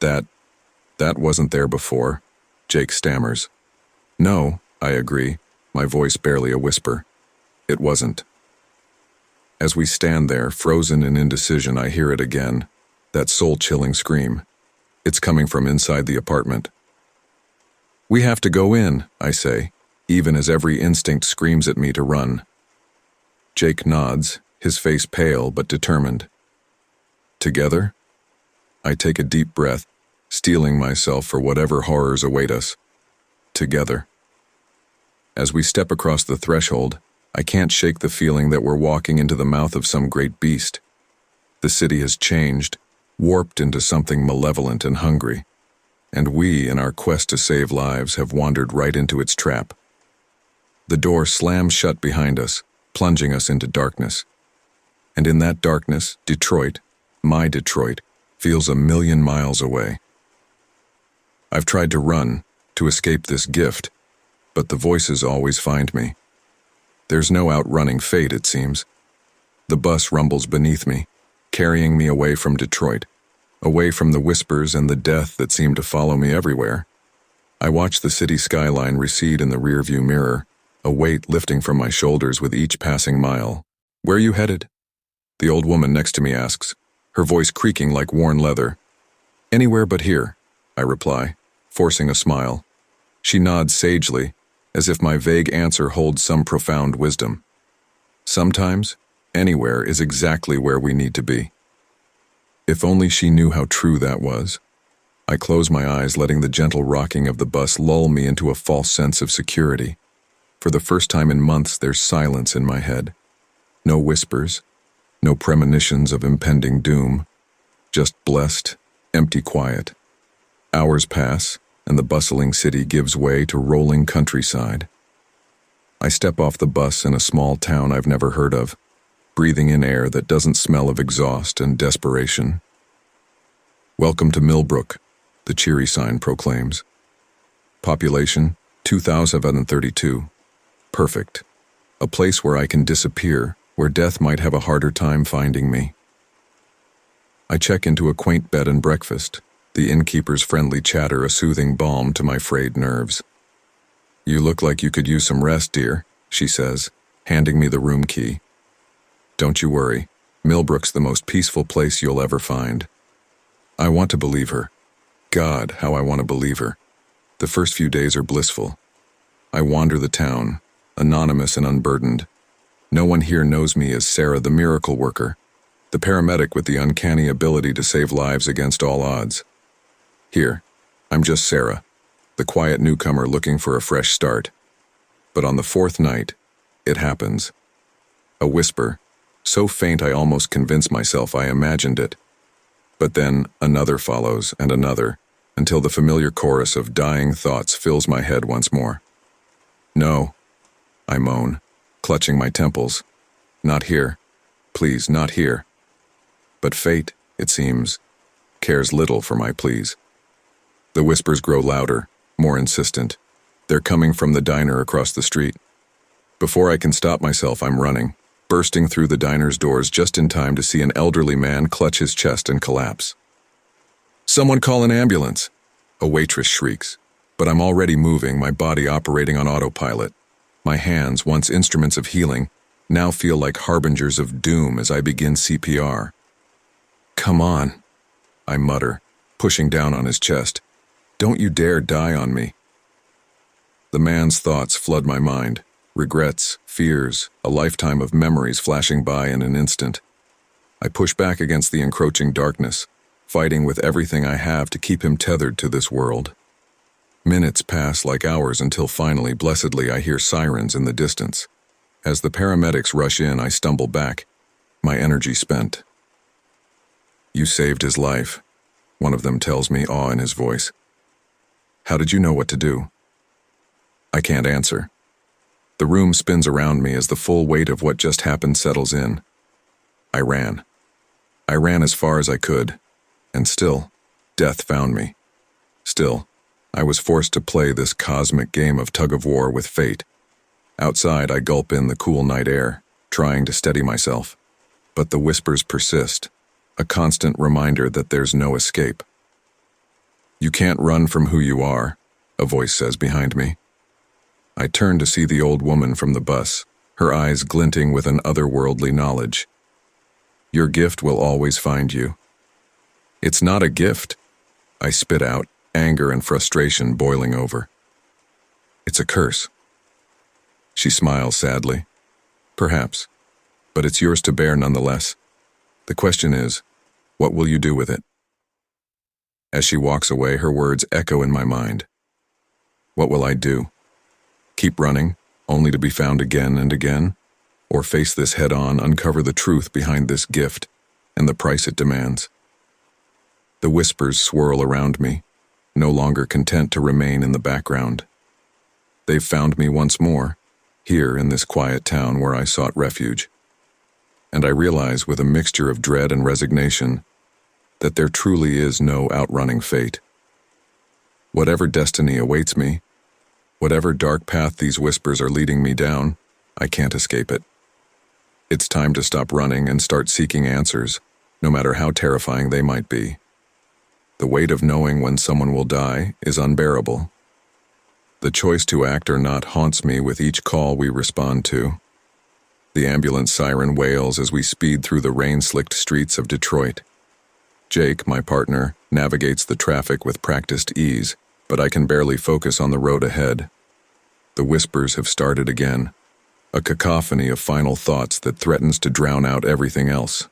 That wasn't there before," Jake stammers. "No," I agree, my voice barely a whisper. "It wasn't." As we stand there, frozen in indecision, I hear it again, that soul-chilling scream. It's coming from inside the apartment. "We have to go in," I say, even as every instinct screams at me to run. Jake nods, his face pale but determined. "Together?" I take a deep breath, steeling myself for whatever horrors await us. Together. As we step across the threshold, I can't shake the feeling that we're walking into the mouth of some great beast. The city has changed, warped into something malevolent and hungry, and we, in our quest to save lives, have wandered right into its trap. The door slams shut behind us, plunging us into darkness. And in that darkness, Detroit, my Detroit, feels a million miles away. I've tried to run, to escape this gift, but the voices always find me. There's no outrunning fate, it seems. The bus rumbles beneath me, carrying me away from Detroit, away from the whispers and the death that seem to follow me everywhere. I watch the city skyline recede in the rearview mirror, a weight lifting from my shoulders with each passing mile. "Where are you headed?" The old woman next to me asks, her voice creaking like worn leather. "Anywhere but here," I reply, forcing a smile. She nods sagely, as if my vague answer holds some profound wisdom. Sometimes, anywhere is exactly where we need to be. If only she knew how true that was. I close my eyes, letting the gentle rocking of the bus lull me into a false sense of security. For the first time in months, there's silence in my head. No whispers, no premonitions of impending doom, just blessed, empty quiet. Hours pass, and the bustling city gives way to rolling countryside. I step off the bus in a small town I've never heard of, breathing in air that doesn't smell of exhaust and desperation. "Welcome to Millbrook," the cheery sign proclaims. Population, 2,032. Perfect. A place where I can disappear, where death might have a harder time finding me. I check into a quaint bed and breakfast, the innkeeper's friendly chatter a soothing balm to my frayed nerves. "You look like you could use some rest, dear," she says, handing me the room key. "Don't you worry, Millbrook's the most peaceful place you'll ever find." I want to believe her. God, how I want to believe her. The first few days are blissful. I wander the town, anonymous and unburdened. No one here knows me as Sarah the miracle worker, the paramedic with the uncanny ability to save lives against all odds. Here, I'm just Sarah, the quiet newcomer looking for a fresh start. But on the fourth night, it happens. A whisper, so faint I almost convinced myself I imagined it. But then another follows and another, until the familiar chorus of dying thoughts fills my head once more. No, I moan, clutching my temples. Not here. Please, not here. But fate, it seems, cares little for my pleas. The whispers grow louder, more insistent. They're coming from the diner across the street. Before I can stop myself, I'm running, bursting through the diner's doors just in time to see an elderly man clutch his chest and collapse. "Someone call an ambulance!" A waitress shrieks, but I'm already moving, my body operating on autopilot. My hands, once instruments of healing, now feel like harbingers of doom as I begin CPR. "Come on," I mutter, pushing down on his chest. "Don't you dare die on me." The man's thoughts flood my mind. Regrets, fears, a lifetime of memories flashing by in an instant. I push back against the encroaching darkness, fighting with everything I have to keep him tethered to this world. Minutes pass like hours until finally, blessedly, I hear sirens in the distance. As the paramedics rush in, I stumble back, my energy spent. "You saved his life," one of them tells me, awe in his voice. "How did you know what to do?" I can't answer. The room spins around me as the full weight of what just happened settles in. I ran. I ran as far as I could, and still, death found me. Still, I was forced to play this cosmic game of tug-of-war with fate. Outside, I gulp in the cool night air, trying to steady myself. But the whispers persist, a constant reminder that there's no escape. "You can't run from who you are," a voice says behind me. I turn to see the old woman from the bus, her eyes glinting with an otherworldly knowledge. "Your gift will always find you." "It's not a gift," I spit out, anger and frustration boiling over. "It's a curse." She smiles sadly. "Perhaps, but it's yours to bear nonetheless. The question is, what will you do with it?" As she walks away, her words echo in my mind. What will I do? Keep running, only to be found again and again? Or face this head-on, uncover the truth behind this gift and the price it demands? The whispers swirl around me, no longer content to remain in the background. They've found me once more, here in this quiet town where I sought refuge. And I realize with a mixture of dread and resignation that there truly is no outrunning fate. Whatever destiny awaits me, whatever dark path these whispers are leading me down, I can't escape it. It's time to stop running and start seeking answers, no matter how terrifying they might be. The weight of knowing when someone will die is unbearable. The choice to act or not haunts me with each call we respond to. The ambulance siren wails as we speed through the rain-slicked streets of Detroit. Jake, my partner, navigates the traffic with practiced ease, but I can barely focus on the road ahead. The whispers have started again, a cacophony of final thoughts that threatens to drown out everything else.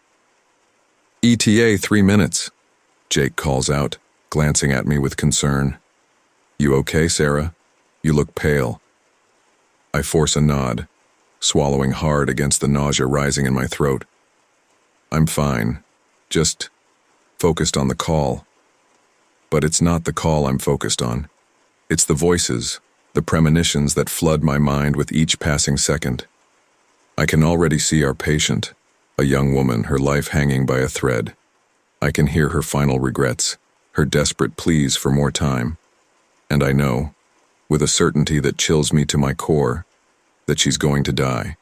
"ETA 3 minutes," Jake calls out, glancing at me with concern. "You okay, Sarah? You look pale." I force a nod, swallowing hard against the nausea rising in my throat. "I'm fine, just focused on the call." But it's not the call I'm focused on. It's the voices, the premonitions that flood my mind with each passing second. I can already see our patient, a young woman, her life hanging by a thread. I can hear her final regrets, her desperate pleas for more time. And I know, with a certainty that chills me to my core, that she's going to die.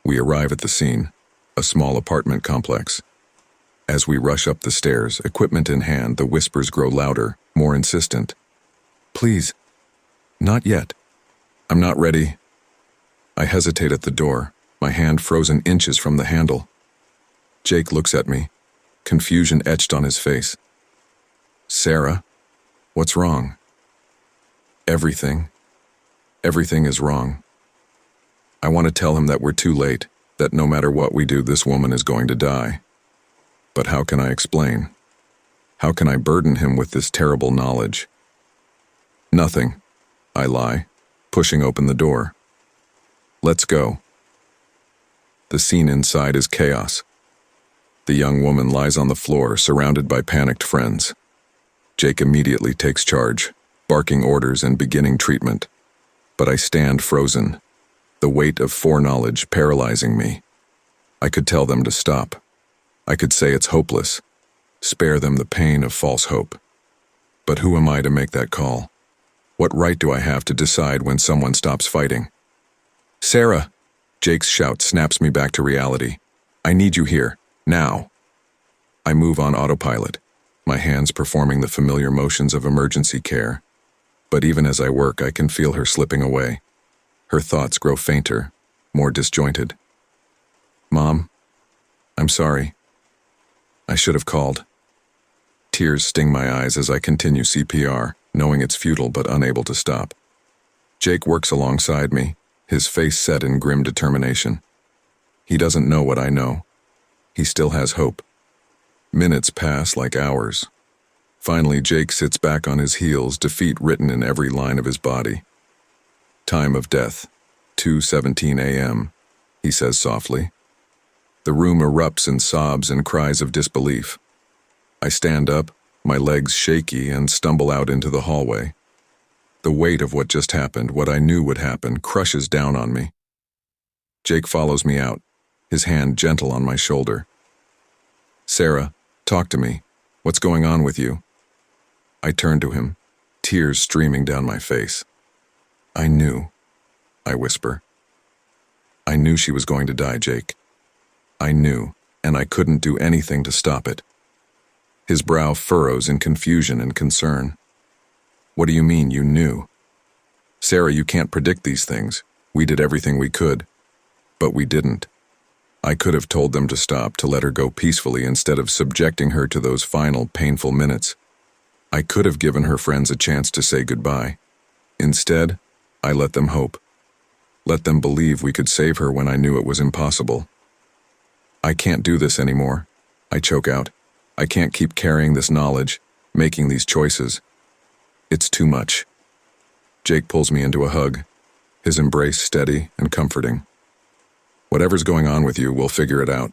We arrive at the scene, a small apartment complex. As we rush up the stairs, equipment in hand, the whispers grow louder, more insistent. "Please, not yet. I'm not ready." I hesitate at the door, my hand frozen inches from the handle. Jake looks at me, confusion etched on his face. "Sarah, what's wrong?" Everything is wrong. I want to tell him that we're too late, that no matter what we do, this woman is going to die. But how can I explain? How can I burden him with this terrible knowledge? "Nothing," I lie, pushing open the door. "Let's go." The scene inside is chaos. The young woman lies on the floor, surrounded by panicked friends. Jake immediately takes charge, barking orders and beginning treatment. But I stand frozen, the weight of foreknowledge paralyzing me. I could tell them to stop. I could say it's hopeless, spare them the pain of false hope. But who am I to make that call? What right do I have to decide when someone stops fighting? Sarah! Jake's shout snaps me back to reality. I need you here, now. I move on autopilot, my hands performing the familiar motions of emergency care. But even as I work, I can feel her slipping away. Her thoughts grow fainter, more disjointed. Mom, I'm sorry. I should have called. Tears sting my eyes as I continue CPR, knowing it's futile but unable to stop. Jake works alongside me, his face set in grim determination. He doesn't know what I know. He still has hope. Minutes pass like hours. Finally, Jake sits back on his heels, defeat written in every line of his body. Time of death, 2:17 a.m., he says softly. The room erupts in sobs and cries of disbelief. I stand up, my legs shaky, and stumble out into the hallway. The weight of what just happened, what I knew would happen, crushes down on me. Jake follows me out, his hand gentle on my shoulder. Sarah, talk to me. What's going on with you? I turn to him, tears streaming down my face. I knew, I whisper. I knew she was going to die, Jake. I knew, and I couldn't do anything to stop it. His brow furrows in confusion and concern. What do you mean, you knew? Sarah, you can't predict these things. We did everything we could. But we didn't. I could have told them to stop, to let her go peacefully instead of subjecting her to those final, painful minutes. I could have given her friends a chance to say goodbye. Instead, I let them hope. Let them believe we could save her when I knew it was impossible. I can't do this anymore, I choke out. I can't keep carrying this knowledge, making these choices. It's too much. Jake pulls me into a hug, his embrace steady and comforting. Whatever's going on with you, we'll figure it out.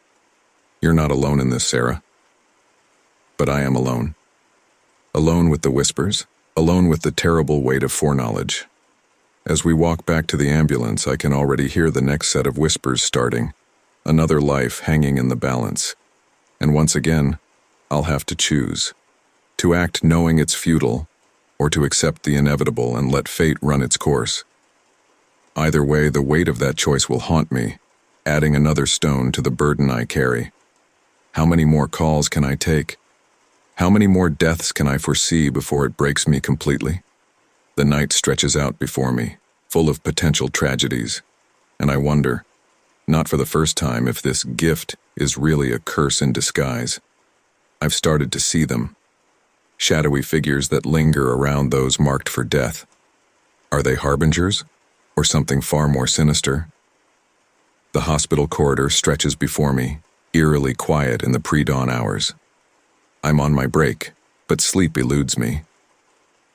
You're not alone in this, Sarah. But I am alone. Alone with the whispers, alone with the terrible weight of foreknowledge. As we walk back to the ambulance, I can already hear the next set of whispers starting, another life hanging in the balance. And once again, I'll have to choose. To act knowing it's futile, or to accept the inevitable and let fate run its course. Either way, the weight of that choice will haunt me, adding another stone to the burden I carry. How many more calls can I take? How many more deaths can I foresee before it breaks me completely? The night stretches out before me, full of potential tragedies, and I wonder, not for the first time, if this gift is really a curse in disguise. I've started to see them. Shadowy figures that linger around those marked for death. Are they harbingers, or something far more sinister? The hospital corridor stretches before me, eerily quiet in the pre-dawn hours. I'm on my break, but sleep eludes me.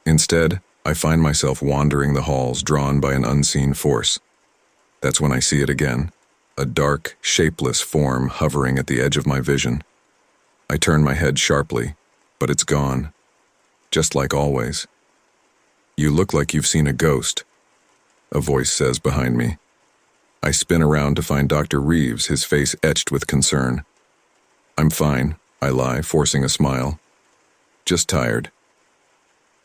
Instead, I find myself wandering the halls, drawn by an unseen force. That's when I see it again, a dark, shapeless form hovering at the edge of my vision. I turn my head sharply, but it's gone. Just like always. You look like you've seen a ghost, a voice says behind me. I spin around to find Dr. Reeves, his face etched with concern. I'm fine, I lie, forcing a smile. Just tired.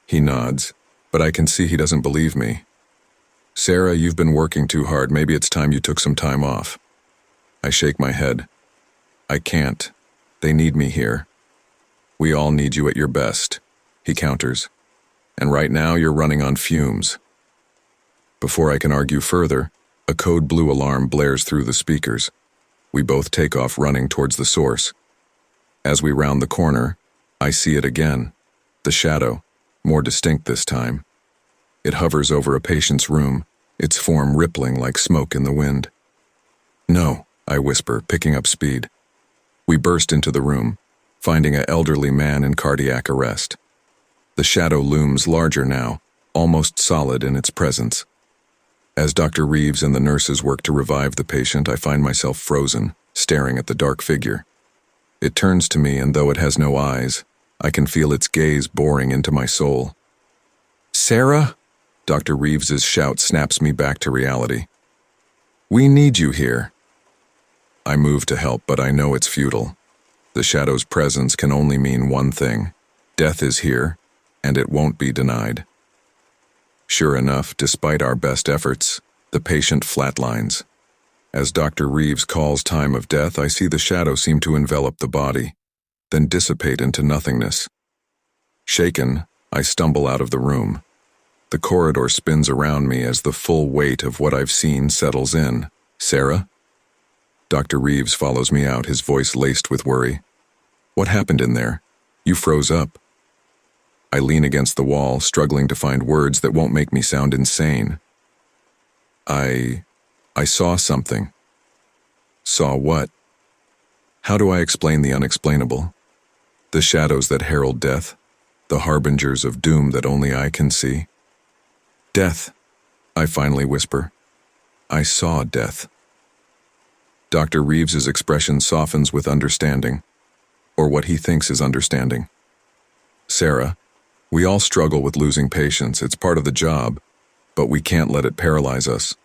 He nods, but I can see he doesn't believe me. Sarah, you've been working too hard. Maybe it's time you took some time off. I shake my head. I can't. They need me here. We all need you at your best, he counters. And right now you're running on fumes. Before I can argue further, a code blue alarm blares through the speakers. We both take off running towards the source. As we round the corner, I see it again. The shadow, more distinct this time. It hovers over a patient's room, its form rippling like smoke in the wind. No, I whisper, picking up speed. We burst into the room, finding an elderly man in cardiac arrest. The shadow looms larger now, almost solid in its presence. As Dr. Reeves and the nurses work to revive the patient, I find myself frozen, staring at the dark figure. It turns to me, and though it has no eyes, I can feel its gaze boring into my soul. "Sarah?" Dr. Reeves's shout snaps me back to reality. "We need you here." I move to help, but I know it's futile. The shadow's presence can only mean one thing. Death is here, and it won't be denied. Sure enough, despite our best efforts, the patient flatlines. As Dr. Reeves calls time of death, I see the shadow seem to envelop the body, then dissipate into nothingness. Shaken, I stumble out of the room. The corridor spins around me as the full weight of what I've seen settles in. "Sarah?" Dr. Reeves follows me out, his voice laced with worry. "What happened in there? You froze up." I lean against the wall, struggling to find words that won't make me sound insane. I saw something. Saw what? How do I explain the unexplainable? The shadows that herald death, the harbingers of doom that only I can see. "Death," I finally whisper. "I saw death." Dr. Reeves's expression softens with understanding, or what he thinks is understanding. "Sarah, we all struggle with losing patients. It's part of the job, but we can't let it paralyze us.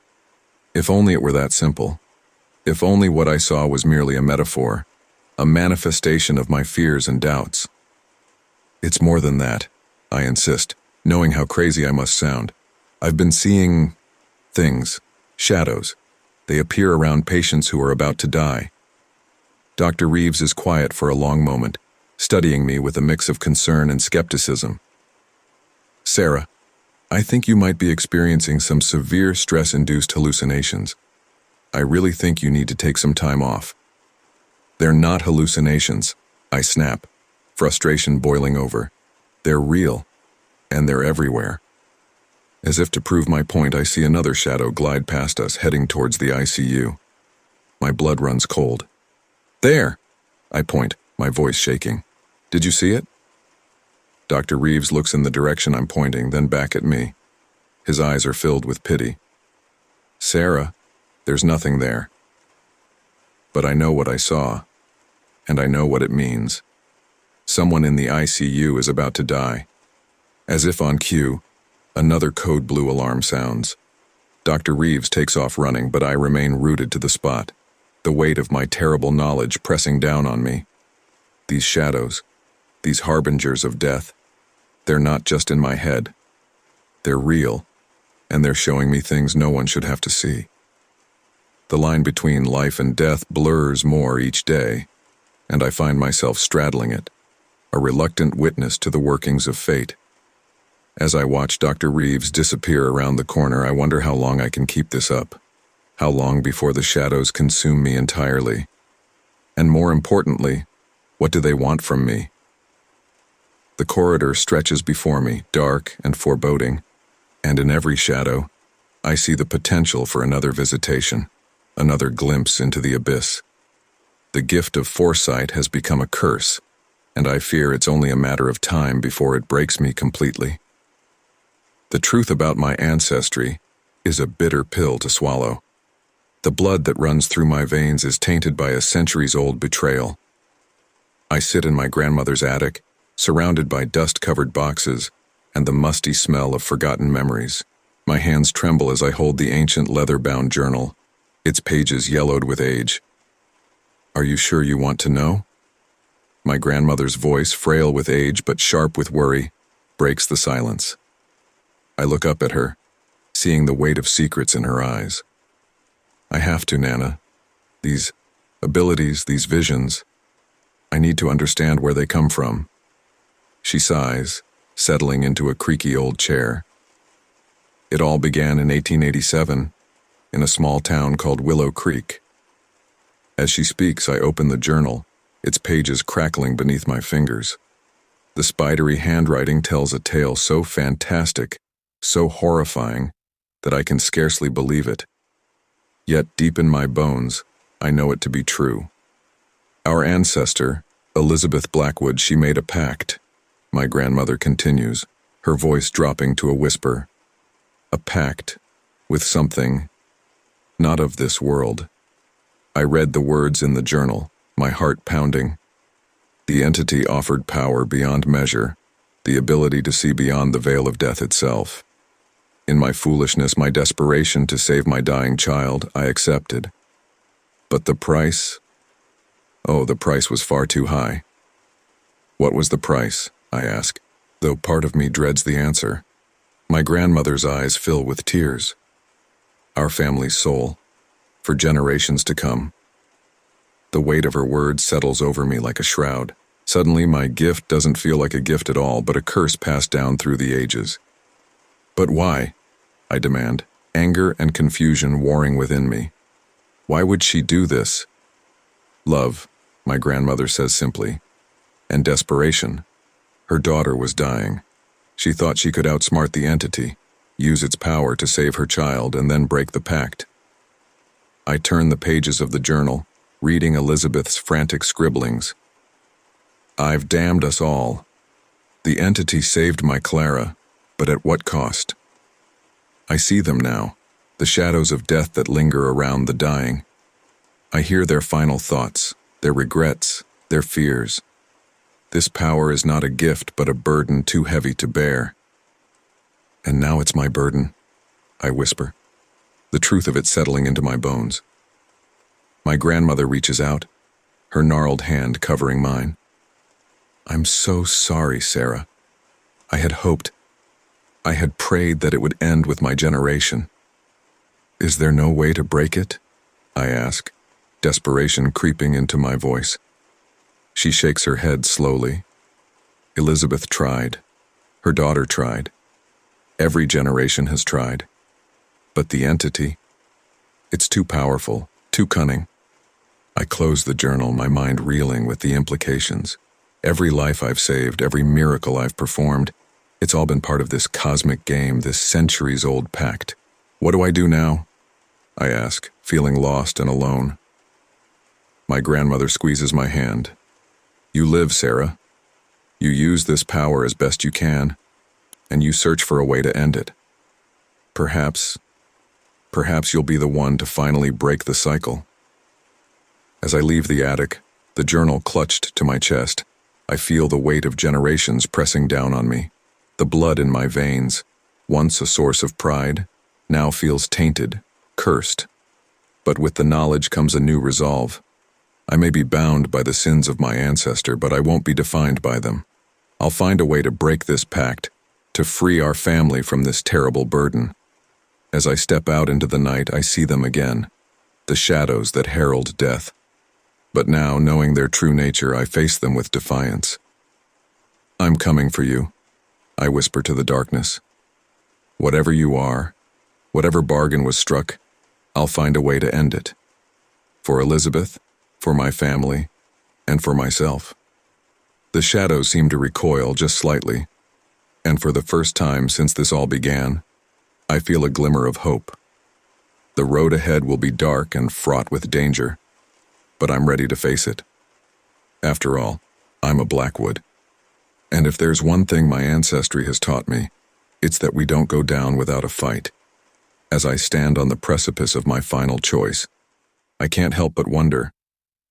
If only it were that simple. If only what I saw was merely a metaphor, a manifestation of my fears and doubts." "It's more than that," I insist, knowing how crazy I must sound. "I've been seeing things, shadows. They appear around patients who are about to die." Dr. Reeves is quiet for a long moment, studying me with a mix of concern and skepticism. "Sarah, I think you might be experiencing some severe stress-induced hallucinations. I really think you need to take some time off." "They're not hallucinations," I snap, frustration boiling over. "They're real, and they're everywhere." As if to prove my point, I see another shadow glide past us, heading towards the ICU. My blood runs cold. "There!" I point, my voice shaking. "Did you see it?" Dr. Reeves looks in the direction I'm pointing, then back at me. His eyes are filled with pity. "Sarah, there's nothing there." But I know what I saw, and I know what it means. Someone in the ICU is about to die. As if on cue, another code blue alarm sounds. Dr. Reeves takes off running, but I remain rooted to the spot, the weight of my terrible knowledge pressing down on me. These shadows, these harbingers of death, they're not just in my head. They're real, and they're showing me things no one should have to see. The line between life and death blurs more each day, and I find myself straddling it, a reluctant witness to the workings of fate. As I watch Dr. Reeves disappear around the corner, I wonder how long I can keep this up. How long before the shadows consume me entirely? And more importantly, what do they want from me? The corridor stretches before me, dark and foreboding, and in every shadow, I see the potential for another visitation, another glimpse into the abyss. The gift of foresight has become a curse, and I fear it's only a matter of time before it breaks me completely. The truth about my ancestry is a bitter pill to swallow. The blood that runs through my veins is tainted by a centuries-old betrayal. I sit in my grandmother's attic, surrounded by dust-covered boxes and the musty smell of forgotten memories. My hands tremble as I hold the ancient leather-bound journal, its pages yellowed with age. "Are you sure you want to know?" My grandmother's voice, frail with age but sharp with worry, breaks the silence. I look up at her, seeing the weight of secrets in her eyes. "I have to, Nana. These abilities, these visions, I need to understand where they come from." She sighs, settling into a creaky old chair. "It all began in 1887, in a small town called Willow Creek." As she speaks, I open the journal, its pages crackling beneath my fingers. The spidery handwriting tells a tale so fantastic, so horrifying, that I can scarcely believe it. Yet deep in my bones, I know it to be true. Our ancestor, Elizabeth Blackwood, she made a pact. My grandmother continues, her voice dropping to a whisper. A pact with something not of this world. I read the words in the journal, my heart pounding. The entity offered power beyond measure, the ability to see beyond the veil of death itself. In my foolishness, my desperation to save my dying child, I accepted. But the price? Oh, the price was far too high. What was the price? I ask, though part of me dreads the answer. My grandmother's eyes fill with tears. Our family's soul, for generations to come. The weight of her words settles over me like a shroud. Suddenly, my gift doesn't feel like a gift at all, but a curse passed down through the ages. But why? I demand, anger and confusion warring within me. Why would she do this? Love, my grandmother says simply, and desperation. Her daughter was dying. She thought she could outsmart the entity, use its power to save her child, and then break the pact. I turn the pages of the journal, reading Elizabeth's frantic scribblings. I've damned us all. The entity saved my Clara, but at what cost? I see them now, the shadows of death that linger around the dying. I hear their final thoughts, their regrets, their fears. This power is not a gift, but a burden too heavy to bear. And now it's my burden, I whisper, the truth of it settling into my bones. My grandmother reaches out, her gnarled hand covering mine. I'm so sorry, Sarah. I had prayed that it would end with my generation. Is there no way to break it? I ask, desperation creeping into my voice. She shakes her head slowly. Elizabeth tried. Her daughter tried. Every generation has tried. But the entity, it's too powerful, too cunning. I close the journal, my mind reeling with the implications. Every life I've saved, every miracle I've performed, it's all been part of this cosmic game, this centuries-old pact. What do I do now? I ask, feeling lost and alone. My grandmother squeezes my hand. You live, Sarah. You use this power as best you can, and you search for a way to end it. Perhaps you'll be the one to finally break the cycle. As I leave the attic, the journal clutched to my chest, I feel the weight of generations pressing down on me. The blood in my veins, once a source of pride, now feels tainted, cursed. But with the knowledge comes a new resolve. I may be bound by the sins of my ancestor, but I won't be defined by them. I'll find a way to break this pact, to free our family from this terrible burden. As I step out into the night, I see them again, the shadows that herald death. But now, knowing their true nature, I face them with defiance. I'm coming for you, I whisper to the darkness. Whatever you are, whatever bargain was struck, I'll find a way to end it. For Elizabeth, for my family, and for myself. The shadows seem to recoil just slightly, and for the first time since this all began, I feel a glimmer of hope. The road ahead will be dark and fraught with danger, but I'm ready to face it. After all, I'm a Blackwood. And if there's one thing my ancestry has taught me, it's that we don't go down without a fight. As I stand on the precipice of my final choice, I can't help but wonder,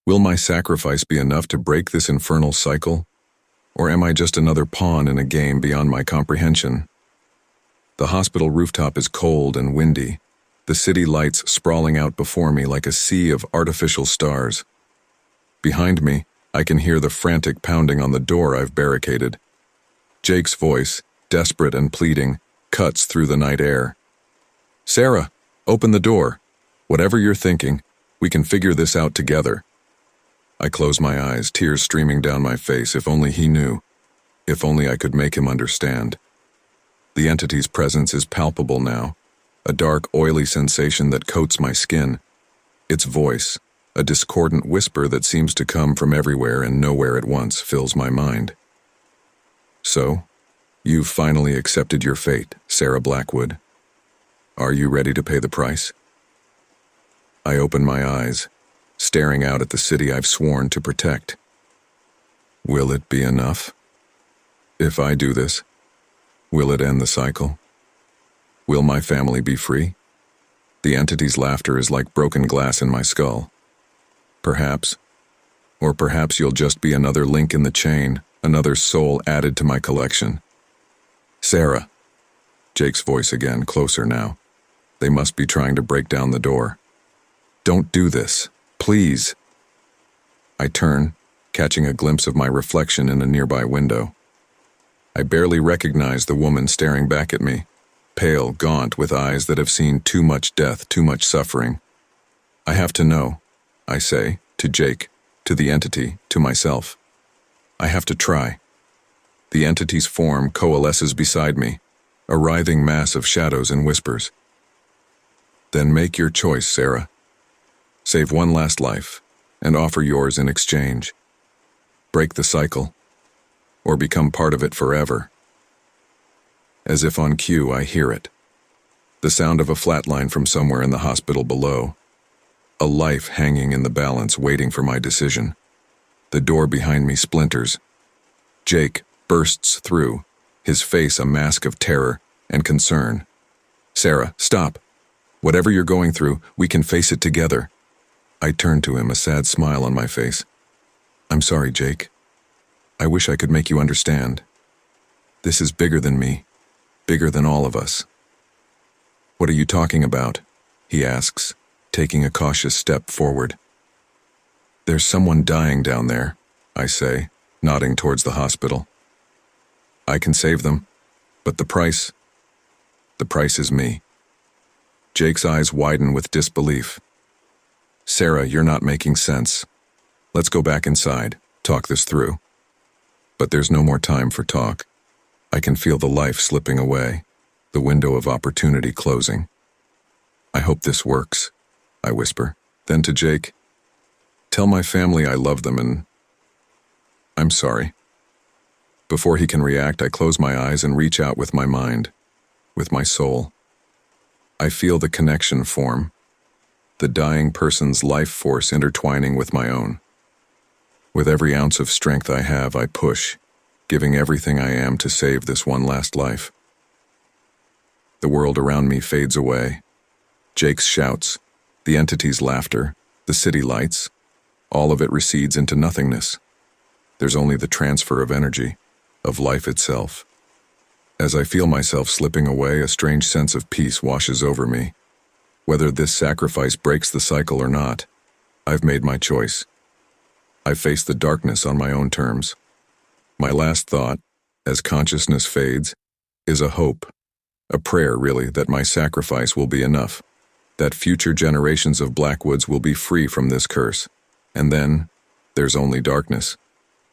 will my sacrifice be enough to break this infernal cycle? Or am I just another pawn in a game beyond my comprehension? The hospital rooftop is cold and windy, the city lights sprawling out before me like a sea of artificial stars. Behind me, I can hear the frantic pounding on the door I've barricaded. Jake's voice, desperate and pleading, cuts through the night air. Sarah, open the door. Whatever you're thinking, we can figure this out together. I close my eyes, tears streaming down my face. If only he knew. If only I could make him understand. The entity's presence is palpable now, a dark, oily sensation that coats my skin. Its voice, a discordant whisper that seems to come from everywhere and nowhere at once, fills my mind. So, you've finally accepted your fate, Sarah Blackwood. Are you ready to pay the price? I open my eyes, staring out at the city I've sworn to protect. Will it be enough? If I do this, will it end the cycle? Will my family be free? The entity's laughter is like broken glass in my skull. Perhaps, or perhaps you'll just be another link in the chain, another soul added to my collection. Sarah. Jake's voice again, closer now. They must be trying to break down the door. Don't do this, please. I turn, catching a glimpse of my reflection in a nearby window. I barely recognize the woman staring back at me, pale, gaunt, with eyes that have seen too much death, too much suffering. I have to know, I say, to Jake, to the entity, to myself. I have to try. The entity's form coalesces beside me, a writhing mass of shadows and whispers. Then make your choice, Sarah. Save one last life, and offer yours in exchange. Break the cycle, or become part of it forever. As if on cue, I hear it. The sound of a flatline from somewhere in the hospital below. A life hanging in the balance, waiting for my decision. The door behind me splinters. Jake bursts through, his face a mask of terror and concern. Sarah, stop. Whatever you're going through, we can face it together. I turn to him, a sad smile on my face. I'm sorry, Jake. I wish I could make you understand. This is bigger than me, bigger than all of us. What are you talking about? He asks, taking a cautious step forward. There's someone dying down there, I say, nodding towards the hospital. I can save them, but the price is me. Jake's eyes widen with disbelief. Sarah, you're not making sense. Let's go back inside, talk this through. But there's no more time for talk. I can feel the life slipping away, the window of opportunity closing. I hope this works, I whisper. Then to Jake, tell my family I love them and I'm sorry. Before he can react, I close my eyes and reach out with my mind, with my soul. I feel the connection form, the dying person's life force intertwining with my own. With every ounce of strength I have, I push, giving everything I am to save this one last life. The world around me fades away. Jake's shouts, the entity's laughter, the city lights, all of it recedes into nothingness. There's only the transfer of energy, of life itself. As I feel myself slipping away, a strange sense of peace washes over me. Whether this sacrifice breaks the cycle or not, I've made my choice. I face the darkness on my own terms. My last thought, as consciousness fades, is a hope, a prayer really, that my sacrifice will be enough, that future generations of Blackwoods will be free from this curse. And then, there's only darkness.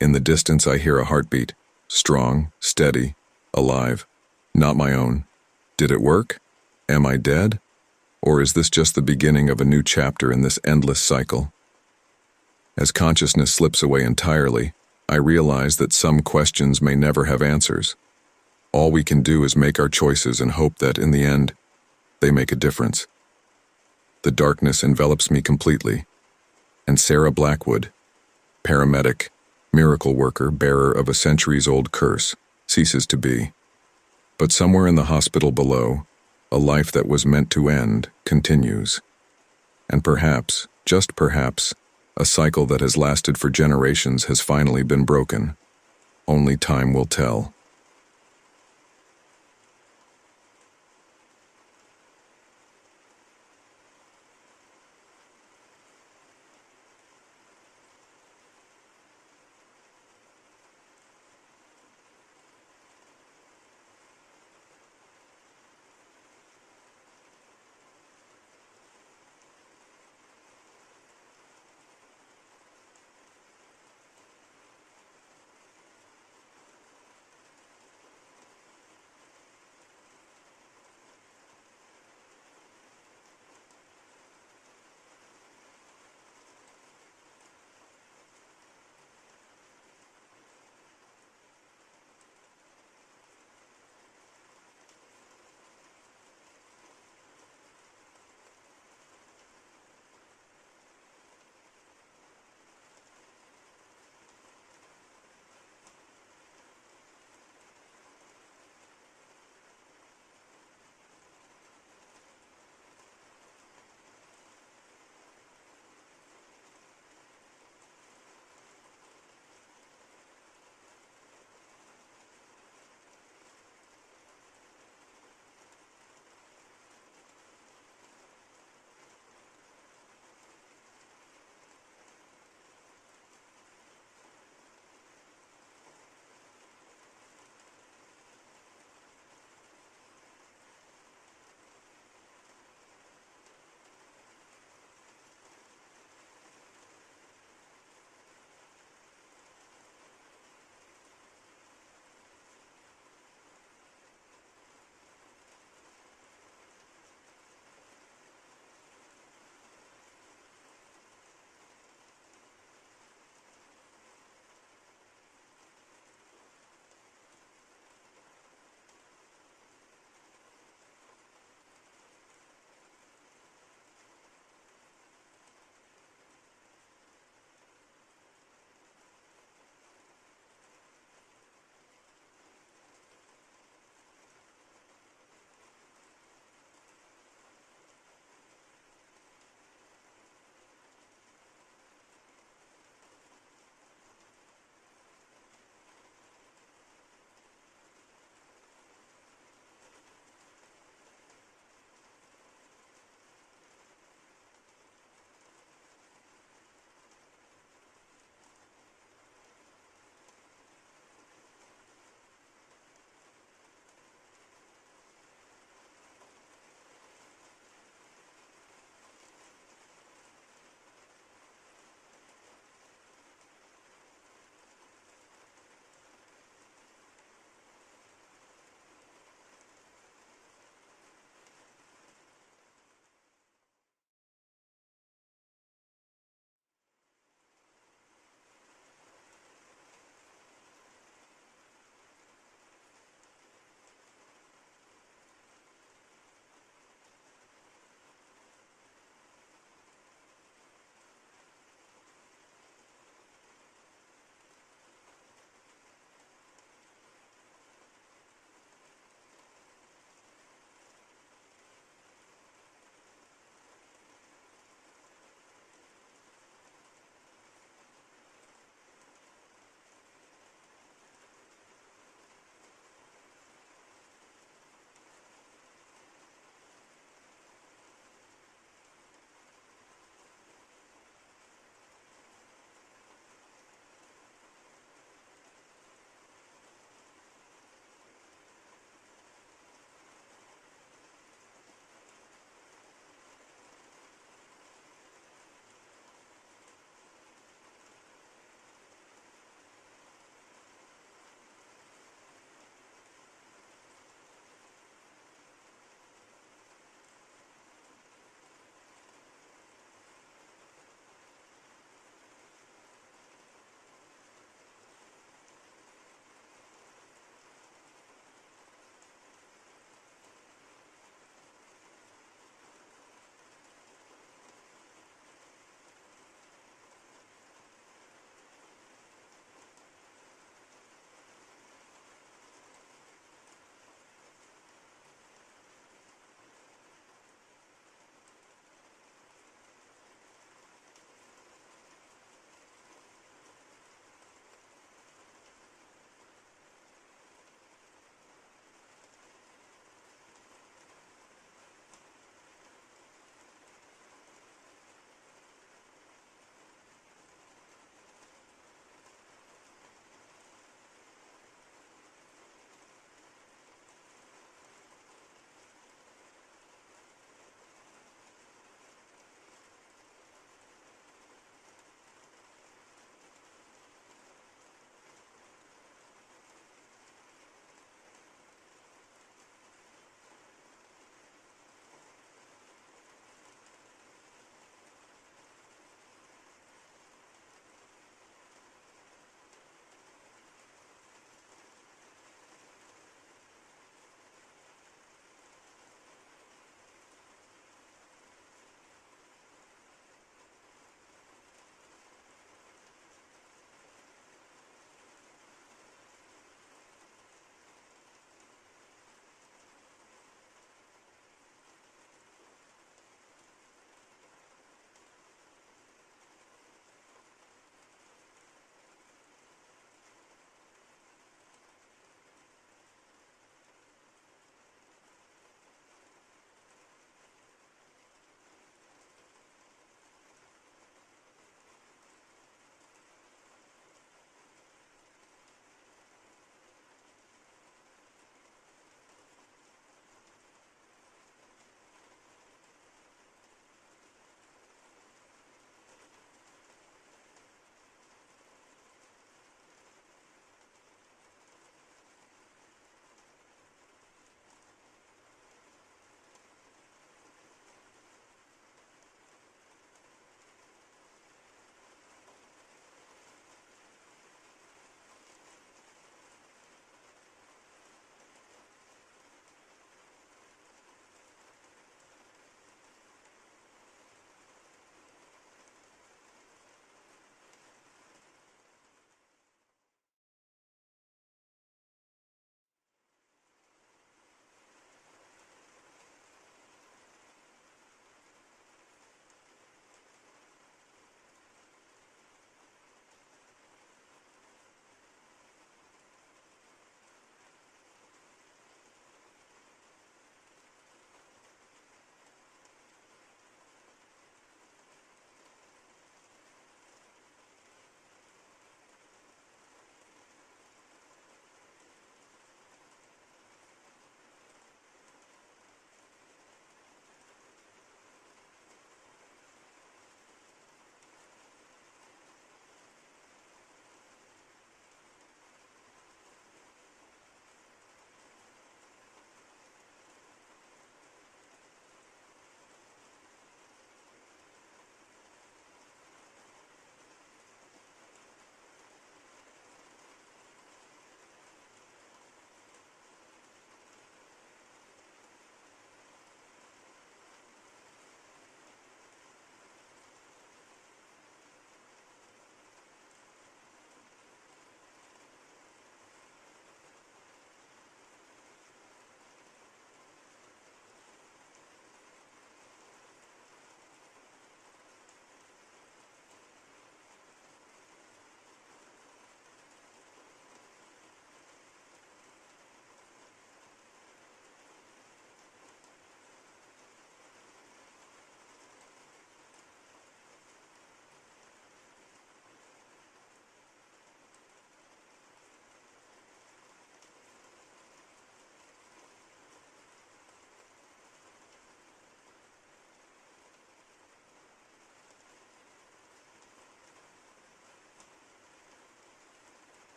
In the distance I hear a heartbeat, strong, steady, alive, not my own. Did it work? Am I dead? Or is this just the beginning of a new chapter in this endless cycle? As consciousness slips away entirely, I realize that some questions may never have answers. All we can do is make our choices and hope that, in the end, they make a difference. The darkness envelops me completely, and Sarah Blackwood, paramedic, miracle worker, bearer of a centuries-old curse, ceases to be. But somewhere in the hospital below, a life that was meant to end continues. And perhaps, just perhaps, a cycle that has lasted for generations has finally been broken. Only time will tell.